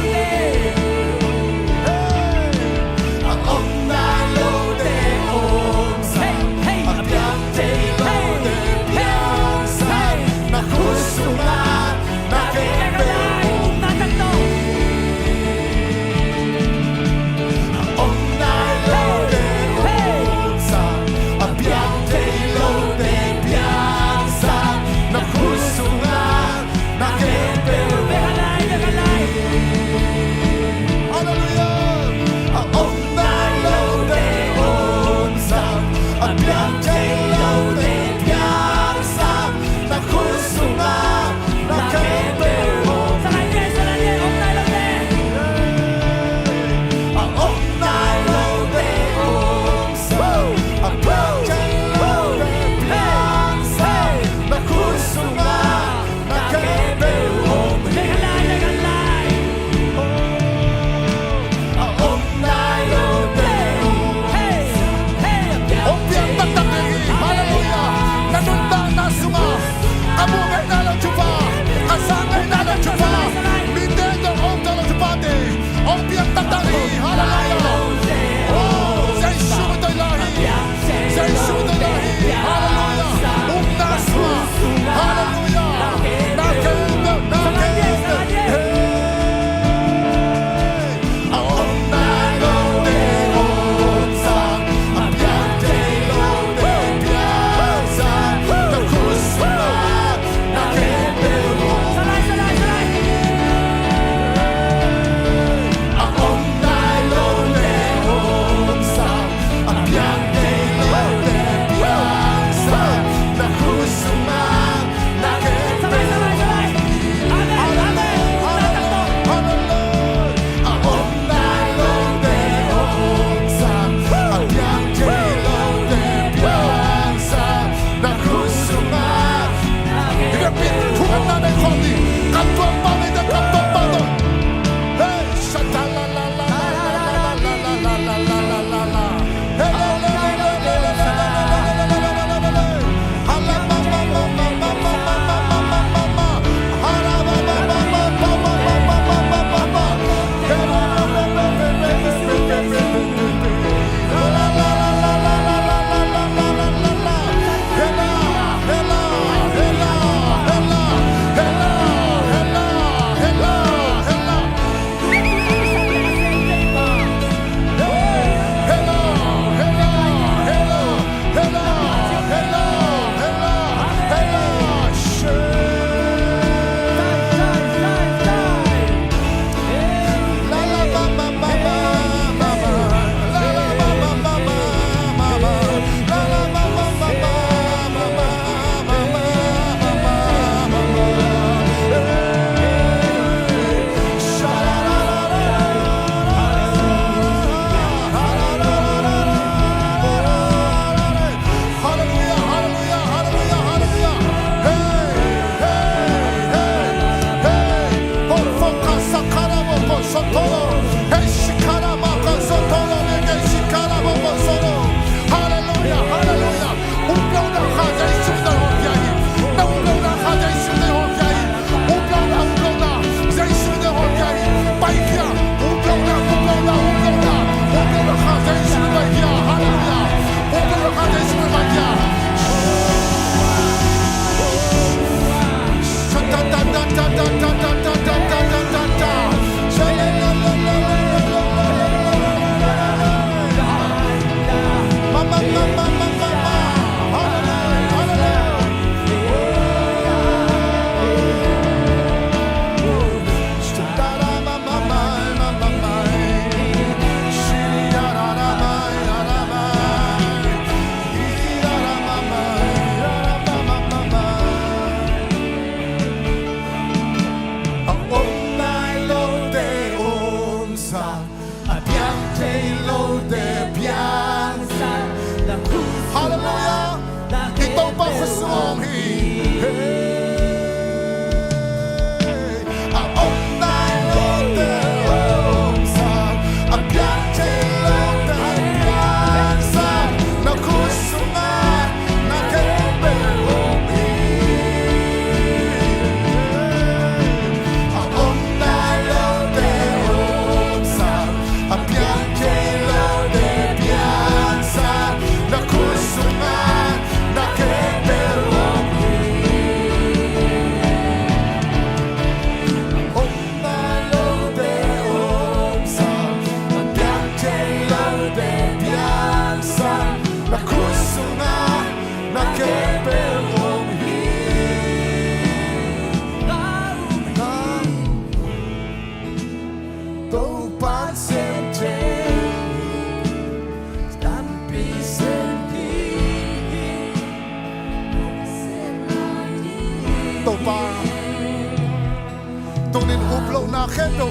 S7: khen đâu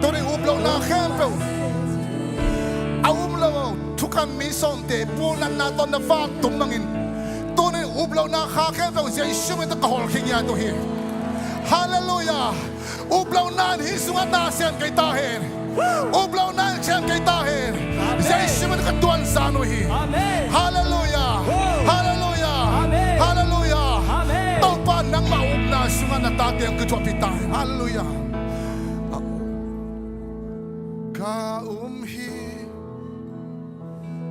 S7: tôi đi úp lâu na khen đâu ôm lâu thu khăn mi son te buôn na ton na phát tum mangin tôi đi úp lâu na khá khen đâu dây sum ta kahol khinh ya tôi hi hallelujah úp lâu na hi sungat na sen kai ta hen úp lâu na sen kai ta hen dây sum ta tuan sa no hi hallelujah hallelujah hallelujah tàu pa nang ma úp na sungat na ta te ang kutwa pita hallelujah ka hi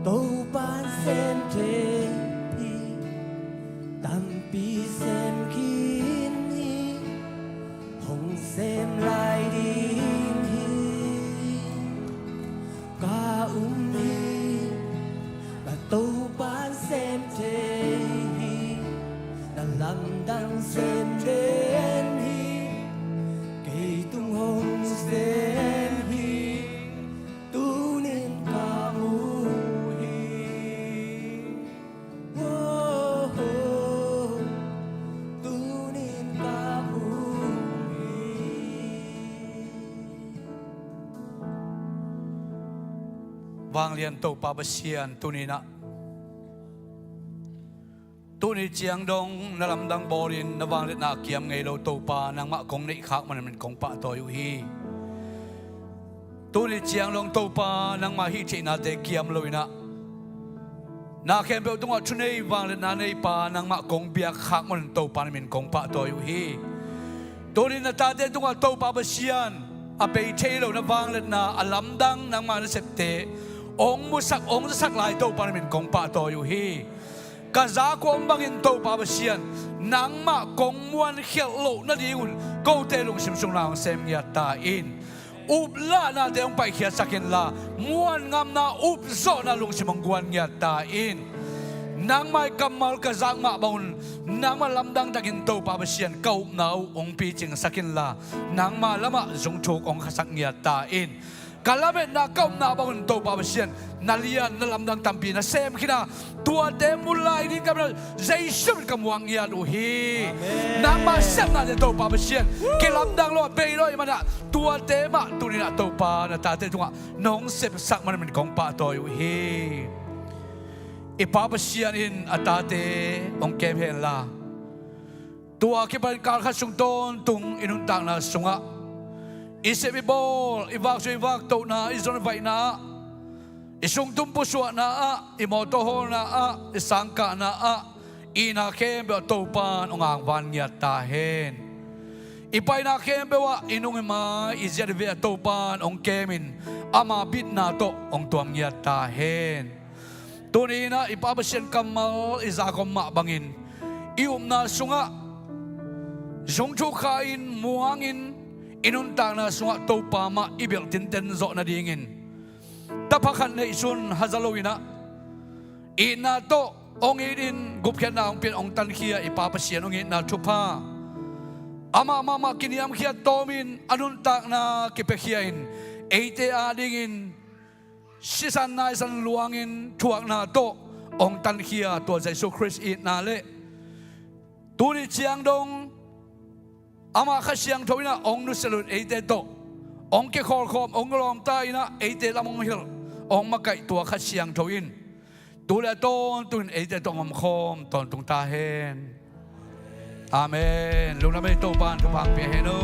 S1: tàu ban sen thế hi tam pi sen kin hi hồng sen lại đi hi ca hi là tàu ban sen thế hi là lăng đăng sen đến hi cây tung hồng sen hi tu nên ca
S2: Vang Lian tàu pa basian tu ni na tu ni chiang dong na lam dang borin na wang let na kiam ngei lo tàu pa nang ma kong nei khak man kong pa to yu hi tu ni chiang dong tàu pa nang ma hi che na te kiam lo ina na khem be tung chu nei wang let na nei pa nang ma kong biak khak man tàu pa min kong pa to yu hi tu ni na ta te tung tàu pa basian a pe che lo na wang let na alam dang nang ma na sep te ông mu sak ông sak lại tàu pa min kong pa to yu hi ka za ko ông bangin tàu pa basian nang ma kong muan khel lo na diun ko te lung sim sung lang sem ya ta in up la na de ông pai khia sakin la muan ngam na up zo na lung sim guan ya ta in nang mai kamal ka zang ma baun nang ma lam dang takin tàu pa basian kau na ông pi ching sakin la nang ma lama zung chok ông khasak ya ta in kalamet na kaum na bangun tàu pa basian na lian na lam dang tampi na sem kina tua te mulai ni kamna zai sum kamwang ya du hi na ma sem na de tàu pa basian ke lam dang lo pe lo mana tua te ma tu ni na tàu pa na ta te tunga nong sep sak man min kong pa to yu hi e pa basian in atate ong kem hen la tua ke ban kal kha sung ton tung inung tang na sunga isip ibol ibak so ibak to na izon vai na isung tumpu suwa na imotoho na isangka na ina kembe topan ongang van nya tahen ipay na kembe wa inung ma izerve topan ong kemin ama bit na to ong tuang nya tahen tunina ipabasyan kamal izakom ma bangin ium na sunga zongchu kain muangin inuntang na sunga tàu pa ma ibel tinten zo na dingin tapakhan na isun hazalowina ina to ong idin gupkyan na ong pin ong tan khia ipapasian ong na thupa ama mama kiniam khia tomin anuntang na kipekhiain eite adingin sisan na isan luangin thuak na to ong tan khia to Jesu Christ it na le tuni chiang dong ama khasyang thawina ong nu salun eite to ong ke khol khom ong lom ta ina eite lamong hil ong makai tua khasyang thawin tula ton tun eite to ngom khom ton tung ta hen amen lu na me to pan tu phang pe heno